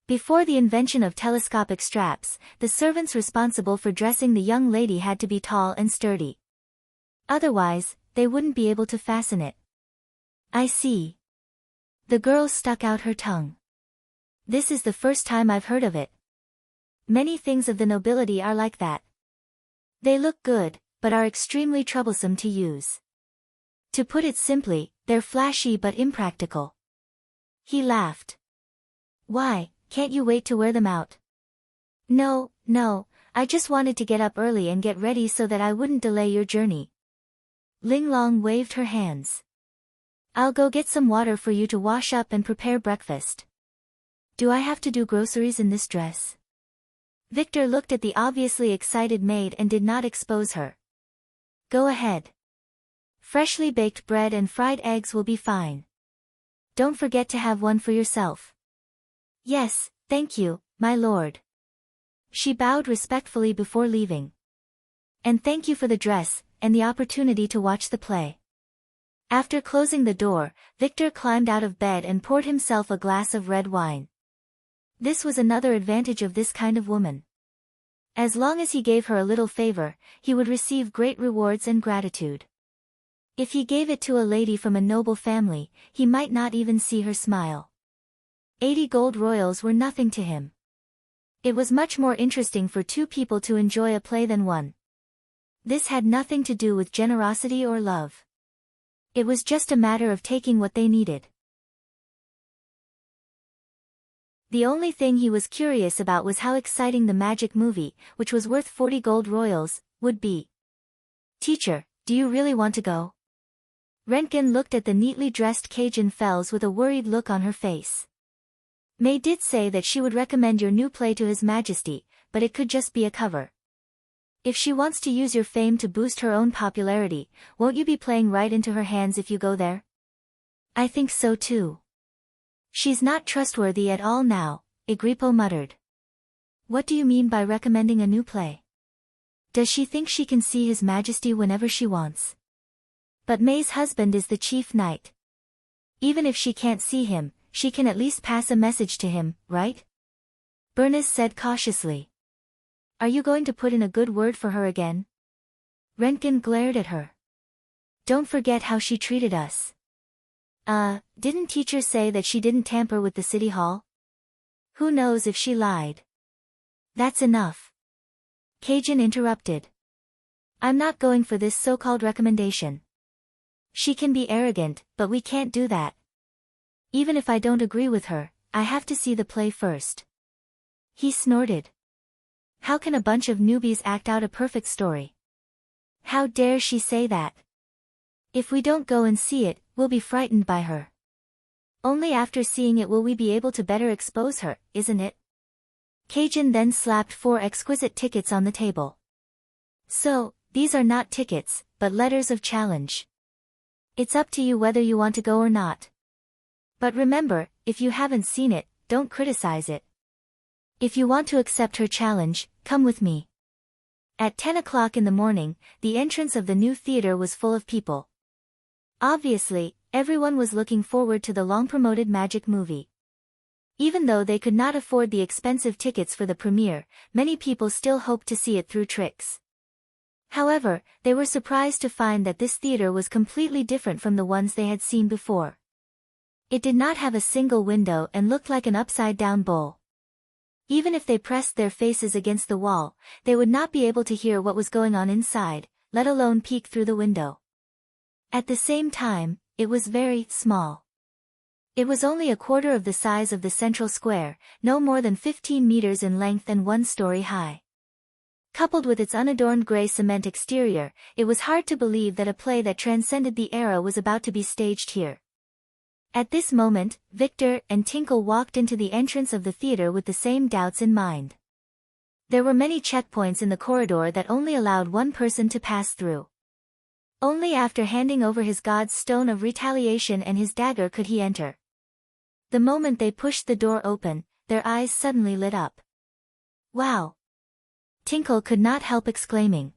Before the invention of telescopic straps, the servants responsible for dressing the young lady had to be tall and sturdy. Otherwise, they wouldn't be able to fasten it. I see. The girl stuck out her tongue. This is the first time I've heard of it. Many things of the nobility are like that. They look good, but are extremely troublesome to use. To put it simply, they're flashy but impractical. He laughed. Why, can't you wait to wear them out? No, I just wanted to get up early and get ready so that I wouldn't delay your journey. Ling Long waved her hands. I'll go get some water for you to wash up and prepare breakfast. Do I have to do groceries in this dress? Victor looked at the obviously excited maid and did not expose her. Go ahead. Freshly baked bread and fried eggs will be fine. Don't forget to have one for yourself. Yes, thank you, my lord. She bowed respectfully before leaving. And thank you for the dress, and the opportunity to watch the play. After closing the door, Victor climbed out of bed and poured himself a glass of red wine. This was another advantage of this kind of woman. As long as he gave her a little favor, he would receive great rewards and gratitude. If he gave it to a lady from a noble family, he might not even see her smile. 80 gold royals were nothing to him. It was much more interesting for two people to enjoy a play than one. This had nothing to do with generosity or love. It was just a matter of taking what they needed. The only thing he was curious about was how exciting the magic movie, which was worth 40 gold royals, would be. Teacher, do you really want to go? Rentgen looked at the neatly dressed Cajun Fells with a worried look on her face. May did say that she would recommend your new play to His Majesty, but it could just be a cover. If she wants to use your fame to boost her own popularity, won't you be playing right into her hands if you go there? I think so too. She's not trustworthy at all now, Agripo muttered. What do you mean by recommending a new play? Does she think she can see His Majesty whenever she wants? But May's husband is the chief knight. Even if she can't see him, she can at least pass a message to him, right? Bernice said cautiously. Are you going to put in a good word for her again? Rentgen glared at her. Don't forget how she treated us. Didn't teacher say that she didn't tamper with the city hall? Who knows if she lied? That's enough. Cajun interrupted. I'm not going for this so-called recommendation. She can be arrogant, but we can't do that. Even if I don't agree with her, I have to see the play first. He snorted. How can a bunch of newbies act out a perfect story? How dare she say that? If we don't go and see it, we'll be frightened by her. Only after seeing it will we be able to better expose her, isn't it? Cajun then slapped 4 exquisite tickets on the table. So, these are not tickets, but letters of challenge. It's up to you whether you want to go or not. But remember, if you haven't seen it, don't criticize it. If you want to accept her challenge, come with me. At 10 o'clock in the morning, the entrance of the new theater was full of people. Obviously, everyone was looking forward to the long-promoted magic movie. Even though they could not afford the expensive tickets for the premiere, many people still hoped to see it through tricks. However, they were surprised to find that this theater was completely different from the ones they had seen before. It did not have a single window and looked like an upside-down bowl. Even if they pressed their faces against the wall, they would not be able to hear what was going on inside, let alone peek through the window. At the same time, it was very small. It was only a quarter of the size of the central square, no more than 15 meters in length and 1 story high. Coupled with its unadorned gray cement exterior, it was hard to believe that a play that transcended the era was about to be staged here. At this moment, Victor and Tinkle walked into the entrance of the theater with the same doubts in mind. There were many checkpoints in the corridor that only allowed one person to pass through. Only after handing over his god's stone of retaliation and his dagger could he enter. The moment they pushed the door open, their eyes suddenly lit up. Wow! Tinkle could not help exclaiming.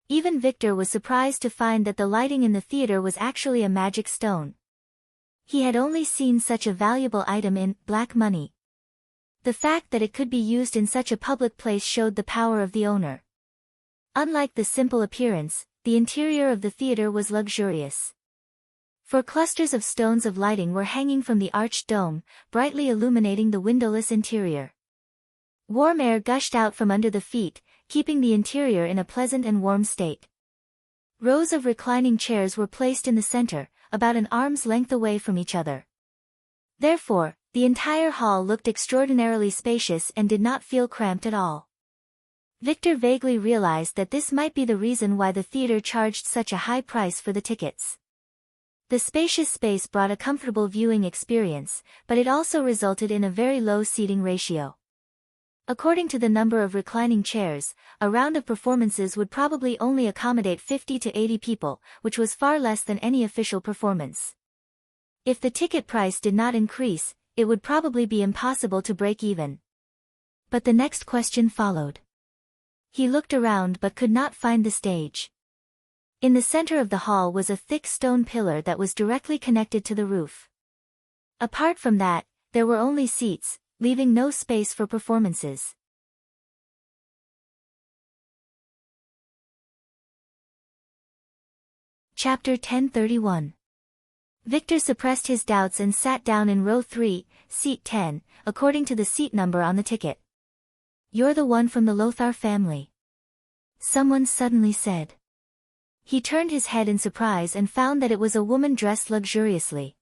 Even Victor was surprised to find that the lighting in the theater was actually a magic stone. He had only seen such a valuable item in black money. The fact that it could be used in such a public place showed the power of the owner. Unlike the simple appearance, the interior of the theater was luxurious. For clusters of stones of lighting were hanging from the arched dome, brightly illuminating the windowless interior. Warm air gushed out from under the feet, keeping the interior in a pleasant and warm state. Rows of reclining chairs were placed in the center, about an arm's length away from each other. Therefore, the entire hall looked extraordinarily spacious and did not feel cramped at all. Victor vaguely realized that this might be the reason why the theater charged such a high price for the tickets. The spacious space brought a comfortable viewing experience, but it also resulted in a very low seating ratio. According to the number of reclining chairs, a round of performances would probably only accommodate 50 to 80 people, which was far less than any official performance. If the ticket price did not increase, it would probably be impossible to break even. But the next question followed. He looked around but could not find the stage. In the center of the hall was a thick stone pillar that was directly connected to the roof. Apart from that, there were only seats, leaving no space for performances. Chapter 1031. Victor suppressed his doubts and sat down in row 3, seat 10, according to the seat number on the ticket. You're the one from the Lothar family. Someone suddenly said. He turned his head in surprise and found that it was a woman dressed luxuriously.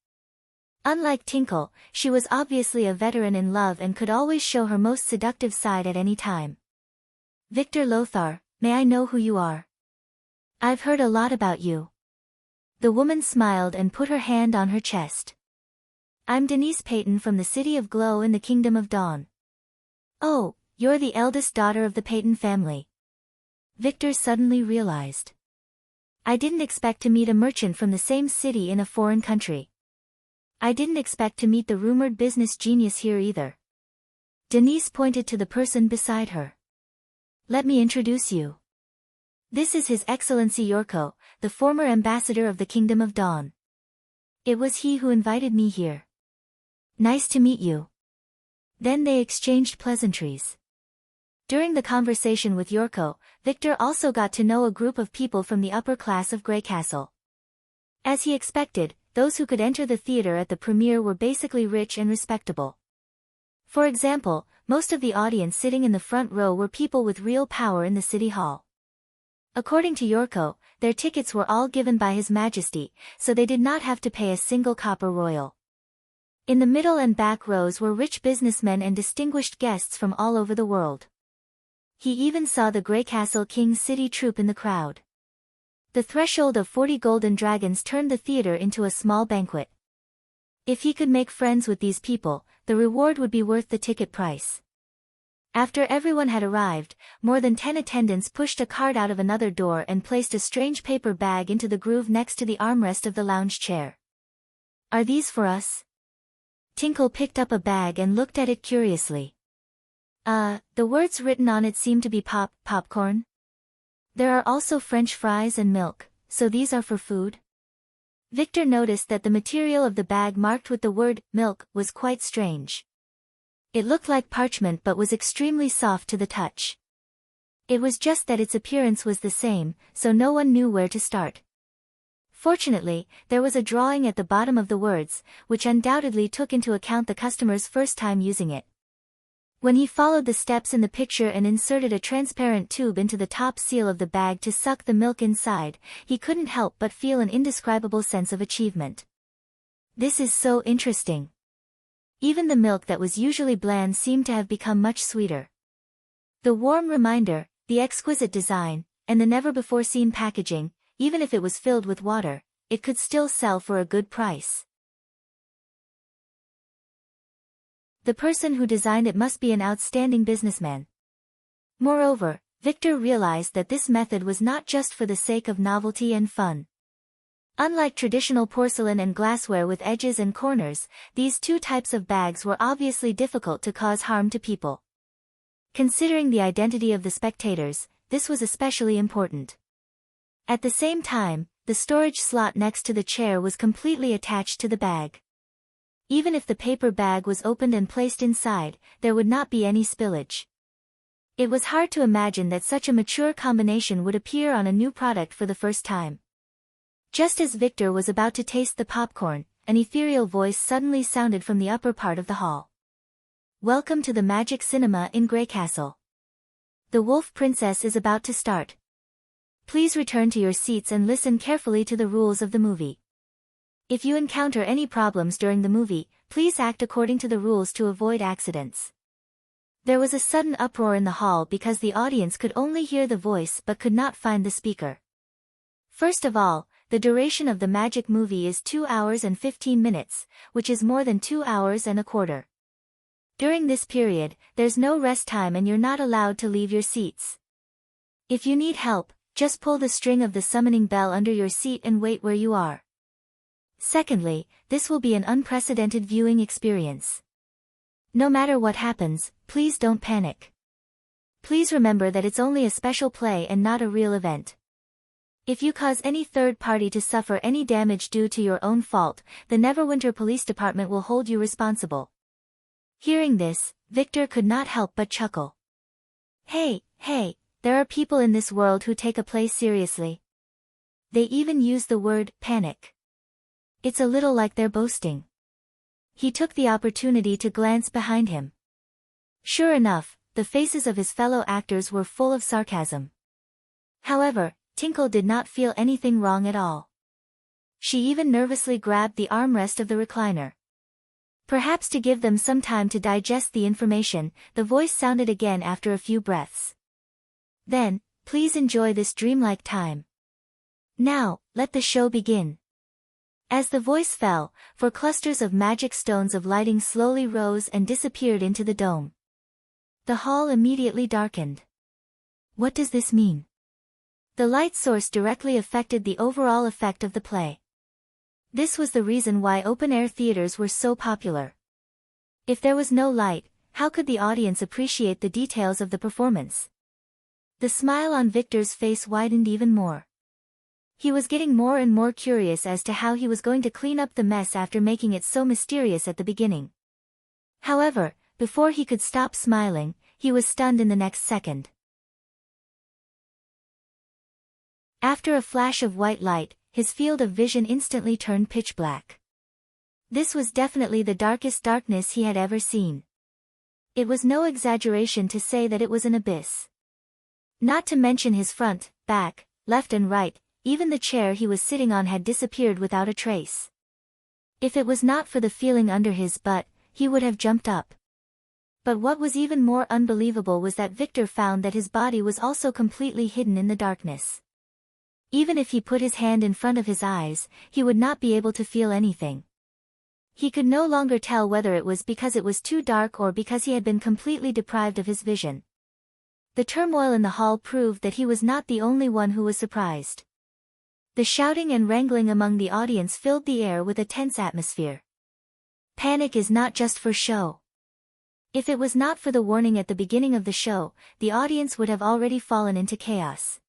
Unlike Tinkle, she was obviously a veteran in love and could always show her most seductive side at any time. Victor Lothar, may I know who you are? I've heard a lot about you. The woman smiled and put her hand on her chest. I'm Denise Peyton from the City of Glow in the Kingdom of Dawn. Oh, you're the eldest daughter of the Peyton family. Victor suddenly realized. I didn't expect to meet a merchant from the same city in a foreign country. I didn't expect to meet the rumored business genius here either. Denise pointed to the person beside her. Let me introduce you. This is His Excellency Yorko, the former ambassador of the Kingdom of Dawn. It was he who invited me here. Nice to meet you. Then they exchanged pleasantries. During the conversation with Yorko, Victor also got to know a group of people from the upper class of Grey Castle. As he expected, those who could enter the theater at the premiere were basically rich and respectable. For example, most of the audience sitting in the front row were people with real power in the city hall. According to Yorko, their tickets were all given by His Majesty, so they did not have to pay a single copper royal. In the middle and back rows were rich businessmen and distinguished guests from all over the world. He even saw the Grey Castle King's city troupe in the crowd. The threshold of 40 golden dragons turned the theater into a small banquet. If he could make friends with these people, the reward would be worth the ticket price. After everyone had arrived, more than 10 attendants pushed a cart out of another door and placed a strange paper bag into the groove next to the armrest of the lounge chair. Are these for us? Tinkle picked up a bag and looked at it curiously. The words written on it seem to be popcorn. There are also French fries and milk, so these are for food? Victor noticed that the material of the bag marked with the word milk was quite strange. It looked like parchment but was extremely soft to the touch. It was just that its appearance was the same, so no one knew where to start. Fortunately, there was a drawing at the bottom of the words, which undoubtedly took into account the customer's first time using it. When he followed the steps in the picture and inserted a transparent tube into the top seal of the bag to suck the milk inside, he couldn't help but feel an indescribable sense of achievement. This is so interesting. Even the milk that was usually bland seemed to have become much sweeter. The warm reminder, the exquisite design, and the never-before-seen packaging, even if it was filled with water, it could still sell for a good price. The person who designed it must be an outstanding businessman. Moreover, Victor realized that this method was not just for the sake of novelty and fun. Unlike traditional porcelain and glassware with edges and corners, these two types of bags were obviously difficult to cause harm to people. Considering the identity of the spectators, this was especially important. At the same time, the storage slot next to the chair was completely attached to the bag. Even if the paper bag was opened and placed inside, there would not be any spillage. It was hard to imagine that such a mature combination would appear on a new product for the first time. Just as Victor was about to taste the popcorn, an ethereal voice suddenly sounded from the upper part of the hall. Welcome to the Magic Cinema in Grey Castle. The Wolf Princess is about to start. Please return to your seats and listen carefully to the rules of the movie. If you encounter any problems during the movie, please act according to the rules to avoid accidents. There was a sudden uproar in the hall because the audience could only hear the voice but could not find the speaker. First of all, the duration of the magic movie is 2 hours and 15 minutes, which is more than 2 hours and a quarter. During this period, there's no rest time and you're not allowed to leave your seats. If you need help, just pull the string of the summoning bell under your seat and wait where you are. Secondly, this will be an unprecedented viewing experience. No matter what happens, please don't panic. Please remember that it's only a special play and not a real event. If you cause any third party to suffer any damage due to your own fault, the Neverwinter Police Department will hold you responsible. Hearing this, Victor could not help but chuckle. Hey, there are people in this world who take a play seriously. They even use the word panic. It's a little like they're boasting. He took the opportunity to glance behind him. Sure enough, the faces of his fellow actors were full of sarcasm. However, Tinkle did not feel anything wrong at all. She even nervously grabbed the armrest of the recliner. Perhaps to give them some time to digest the information, the voice sounded again after a few breaths. Then, please enjoy this dreamlike time. Now, let the show begin. As the voice fell, 4 clusters of magic stones of lighting slowly rose and disappeared into the dome. The hall immediately darkened. What does this mean? The light source directly affected the overall effect of the play. This was the reason why open-air theaters were so popular. If there was no light, how could the audience appreciate the details of the performance? The smile on Victor's face widened even more. He was getting more and more curious as to how he was going to clean up the mess after making it so mysterious at the beginning. However, before he could stop smiling, he was stunned in the next second. After a flash of white light, his field of vision instantly turned pitch black. This was definitely the darkest darkness he had ever seen. It was no exaggeration to say that it was an abyss. Not to mention his front, back, left and right, even the chair he was sitting on had disappeared without a trace. If it was not for the feeling under his butt, he would have jumped up. But what was even more unbelievable was that Victor found that his body was also completely hidden in the darkness. Even if he put his hand in front of his eyes, he would not be able to feel anything. He could no longer tell whether it was because it was too dark or because he had been completely deprived of his vision. The turmoil in the hall proved that he was not the only one who was surprised. The shouting and wrangling among the audience filled the air with a tense atmosphere. Panic is not just for show. If it was not for the warning at the beginning of the show, the audience would have already fallen into chaos.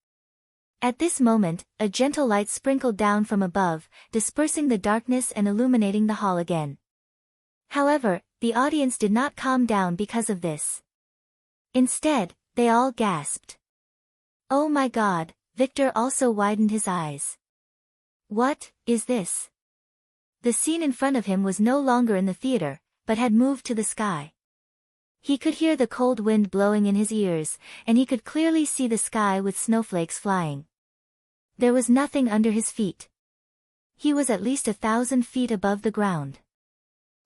At this moment, a gentle light sprinkled down from above, dispersing the darkness and illuminating the hall again. However, the audience did not calm down because of this. Instead, they all gasped. "Oh my God!" Victor also widened his eyes. "What is this?" The scene in front of him was no longer in the theater, but had moved to the sky. He could hear the cold wind blowing in his ears, and he could clearly see the sky with snowflakes flying. There was nothing under his feet. He was at least 1,000 feet above the ground.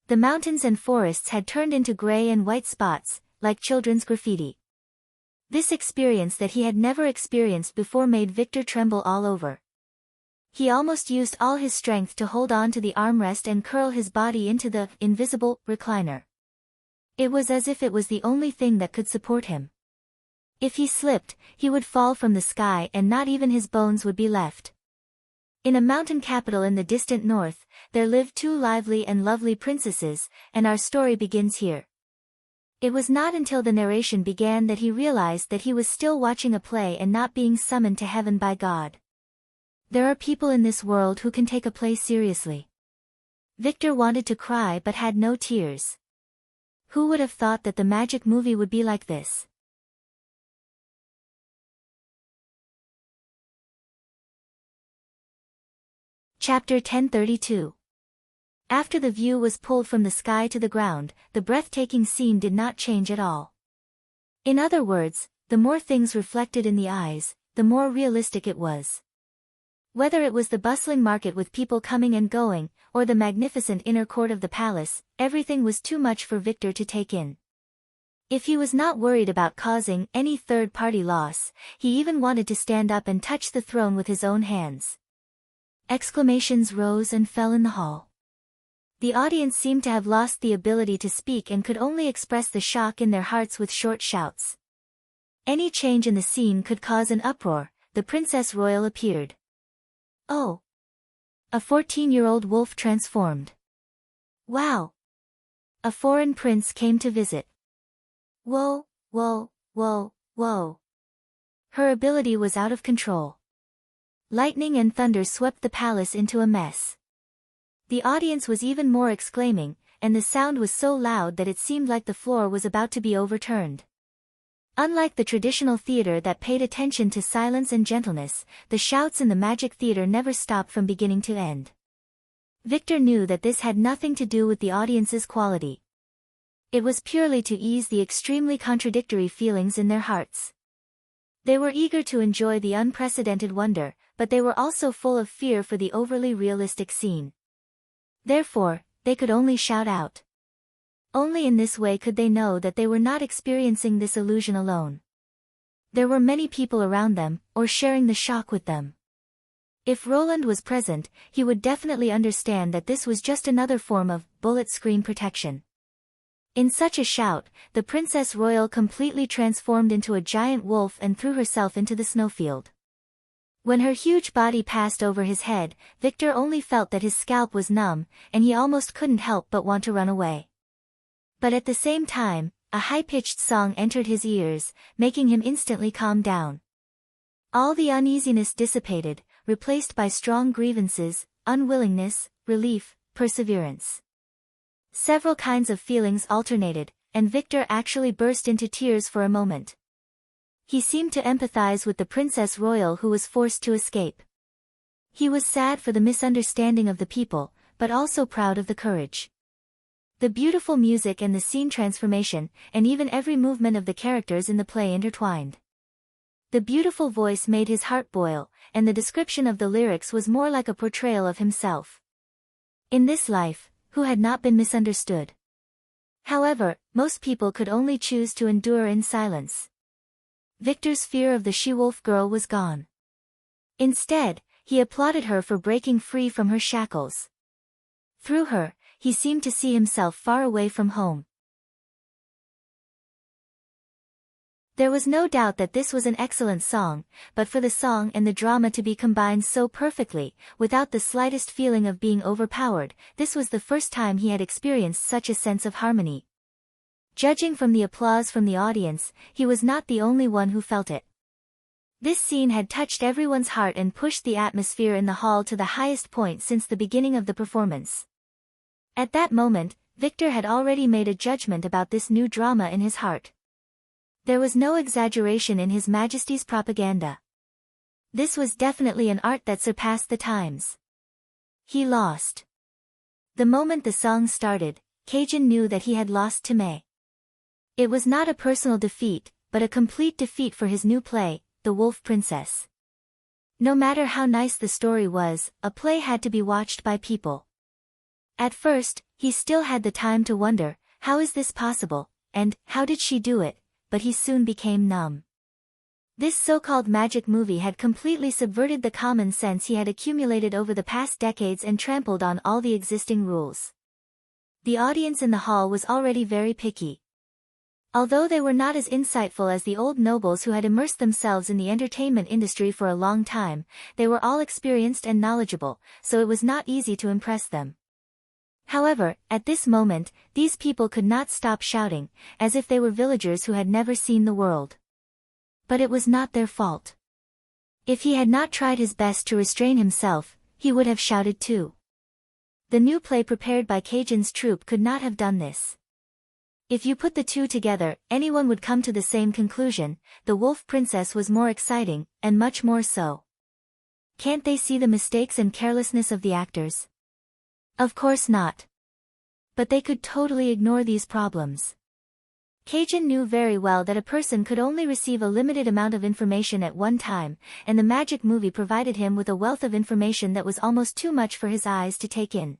The mountains and forests had turned into gray and white spots, like children's graffiti. This experience that he had never experienced before made Victor tremble all over. He almost used all his strength to hold on to the armrest and curl his body into the invisible recliner. It was as if it was the only thing that could support him. If he slipped, he would fall from the sky and not even his bones would be left. In a mountain capital in the distant north, there lived two lively and lovely princesses, and our story begins here. It was not until the narration began that he realized that he was still watching a play and not being summoned to heaven by God. There are people in this world who can take a play seriously. Victor wanted to cry but had no tears. Who would have thought that the magic movie would be like this? Chapter 1032. After the view was pulled from the sky to the ground, the breathtaking scene did not change at all. In other words, the more things reflected in the eyes, the more realistic it was. Whether it was the bustling market with people coming and going, or the magnificent inner court of the palace, everything was too much for Victor to take in. If he was not worried about causing any third-party loss, he even wanted to stand up and touch the throne with his own hands. Exclamations rose and fell in the hall. The audience seemed to have lost the ability to speak and could only express the shock in their hearts with short shouts. Any change in the scene could cause an uproar. The Princess Royal appeared. Oh! A 14-year-old wolf transformed. Wow! A foreign prince came to visit. Whoa, whoa, whoa, whoa. Her ability was out of control. Lightning and thunder swept the palace into a mess. The audience was even more exclaiming, and the sound was so loud that it seemed like the floor was about to be overturned. Unlike the traditional theater that paid attention to silence and gentleness, the shouts in the magic theater never stopped from beginning to end. Victor knew that this had nothing to do with the audience's quality. It was purely to ease the extremely contradictory feelings in their hearts. They were eager to enjoy the unprecedented wonder, but they were also full of fear for the overly realistic scene. Therefore, they could only shout out. Only in this way could they know that they were not experiencing this illusion alone. There were many people around them, or sharing the shock with them. If Roland was present, he would definitely understand that this was just another form of bullet screen protection. In such a shout, the Princess Royal completely transformed into a giant wolf and threw herself into the snowfield. When her huge body passed over his head, Victor only felt that his scalp was numb, and he almost couldn't help but want to run away. But at the same time, a high-pitched song entered his ears, making him instantly calm down. All the uneasiness dissipated, replaced by strong grievances, unwillingness, relief, perseverance. Several kinds of feelings alternated, and Victor actually burst into tears for a moment. He seemed to empathize with the Princess Royal who was forced to escape. He was sad for the misunderstanding of the people, but also proud of the courage. The beautiful music and the scene transformation, and even every movement of the characters in the play intertwined. The beautiful voice made his heart boil, and the description of the lyrics was more like a portrayal of himself. In this life, who had not been misunderstood? However, most people could only choose to endure in silence. Victor's fear of the she-wolf girl was gone. Instead, he applauded her for breaking free from her shackles. Through her, he seemed to see himself far away from home. There was no doubt that this was an excellent song, but for the song and the drama to be combined so perfectly, without the slightest feeling of being overpowered, this was the first time he had experienced such a sense of harmony. Judging from the applause from the audience, he was not the only one who felt it. This scene had touched everyone's heart and pushed the atmosphere in the hall to the highest point since the beginning of the performance. At that moment, Victor had already made a judgment about this new drama in his heart. There was no exaggeration in His Majesty's propaganda. This was definitely an art that surpassed the times. He lost. The moment the song started, Cajun knew that he had lost to May. It was not a personal defeat, but a complete defeat for his new play, The Wolf Princess. No matter how nice the story was, a play had to be watched by people. At first, he still had the time to wonder, how is this possible, and how did she do it, but he soon became numb. This so-called magic movie had completely subverted the common sense he had accumulated over the past decades and trampled on all the existing rules. The audience in the hall was already very picky. Although they were not as insightful as the old nobles who had immersed themselves in the entertainment industry for a long time, they were all experienced and knowledgeable, so it was not easy to impress them. However, at this moment, these people could not stop shouting, as if they were villagers who had never seen the world. But it was not their fault. If he had not tried his best to restrain himself, he would have shouted too. The new play prepared by Cajun's troupe could not have done this. If you put the two together, anyone would come to the same conclusion: The Wolf Princess was more exciting, and much more so. Can't they see the mistakes and carelessness of the actors? Of course not. But they could totally ignore these problems. Cajun knew very well that a person could only receive a limited amount of information at one time, and the magic movie provided him with a wealth of information that was almost too much for his eyes to take in.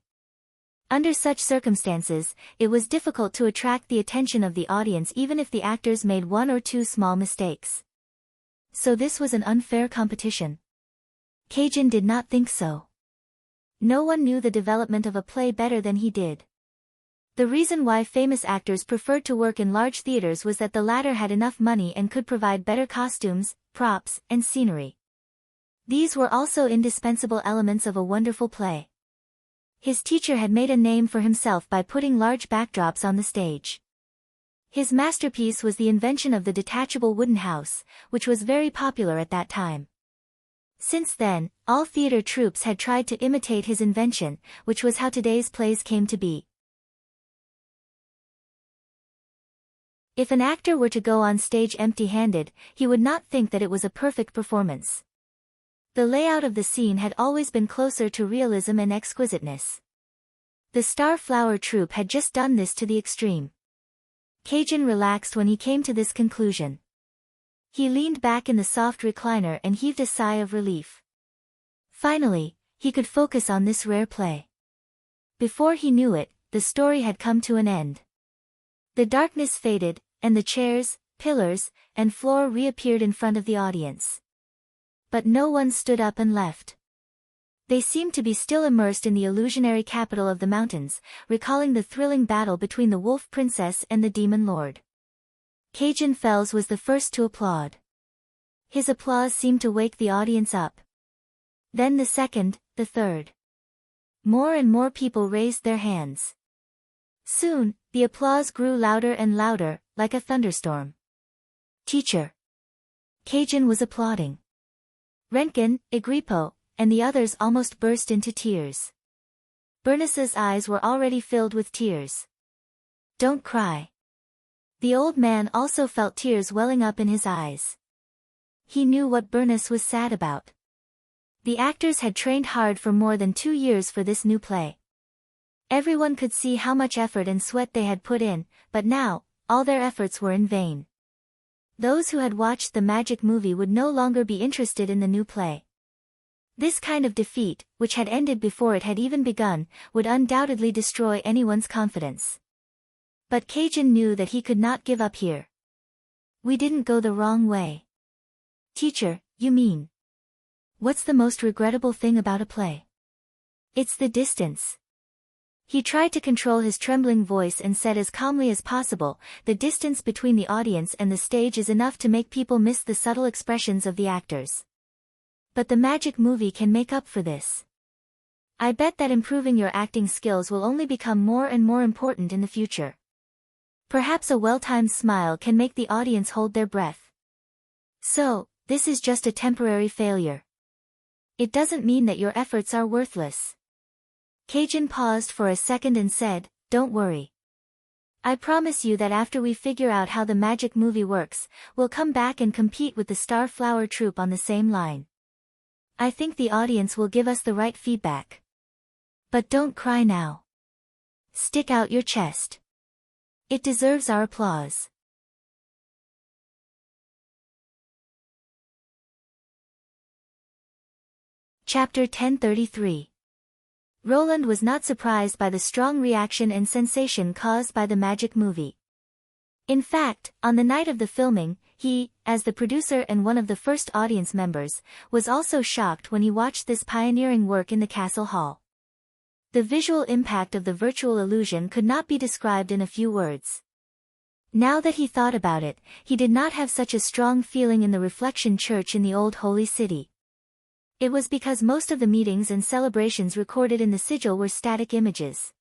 Under such circumstances, it was difficult to attract the attention of the audience even if the actors made one or two small mistakes. So this was an unfair competition? Cajun did not think so. No one knew the development of a play better than he did. The reason why famous actors preferred to work in large theaters was that the latter had enough money and could provide better costumes, props, and scenery. These were also indispensable elements of a wonderful play. His teacher had made a name for himself by putting large backdrops on the stage. His masterpiece was the invention of the detachable wooden house, which was very popular at that time. Since then, all theater troupes had tried to imitate his invention, which was how today's plays came to be. If an actor were to go on stage empty-handed, he would not think that it was a perfect performance. The layout of the scene had always been closer to realism and exquisiteness. The Starflower troupe had just done this to the extreme. Cajun relaxed when he came to this conclusion. He leaned back in the soft recliner and heaved a sigh of relief. Finally, he could focus on this rare play. Before he knew it, the story had come to an end. The darkness faded, and the chairs, pillars, and floor reappeared in front of the audience. But no one stood up and left. They seemed to be still immersed in the illusionary capital of the mountains, recalling the thrilling battle between the Wolf Princess and the Demon Lord. Cajun Fells was the first to applaud. His applause seemed to wake the audience up. Then the second, the third. More and more people raised their hands. Soon, the applause grew louder and louder, like a thunderstorm. Teacher. Cajun was applauding. Rentgen, Agripo, and the others almost burst into tears. Bernice's eyes were already filled with tears. "Don't cry." The old man also felt tears welling up in his eyes. He knew what Bernice was sad about. The actors had trained hard for more than 2 years for this new play. Everyone could see how much effort and sweat they had put in, but now, all their efforts were in vain. Those who had watched the magic movie would no longer be interested in the new play. This kind of defeat, which had ended before it had even begun, would undoubtedly destroy anyone's confidence. But Cajun knew that he could not give up here. "We didn't go the wrong way." "Teacher, you mean? What's the most regrettable thing about a play?" "It's the distance." He tried to control his trembling voice and said as calmly as possible, "The distance between the audience and the stage is enough to make people miss the subtle expressions of the actors. But the magic movie can make up for this. I bet that improving your acting skills will only become more and more important in the future. Perhaps a well-timed smile can make the audience hold their breath. So, this is just a temporary failure. It doesn't mean that your efforts are worthless." Cajun paused for a second and said, "Don't worry. I promise you that after we figure out how the magic movie works, we'll come back and compete with the Star Flower Troupe on the same line. I think the audience will give us the right feedback. But don't cry now. Stick out your chest. It deserves our applause." Chapter 1033. Roland was not surprised by the strong reaction and sensation caused by the magic movie. In fact, on the night of the filming, he, as the producer and one of the first audience members, was also shocked when he watched this pioneering work in the castle hall. The visual impact of the virtual illusion could not be described in a few words. Now that he thought about it, he did not have such a strong feeling in the Reflection Church in the Old Holy City. It was because most of the meetings and celebrations recorded in the sigil were static images.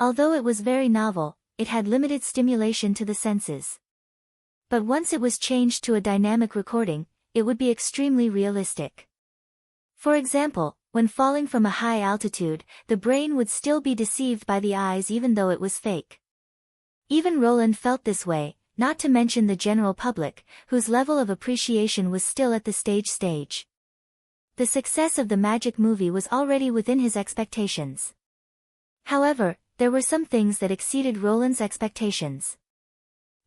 Although it was very novel, it had limited stimulation to the senses. But once it was changed to a dynamic recording, it would be extremely realistic. For example, when falling from a high altitude, the brain would still be deceived by the eyes even though it was fake. Even Roland felt this way, not to mention the general public, whose level of appreciation was still at the stage. The success of the magic movie was already within his expectations. However, there were some things that exceeded Roland's expectations.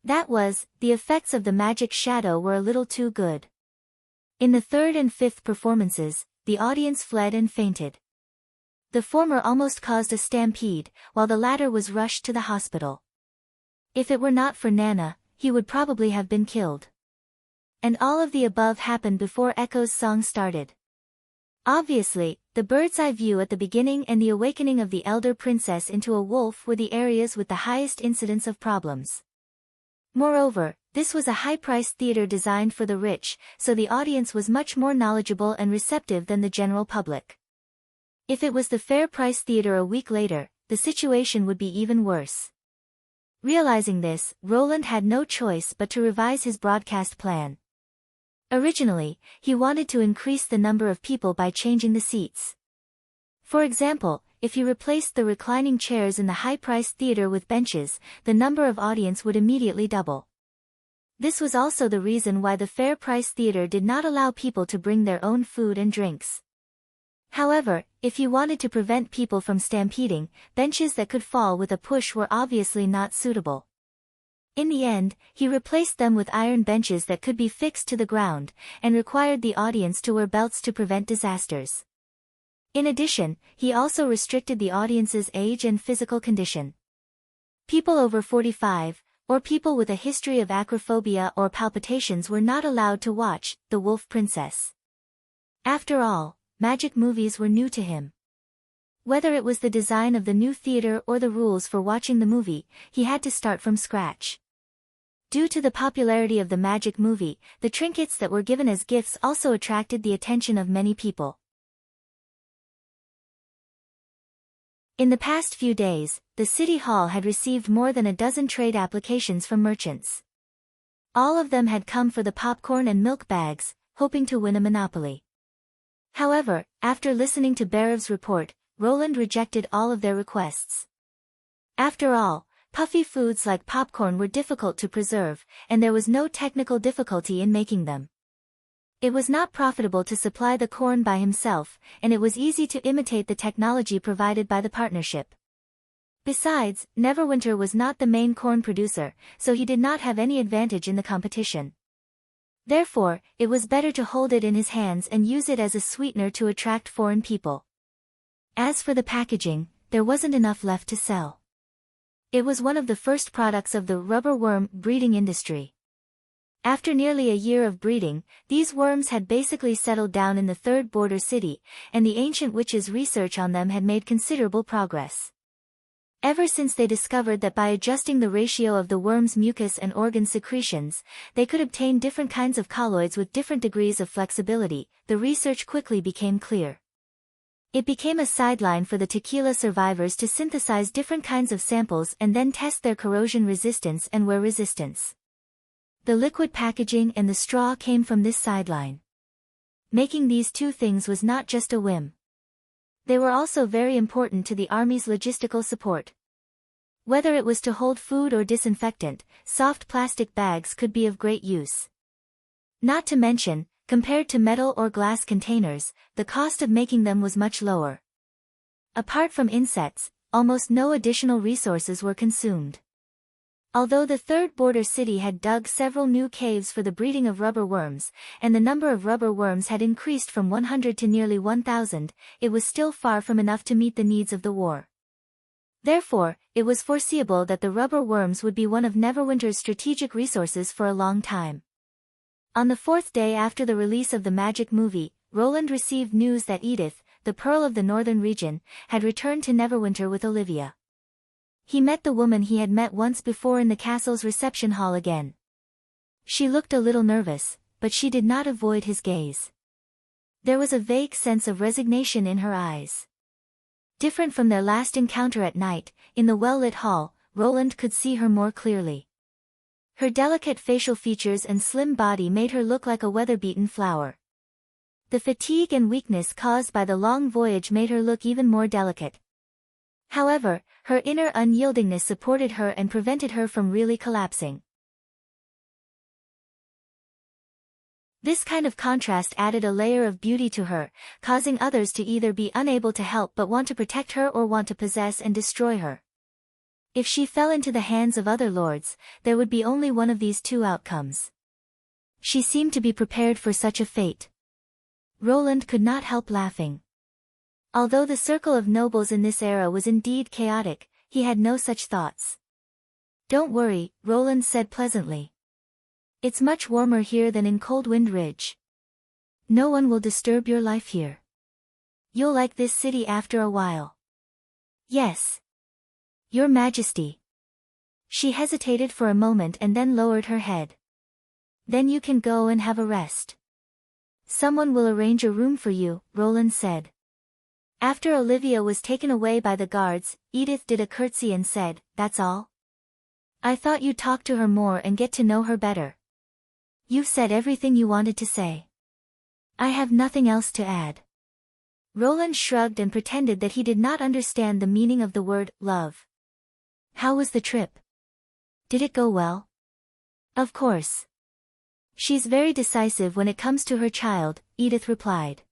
That was, the effects of the magic shadow were a little too good. In the third and fifth performances, the audience fled and fainted. The former almost caused a stampede, while the latter was rushed to the hospital. If it were not for Nana, he would probably have been killed. And all of the above happened before Echo's song started. Obviously, the bird's eye view at the beginning and the awakening of the elder princess into a wolf were the areas with the highest incidence of problems. Moreover, this was a high-priced theater designed for the rich, so the audience was much more knowledgeable and receptive than the general public. If it was the fair-price theater a week later, the situation would be even worse. Realizing this, Roland had no choice but to revise his broadcast plan. Originally, he wanted to increase the number of people by changing the seats. For example, if he replaced the reclining chairs in the high-priced theater with benches, the number of audience would immediately double. This was also the reason why the fair-price theater did not allow people to bring their own food and drinks. However, if he wanted to prevent people from stampeding, benches that could fall with a push were obviously not suitable. In the end, he replaced them with iron benches that could be fixed to the ground, and required the audience to wear belts to prevent disasters. In addition, he also restricted the audience's age and physical condition. People over 45, or people with a history of acrophobia or palpitations were not allowed to watch The Wolf Princess. After all, magic movies were new to him. Whether it was the design of the new theater or the rules for watching the movie, he had to start from scratch. Due to the popularity of the magic movie, the trinkets that were given as gifts also attracted the attention of many people. In the past few days, the City Hall had received more than a dozen trade applications from merchants. All of them had come for the popcorn and milk bags, hoping to win a monopoly. However, after listening to Barev's report, Roland rejected all of their requests. After all, puffy foods like popcorn were difficult to preserve, and there was no technical difficulty in making them. It was not profitable to supply the corn by himself, and it was easy to imitate the technology provided by the partnership. Besides, Neverwinter was not the main corn producer, so he did not have any advantage in the competition. Therefore, it was better to hold it in his hands and use it as a sweetener to attract foreign people. As for the packaging, there wasn't enough left to sell. It was one of the first products of the rubber worm breeding industry. After nearly a year of breeding, these worms had basically settled down in the third border city, and the ancient witches' research on them had made considerable progress. Ever since they discovered that by adjusting the ratio of the worm's mucus and organ secretions, they could obtain different kinds of colloids with different degrees of flexibility, the research quickly became clear. It became a sideline for the tequila survivors to synthesize different kinds of samples and then test their corrosion resistance and wear resistance. The liquid packaging and the straw came from this sideline. Making these two things was not just a whim. They were also very important to the army's logistical support. Whether it was to hold food or disinfectant, soft plastic bags could be of great use. Not to mention, compared to metal or glass containers, the cost of making them was much lower. Apart from insects, almost no additional resources were consumed. Although the third border city had dug several new caves for the breeding of rubber worms, and the number of rubber worms had increased from 100 to nearly 1,000, it was still far from enough to meet the needs of the war. Therefore, it was foreseeable that the rubber worms would be one of Neverwinter's strategic resources for a long time. On the fourth day after the release of the magic movie, Roland received news that Edith, the Pearl of the Northern Region, had returned to Neverwinter with Olivia. He met the woman he had met once before in the castle's reception hall again. She looked a little nervous, but she did not avoid his gaze. There was a vague sense of resignation in her eyes. Different from their last encounter at night, in the well-lit hall, Roland could see her more clearly. Her delicate facial features and slim body made her look like a weather-beaten flower. The fatigue and weakness caused by the long voyage made her look even more delicate. However, her inner unyieldingness supported her and prevented her from really collapsing. This kind of contrast added a layer of beauty to her, causing others to either be unable to help but want to protect her or want to possess and destroy her. If she fell into the hands of other lords, there would be only one of these two outcomes. She seemed to be prepared for such a fate. Roland could not help laughing. Although the circle of nobles in this era was indeed chaotic, he had no such thoughts. "Don't worry," Roland said pleasantly. "It's much warmer here than in Coldwind Ridge. No one will disturb your life here. You'll like this city after a while." "Yes. Your Majesty." She hesitated for a moment and then lowered her head. "Then you can go and have a rest. Someone will arrange a room for you," Roland said. After Olivia was taken away by the guards, Edith did a curtsy and said, "That's all? I thought you'd talk to her more and get to know her better. You've said everything you wanted to say. I have nothing else to add." Roland shrugged and pretended that he did not understand the meaning of the word, love. "How was the trip? Did it go well?" "Of course. She's very decisive when it comes to her child," Edith replied.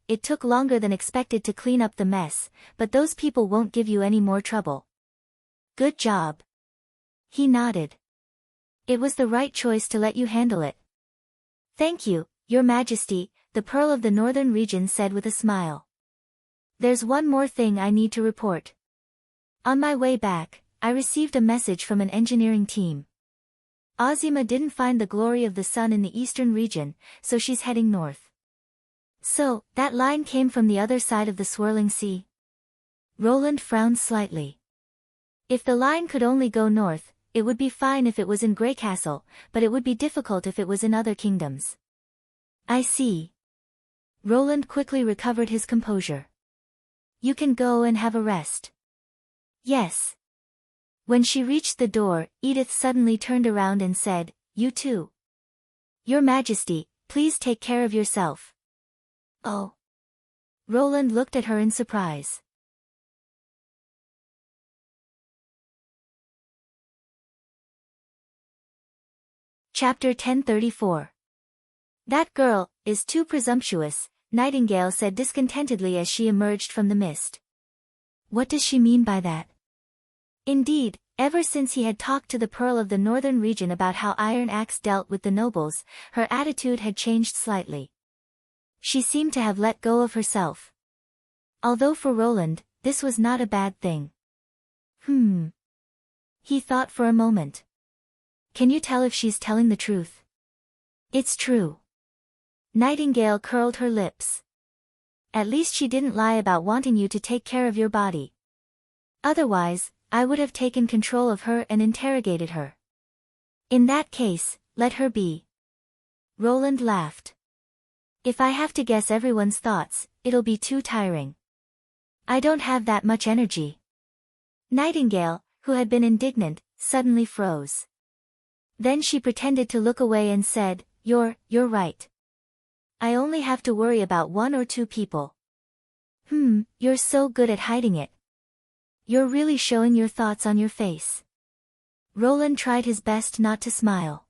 "It took longer than expected to clean up the mess, but those people won't give you any more trouble." "Good job." He nodded. "It was the right choice to let you handle it." "Thank you, Your Majesty," the Pearl of the Northern Region said with a smile. "There's one more thing I need to report. On my way back, I received a message from an engineering team. Ozima didn't find the glory of the sun in the eastern region, so she's heading north." "So, that line came from the other side of the swirling sea?" Roland frowned slightly. If the line could only go north, it would be fine if it was in Greycastle, but it would be difficult if it was in other kingdoms. "I see." Roland quickly recovered his composure. "You can go and have a rest." "Yes." When she reached the door, Edith suddenly turned around and said, "You too." "Your Majesty, please take care of yourself. Oh. Roland looked at her in surprise. Chapter 1034. That girl is too presumptuous, Nightingale said discontentedly as she emerged from the mist. What does she mean by that? Indeed, ever since he had talked to the Pearl of the Northern region about how Iron Axe dealt with the nobles, her attitude had changed slightly. She seemed to have let go of herself. Although for Roland, this was not a bad thing. He thought for a moment. Can you tell if she's telling the truth? It's true. Nightingale curled her lips. At least she didn't lie about wanting you to take care of your body. Otherwise, I would have taken control of her and interrogated her. In that case, let her be. Roland laughed. If I have to guess everyone's thoughts, it'll be too tiring. I don't have that much energy. Nightingale, who had been indignant, suddenly froze. Then she pretended to look away and said, You're right. I only have to worry about 1 or 2 people. You're so good at hiding it. You're really showing your thoughts on your face. Roland tried his best not to smile.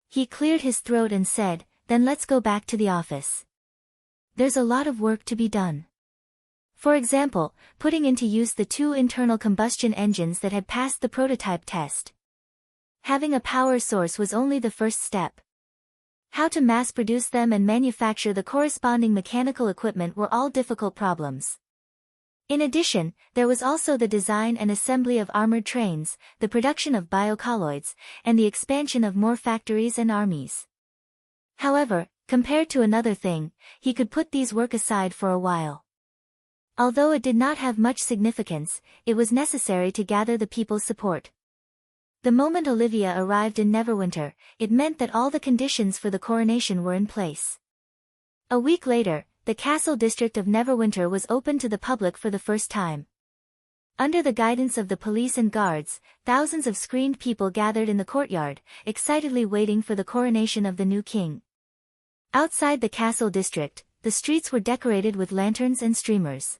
He cleared his throat and said, Then let's go back to the office. There's a lot of work to be done. For example, putting into use the 2 internal combustion engines that had passed the prototype test. Having a power source was only the first step. How to mass-produce them and manufacture the corresponding mechanical equipment were all difficult problems. In addition, there was also the design and assembly of armored trains, the production of biocolloids, and the expansion of more factories and armies. However, compared to another thing, he could put these work aside for a while. Although it did not have much significance, it was necessary to gather the people's support. The moment Olivia arrived in Neverwinter, it meant that all the conditions for the coronation were in place. A week later, the castle district of Neverwinter was opened to the public for the first time. Under the guidance of the police and guards, thousands of screened people gathered in the courtyard, excitedly waiting for the coronation of the new king. Outside the castle district, the streets were decorated with lanterns and streamers.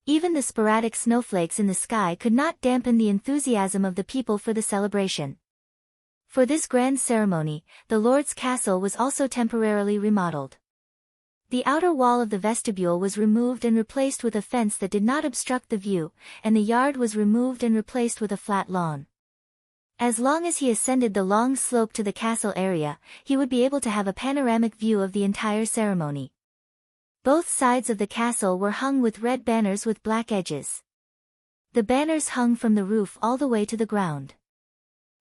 Even the sporadic snowflakes in the sky could not dampen the enthusiasm of the people for the celebration. For this grand ceremony, the Lord's castle was also temporarily remodeled. The outer wall of the vestibule was removed and replaced with a fence that did not obstruct the view, and the yard was removed and replaced with a flat lawn. As long as he ascended the long slope to the castle area, he would be able to have a panoramic view of the entire ceremony. Both sides of the castle were hung with red banners with black edges. The banners hung from the roof all the way to the ground.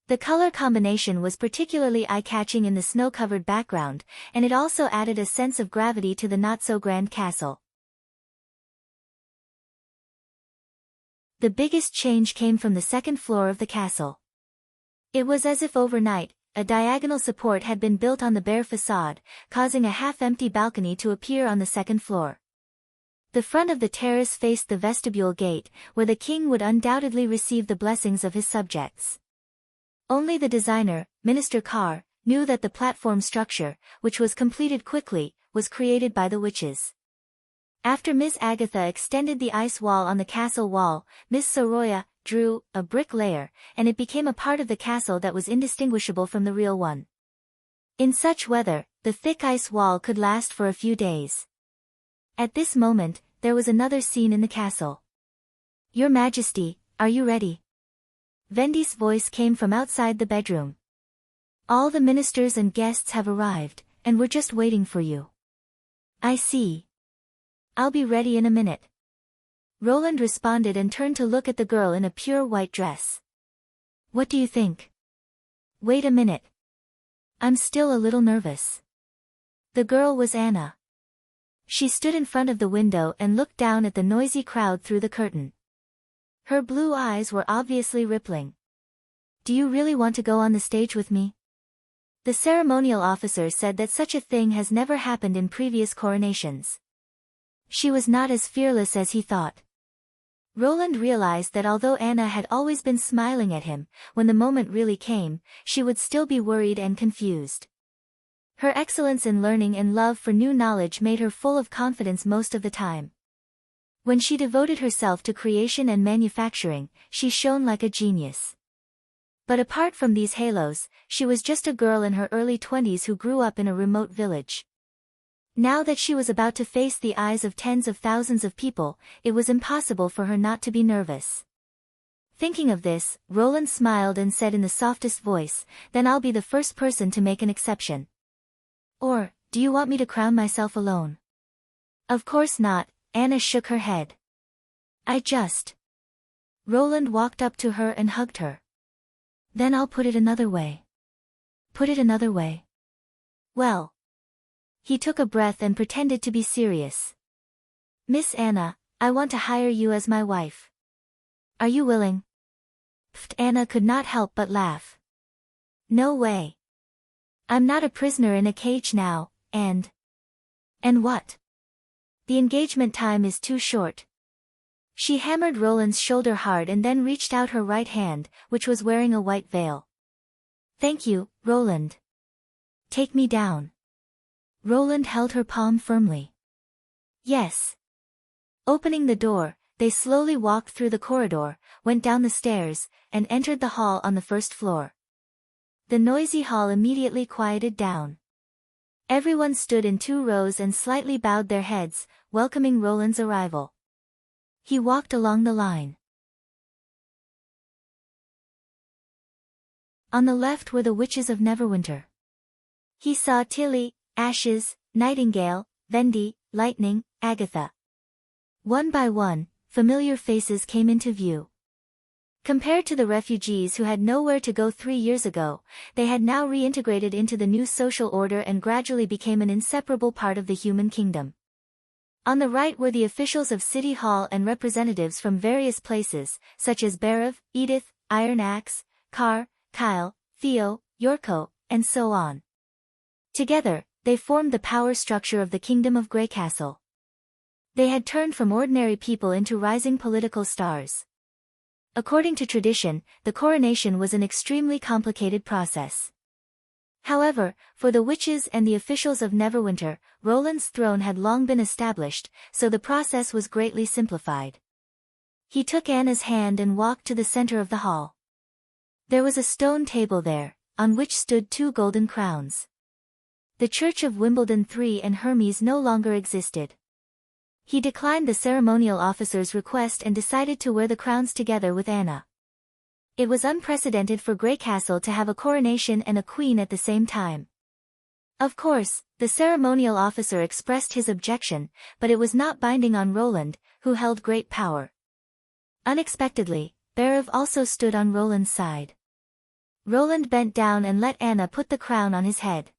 The color combination was particularly eye-catching in the snow-covered background, and it also added a sense of gravity to the not-so-grand castle. The biggest change came from the second floor of the castle. It was as if overnight, a diagonal support had been built on the bare facade, causing a half-empty balcony to appear on the second floor. The front of the terrace faced the vestibule gate, where the king would undoubtedly receive the blessings of his subjects. Only the designer, Minister Carr, knew that the platform structure, which was completed quickly, was created by the witches. After Miss Agatha extended the ice wall on the castle wall, Miss Soroya drew a brick layer, and it became a part of the castle that was indistinguishable from the real one. In such weather, the thick ice wall could last for a few days. At this moment, there was another scene in the castle. Your Majesty, are you ready? Vendi's voice came from outside the bedroom. All the ministers and guests have arrived, and we're just waiting for you. I see. I'll be ready in a minute. Roland responded and turned to look at the girl in a pure white dress. What do you think? Wait a minute. I'm still a little nervous. The girl was Anna. She stood in front of the window and looked down at the noisy crowd through the curtain. Her blue eyes were obviously rippling. Do you really want to go on the stage with me? The ceremonial officer said that such a thing has never happened in previous coronations. She was not as fearless as he thought. Roland realized that although Anna had always been smiling at him, when the moment really came, she would still be worried and confused. Her excellence in learning and love for new knowledge made her full of confidence most of the time. When she devoted herself to creation and manufacturing, she shone like a genius. But apart from these halos, she was just a girl in her early 20s who grew up in a remote village. Now that she was about to face the eyes of tens of thousands of people, it was impossible for her not to be nervous. Thinking of this, Roland smiled and said in the softest voice, "Then I'll be the first person to make an exception. Or, do you want me to crown myself alone?" "Of course not," Anna shook her head. Roland walked up to her and hugged her. "Then I'll put it another way." "Put it another way?" "Well." He took a breath and pretended to be serious. "Miss Anna, I want to hire you as my wife. Are you willing?" Anna could not help but laugh. "No way. I'm not a prisoner in a cage now, and what? The engagement time is too short." She hammered Roland's shoulder hard and then reached out her right hand, which was wearing a white veil. "Thank you, Roland. Take me down." Roland held her palm firmly. "Yes." Opening the door, they slowly walked through the corridor, went down the stairs, and entered the hall on the first floor. The noisy hall immediately quieted down. Everyone stood in 2 rows and slightly bowed their heads, welcoming Roland's arrival. He walked along the line. On the left were the witches of Neverwinter. He saw Tilly, Ashes, Nightingale, Vendi, Lightning, Agatha. One by one, familiar faces came into view. Compared to the refugees who had nowhere to go 3 years ago, they had now reintegrated into the new social order and gradually became an inseparable part of the human kingdom. On the right were the officials of City Hall and representatives from various places, such as Barav, Edith, Iron Axe, Carr, Kyle, Theo, Yorko, and so on. Together, they formed the power structure of the Kingdom of Greycastle. They had turned from ordinary people into rising political stars. According to tradition, the coronation was an extremely complicated process. However, for the witches and the officials of Neverwinter, Roland's throne had long been established, so the process was greatly simplified. He took Anna's hand and walked to the center of the hall. There was a stone table there, on which stood 2 golden crowns. The Church of Wimbledon III and Hermes no longer existed. He declined the ceremonial officer's request and decided to wear the crowns together with Anna. It was unprecedented for Greycastle to have a coronation and a queen at the same time. Of course, the ceremonial officer expressed his objection, but it was not binding on Roland, who held great power. Unexpectedly, Barav also stood on Roland's side. Roland bent down and let Anna put the crown on his head.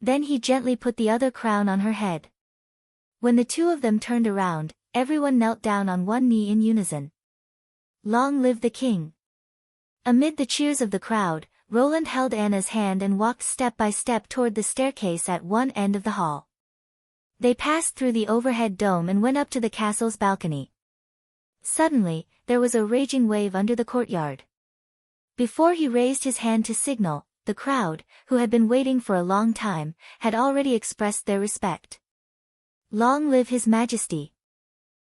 Then he gently put the other crown on her head. When the 2 of them turned around, everyone knelt down on 1 knee in unison. "Long live the king!" Amid the cheers of the crowd, Roland held Anna's hand and walked step by step toward the staircase at one end of the hall. They passed through the overhead dome and went up to the castle's balcony. Suddenly, there was a raging wave under the courtyard. Before he raised his hand to signal, the crowd, who had been waiting for a long time, had already expressed their respect. "Long live His Majesty!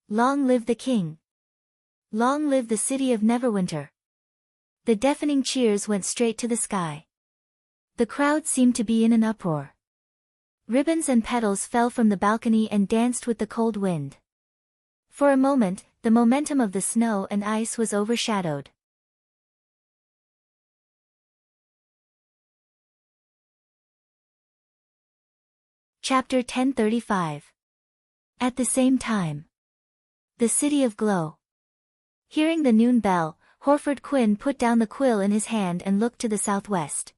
Long live the King! Long live the city of Neverwinter!" The deafening cheers went straight to the sky. The crowd seemed to be in an uproar. Ribbons and petals fell from the balcony and danced with the cold wind. For a moment, the momentum of the snow and ice was overshadowed. Chapter 1035. At the same time. The City of Glow. Hearing the noon bell, Horford Quinn put down the quill in his hand and looked to the southwest.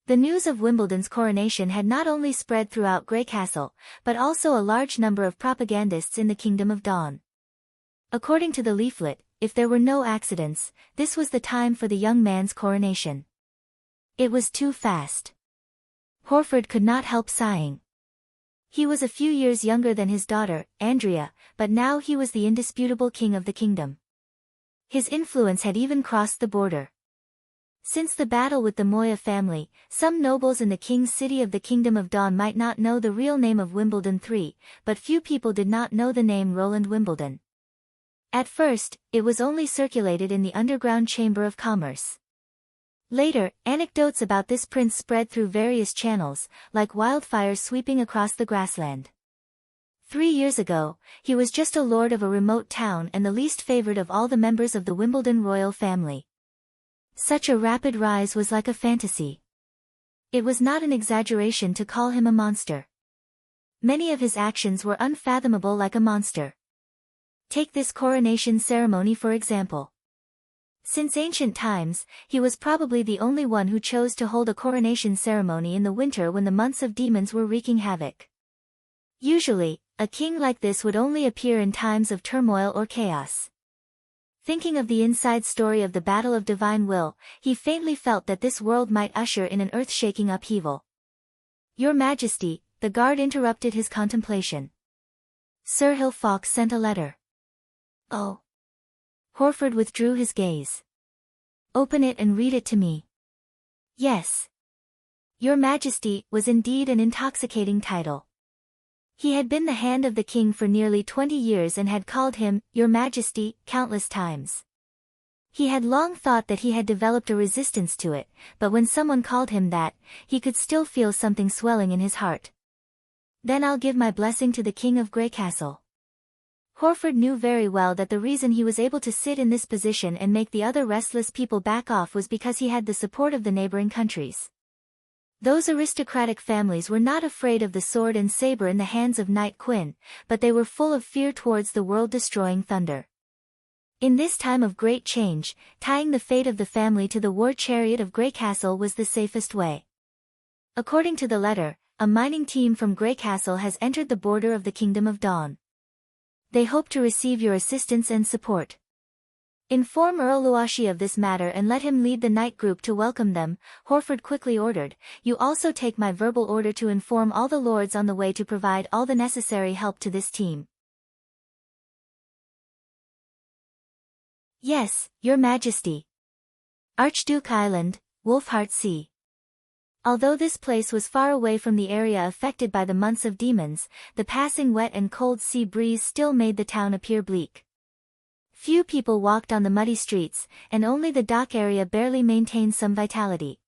The news of Wimbledon's coronation had not only spread throughout Greycastle, but also a large number of propagandists in the Kingdom of Dawn. According to the leaflet, if there were no accidents, this was the time for the young man's coronation. It was too fast. Horford could not help sighing. He was a few years younger than his daughter, Andrea, but now he was the indisputable king of the kingdom. His influence had even crossed the border. Since the battle with the Moya family, some nobles in the king's city of the Kingdom of Dawn might not know the real name of Wimbledon III, but few people did not know the name Roland Wimbledon. At first, it was only circulated in the underground Chamber of Commerce. Later, anecdotes about this prince spread through various channels, like wildfire sweeping across the grassland. 3 years ago, he was just a lord of a remote town and the least favored of all the members of the Wimbledon royal family. Such a rapid rise was like a fantasy. It was not an exaggeration to call him a monster. Many of his actions were unfathomable, like a monster. Take this coronation ceremony for example. Since ancient times, he was probably the only one who chose to hold a coronation ceremony in the winter when the months of demons were wreaking havoc. Usually, a king like this would only appear in times of turmoil or chaos. Thinking of the inside story of the Battle of Divine Will, he faintly felt that this world might usher in an earth-shaking upheaval. "Your Majesty," the guard interrupted his contemplation. "Sir Hill Fawkes sent a letter." "Oh." Horford withdrew his gaze. "Open it and read it to me." "Yes." "Your Majesty" was indeed an intoxicating title. He had been the hand of the king for nearly 20 years and had called him, "Your Majesty," countless times. He had long thought that he had developed a resistance to it, but when someone called him that, he could still feel something swelling in his heart. "Then I'll give my blessing to the King of Greycastle." Horford knew very well that the reason he was able to sit in this position and make the other restless people back off was because he had the support of the neighboring countries. Those aristocratic families were not afraid of the sword and saber in the hands of Knight Quinn, but they were full of fear towards the world-destroying thunder. In this time of great change, tying the fate of the family to the war chariot of Greycastle was the safest way. According to the letter, a mining team from Greycastle has entered the border of the Kingdom of Dawn. They hope to receive your assistance and support. Inform Earl Luashi of this matter and let him lead the knight group to welcome them, Horford quickly ordered. You also take my verbal order to inform all the lords on the way to provide all the necessary help to this team. Yes, Your Majesty. Archduke Island, Wolfheart Sea. Although this place was far away from the area affected by the months of demons, the passing wet and cold sea breeze still made the town appear bleak. Few people walked on the muddy streets, and only the dock area barely maintained some vitality.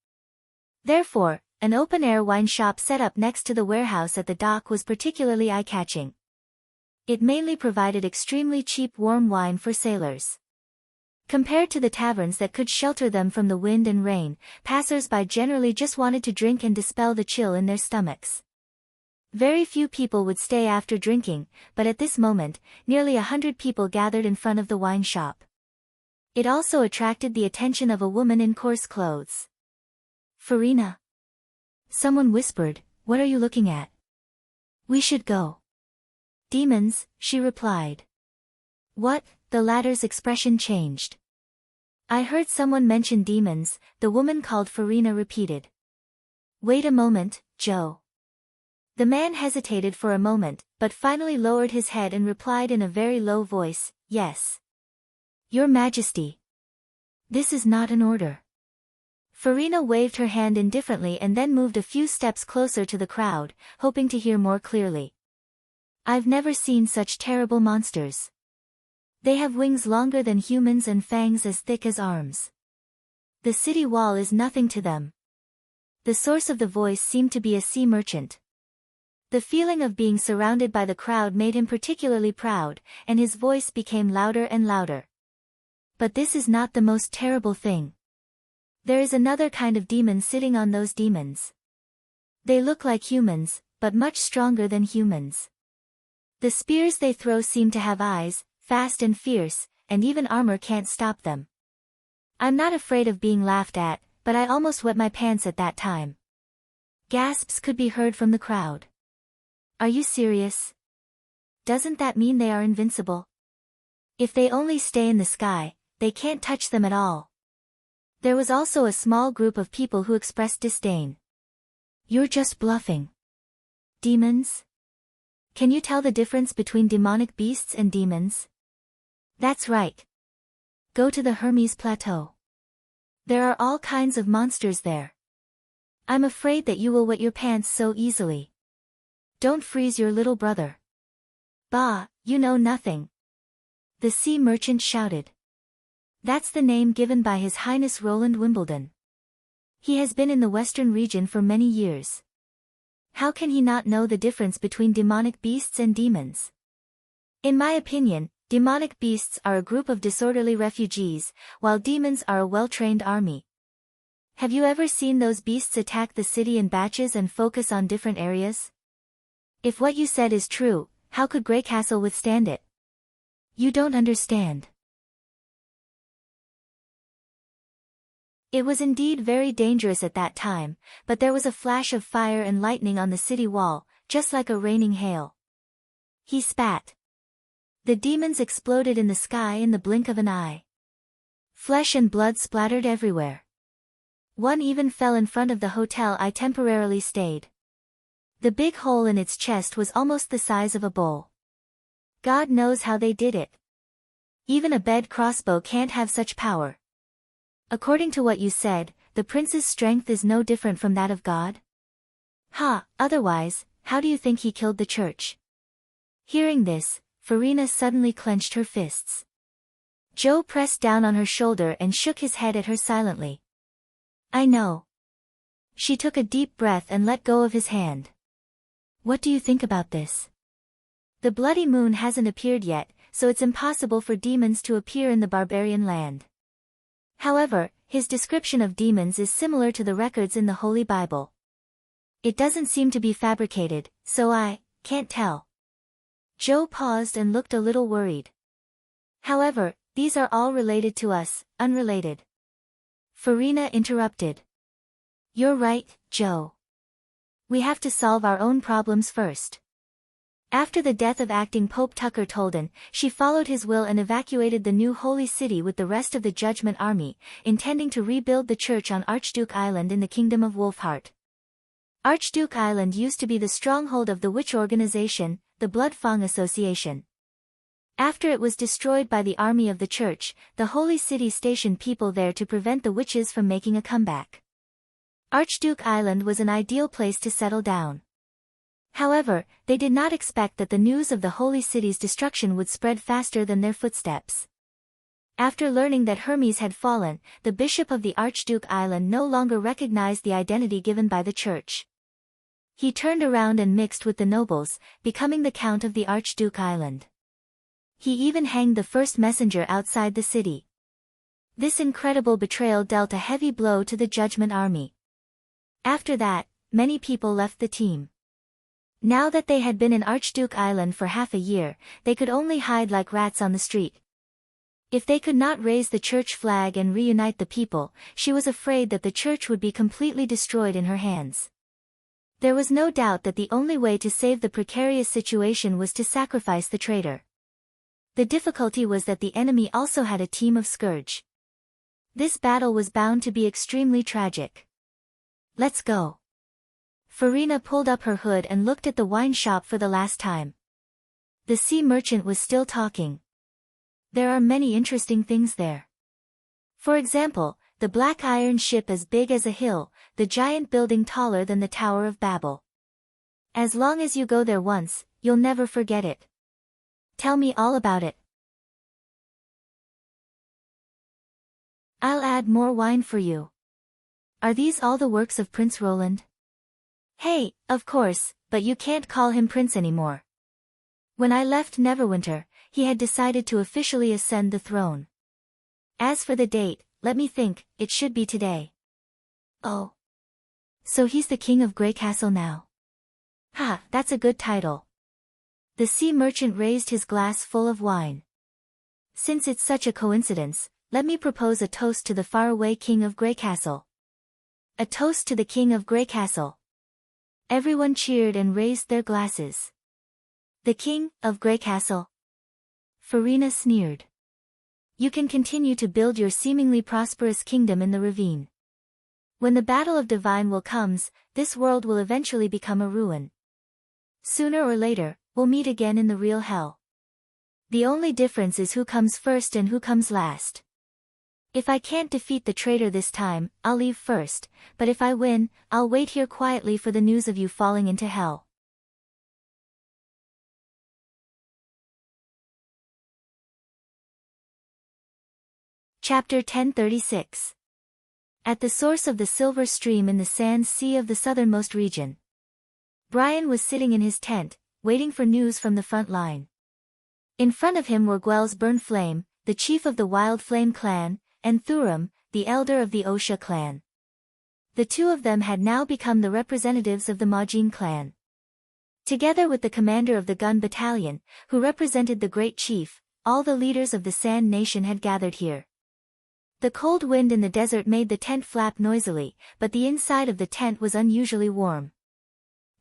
Therefore, an open-air wine shop set up next to the warehouse at the dock was particularly eye-catching. It mainly provided extremely cheap warm wine for sailors. Compared to the taverns that could shelter them from the wind and rain, passers-by generally just wanted to drink and dispel the chill in their stomachs. Very few people would stay after drinking, but at this moment, nearly 100 people gathered in front of the wine shop. It also attracted the attention of a woman in coarse clothes. "Farina." Someone whispered, "What are you looking at?" "We should go." "Demons," she replied. "What?" The latter's expression changed. "I heard someone mention demons," the woman called Farina repeated. "Wait a moment, Joe." The man hesitated for a moment, but finally lowered his head and replied in a very low voice, "Yes. Your Majesty. This is not an order." Farina waved her hand indifferently and then moved a few steps closer to the crowd, hoping to hear more clearly. "I've never seen such terrible monsters. They have wings longer than humans and fangs as thick as arms. The city wall is nothing to them." The source of the voice seemed to be a sea merchant. The feeling of being surrounded by the crowd made him particularly proud, and his voice became louder and louder. "But this is not the most terrible thing. There is another kind of demon sitting on those demons. They look like humans, but much stronger than humans. The spears they throw seem to have eyes, fast and fierce, and even armor can't stop them. I'm not afraid of being laughed at, but I almost wet my pants at that time." Gasps could be heard from the crowd. "Are you serious? Doesn't that mean they are invincible? If they only stay in the sky, they can't touch them at all." There was also a small group of people who expressed disdain. "You're just bluffing. Demons? Can you tell the difference between demonic beasts and demons?" "That's right. Go to the Hermes Plateau. There are all kinds of monsters there. I'm afraid that you will wet your pants so easily. Don't freeze your little brother. Bah, you know nothing. The sea merchant shouted. That's the name given by His Highness Roland Wimbledon. He has been in the western region for many years. How can he not know the difference between demonic beasts and demons? In my opinion, demonic beasts are a group of disorderly refugees, while demons are a well-trained army. Have you ever seen those beasts attack the city in batches and focus on different areas? If what you said is true, how could Grey Castle withstand it? You don't understand. It was indeed very dangerous at that time, but there was a flash of fire and lightning on the city wall, just like a raining hail. He spat. The demons exploded in the sky in the blink of an eye. Flesh and blood splattered everywhere. One even fell in front of the hotel I temporarily stayed. The big hole in its chest was almost the size of a bowl. God knows how they did it. Even a bed crossbow can't have such power. According to what you said, the prince's strength is no different from that of God? Ha, otherwise, how do you think he killed the church? Hearing this, Farina suddenly clenched her fists. Joe pressed down on her shoulder and shook his head at her silently. I know. She took a deep breath and let go of his hand. What do you think about this? The bloody moon hasn't appeared yet, so it's impossible for demons to appear in the barbarian land. However, his description of demons is similar to the records in the Holy Bible. It doesn't seem to be fabricated, so I can't tell. Joe paused and looked a little worried. However, these are all related to us, unrelated. Farina interrupted. You're right, Joe. We have to solve our own problems first. After the death of acting Pope Tucker Tolden, she followed his will and evacuated the new holy city with the rest of the Judgment Army, intending to rebuild the church on Archduke Island in the Kingdom of Wolfheart. Archduke Island used to be the stronghold of the witch organization, the Blood Fang Association. After it was destroyed by the army of the church, the holy city stationed people there to prevent the witches from making a comeback. Archduke Island was an ideal place to settle down. However, they did not expect that the news of the holy city's destruction would spread faster than their footsteps. After learning that Hermes had fallen, the bishop of the Archduke Island no longer recognized the identity given by the church. He turned around and mixed with the nobles, becoming the Count of the Archduke Island. He even hanged the first messenger outside the city. This incredible betrayal dealt a heavy blow to the Judgment Army. After that, many people left the team. Now that they had been in Archduke Island for half a year, they could only hide like rats on the street. If they could not raise the church flag and reunite the people, she was afraid that the church would be completely destroyed in her hands. There was no doubt that the only way to save the precarious situation was to sacrifice the traitor. The difficulty was that the enemy also had a team of Scourge. This battle was bound to be extremely tragic. Let's go. Farina pulled up her hood and looked at the wine shop for the last time. The sea merchant was still talking. There are many interesting things there. For example, the black iron ship as big as a hill, the giant building taller than the Tower of Babel. As long as you go there once, you'll never forget it. Tell me all about it. I'll add more wine for you. Are these all the works of Prince Roland? Hey, of course, but you can't call him Prince anymore. When I left Neverwinter, he had decided to officially ascend the throne. As for the date, let me think, it should be today. Oh. So he's the king of Grey Castle now. Ha, that's a good title. The sea merchant raised his glass full of wine. Since it's such a coincidence, let me propose a toast to the faraway king of Grey Castle. A toast to the king of Grey Castle. Everyone cheered and raised their glasses. The king of Grey Castle. Farina sneered. You can continue to build your seemingly prosperous kingdom in the ravine. When the battle of divine will comes, this world will eventually become a ruin. Sooner or later, we'll meet again in the real hell. The only difference is who comes first and who comes last. If I can't defeat the traitor this time, I'll leave first, but if I win, I'll wait here quietly for the news of you falling into hell. Chapter 1036. At the source of the silver stream in the sand sea of the southernmost region. Brian was sitting in his tent, waiting for news from the front line. In front of him were Gwell's Burn Flame, the chief of the Wild Flame clan, and Thuram, the elder of the Osha clan. The two of them had now become the representatives of the Majin clan. Together with the commander of the gun battalion, who represented the great chief, all the leaders of the Sand Nation had gathered here. The cold wind in the desert made the tent flap noisily, but the inside of the tent was unusually warm.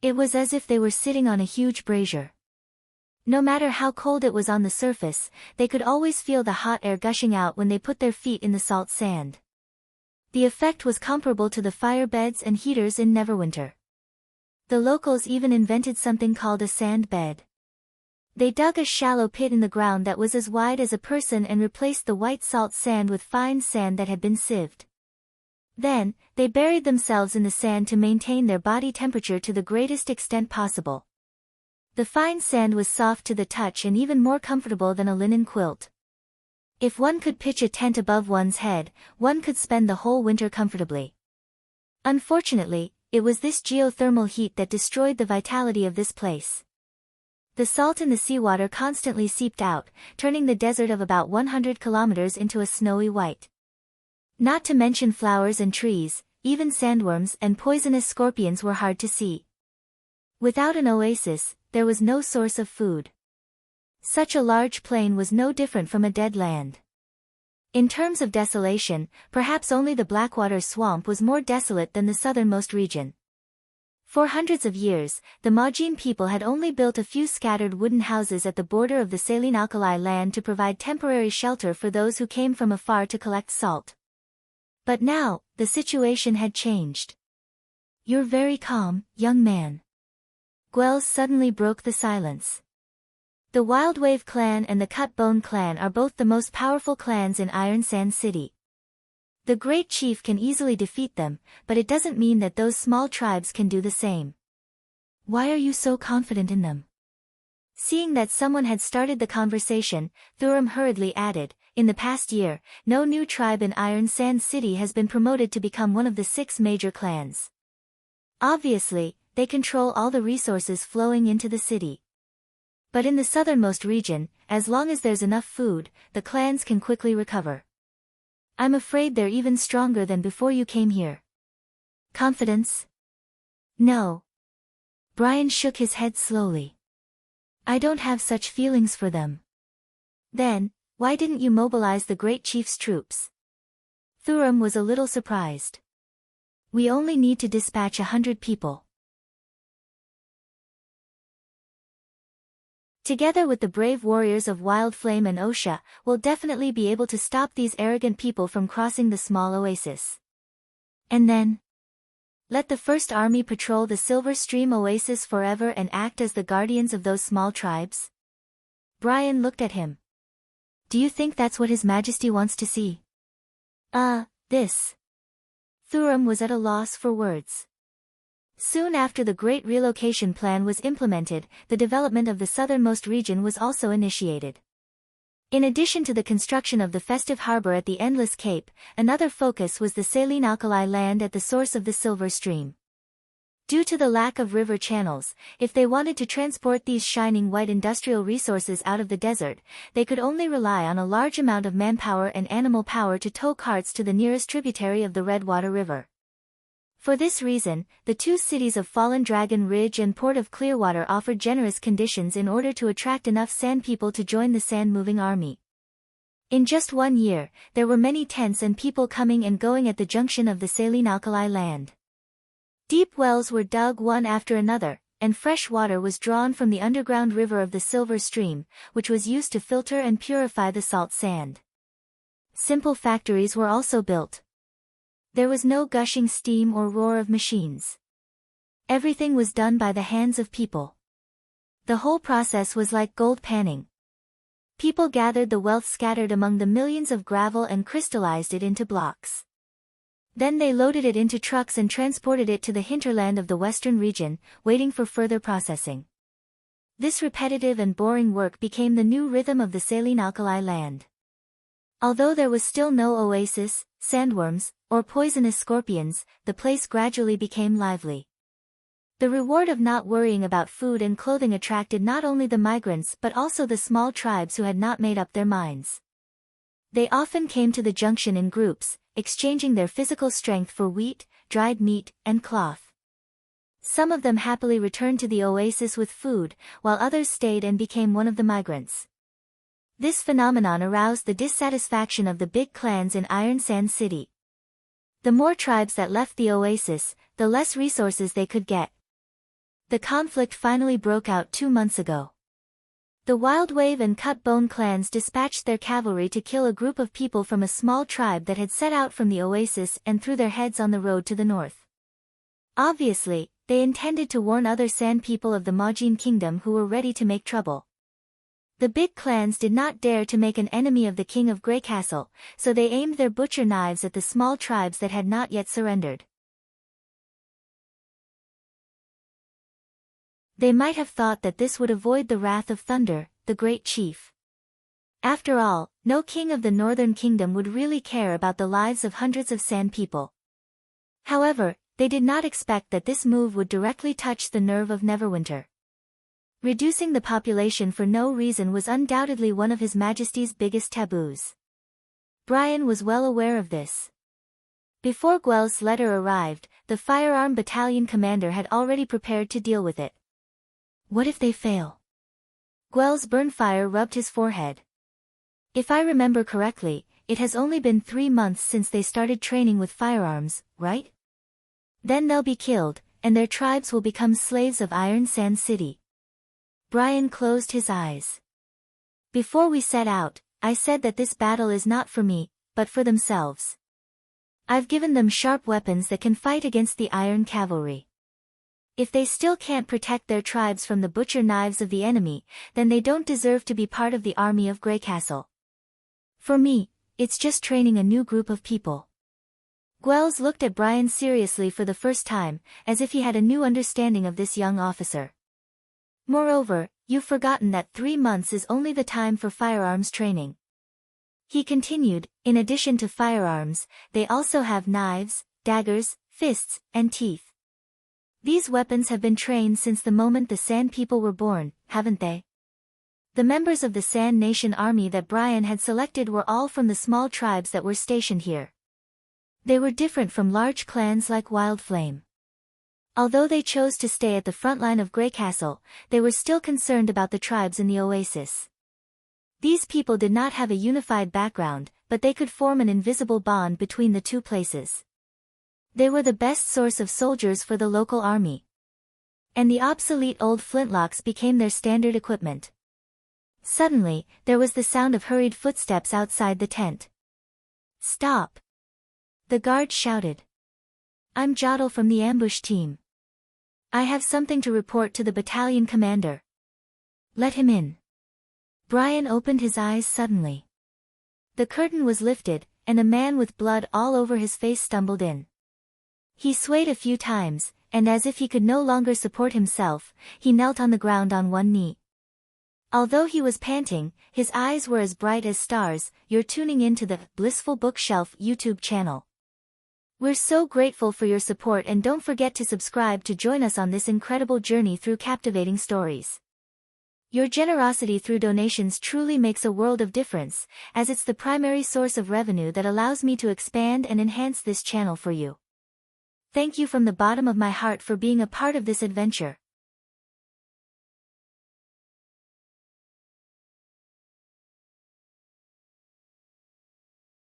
It was as if they were sitting on a huge brazier. No matter how cold it was on the surface, they could always feel the hot air gushing out when they put their feet in the salt sand. The effect was comparable to the fire beds and heaters in Neverwinter. The locals even invented something called a sand bed. They dug a shallow pit in the ground that was as wide as a person and replaced the white salt sand with fine sand that had been sieved. Then, they buried themselves in the sand to maintain their body temperature to the greatest extent possible. The fine sand was soft to the touch and even more comfortable than a linen quilt. If one could pitch a tent above one's head, one could spend the whole winter comfortably. Unfortunately, it was this geothermal heat that destroyed the vitality of this place. The salt in the seawater constantly seeped out, turning the desert of about 100 kilometers into a snowy white. Not to mention flowers and trees, even sandworms and poisonous scorpions were hard to see. Without an oasis, there was no source of food. Such a large plain was no different from a dead land. In terms of desolation, perhaps only the Blackwater Swamp was more desolate than the southernmost region. For hundreds of years, the Majin people had only built a few scattered wooden houses at the border of the saline alkali land to provide temporary shelter for those who came from afar to collect salt. But now, the situation had changed. "You're very calm, young man." Gwell suddenly broke the silence. The Wildwave clan and the Cutbone clan are both the most powerful clans in Iron Sand City. The great chief can easily defeat them, but it doesn't mean that those small tribes can do the same. Why are you so confident in them? Seeing that someone had started the conversation, Thuram hurriedly added, "In the past year, no new tribe in Iron Sand City has been promoted to become one of the 6 major clans. Obviously, they control all the resources flowing into the city. But in the southernmost region, as long as there's enough food, the clans can quickly recover. I'm afraid they're even stronger than before you came here." Confidence? No. Brian shook his head slowly. "I don't have such feelings for them." "Then, why didn't you mobilize the great chief's troops?" Thuram was a little surprised. "We only need to dispatch 100 people. Together with the brave warriors of Wild Flame and Osha, we'll definitely be able to stop these arrogant people from crossing the small oasis. And then? Let the First Army patrol the Silver Stream Oasis forever and act as the guardians of those small tribes?" Brian looked at him. "Do you think that's what His Majesty wants to see?" This. Thuram was at a loss for words. Soon after the Great Relocation Plan was implemented, the development of the southernmost region was also initiated. In addition to the construction of the festive harbor at the Endless Cape, another focus was the saline alkali land at the source of the Silver Stream. Due to the lack of river channels, if they wanted to transport these shining white industrial resources out of the desert, they could only rely on a large amount of manpower and animal power to tow carts to the nearest tributary of the Redwater River. For this reason, the 2 cities of Fallen Dragon Ridge and Port of Clearwater offered generous conditions in order to attract enough sand people to join the sand-moving army. In just 1 year, there were many tents and people coming and going at the junction of the saline alkali land. Deep wells were dug one after another, and fresh water was drawn from the underground river of the Silver Stream, which was used to filter and purify the salt sand. Simple factories were also built. There was no gushing steam or roar of machines. Everything was done by the hands of people. The whole process was like gold panning. People gathered the wealth scattered among the millions of gravel and crystallized it into blocks. Then they loaded it into trucks and transported it to the hinterland of the western region, waiting for further processing. This repetitive and boring work became the new rhythm of the saline alkali land. Although there was still no oasis, sandworms, or poisonous scorpions, the place gradually became lively. The reward of not worrying about food and clothing attracted not only the migrants but also the small tribes who had not made up their minds. They often came to the junction in groups, exchanging their physical strength for wheat, dried meat, and cloth. Some of them happily returned to the oasis with food, while others stayed and became one of the migrants. This phenomenon aroused the dissatisfaction of the big clans in Iron Sand City. The more tribes that left the oasis, the less resources they could get. The conflict finally broke out 2 months ago. The Wild Wave and Cut Bone clans dispatched their cavalry to kill a group of people from a small tribe that had set out from the oasis and threw their heads on the road to the north. Obviously, they intended to warn other Sand people of the Majin Kingdom who were ready to make trouble. The big clans did not dare to make an enemy of the King of Grey Castle, so they aimed their butcher knives at the small tribes that had not yet surrendered. They might have thought that this would avoid the wrath of Thunder, the great chief. After all, no king of the Northern Kingdom would really care about the lives of hundreds of Sand people. However, they did not expect that this move would directly touch the nerve of Neverwinter. Reducing the population for no reason was undoubtedly one of His Majesty's biggest taboos. Brian was well aware of this. Before Guel's letter arrived, the firearm battalion commander had already prepared to deal with it. What if they fail? Guel's burnfire rubbed his forehead. If I remember correctly, it has only been 3 months since they started training with firearms, right? Then they'll be killed, and their tribes will become slaves of Iron Sand City. Brian closed his eyes. Before we set out, I said that this battle is not for me, but for themselves. I've given them sharp weapons that can fight against the Iron Cavalry. If they still can't protect their tribes from the butcher knives of the enemy, then they don't deserve to be part of the army of Grey Castle. For me, it's just training a new group of people. Guels looked at Brian seriously for the first time, as if he had a new understanding of this young officer. Moreover, you've forgotten that 3 months is only the time for firearms training. He continued, in addition to firearms, they also have knives, daggers, fists, and teeth. These weapons have been trained since the moment the Sand people were born, haven't they? The members of the Sand Nation army that Brian had selected were all from the small tribes that were stationed here. They were different from large clans like Wildflame. Although they chose to stay at the front line of Grey Castle, they were still concerned about the tribes in the oasis. These people did not have a unified background, but they could form an invisible bond between the two places. They were the best source of soldiers for the local army. And the obsolete old flintlocks became their standard equipment. Suddenly, there was the sound of hurried footsteps outside the tent. "Stop!" the guard shouted. "I'm Jodl from the ambush team. I have something to report to the battalion commander." "Let him in." Brian opened his eyes suddenly. The curtain was lifted, and a man with blood all over his face stumbled in. He swayed a few times, and as if he could no longer support himself, he knelt on the ground on one knee. Although he was panting, his eyes were as bright as stars. "You're tuning in to the Blissful Bookshelf YouTube channel. We're so grateful for your support, and don't forget to subscribe to join us on this incredible journey through captivating stories. Your generosity through donations truly makes a world of difference, as it's the primary source of revenue that allows me to expand and enhance this channel for you. Thank you from the bottom of my heart for being a part of this adventure.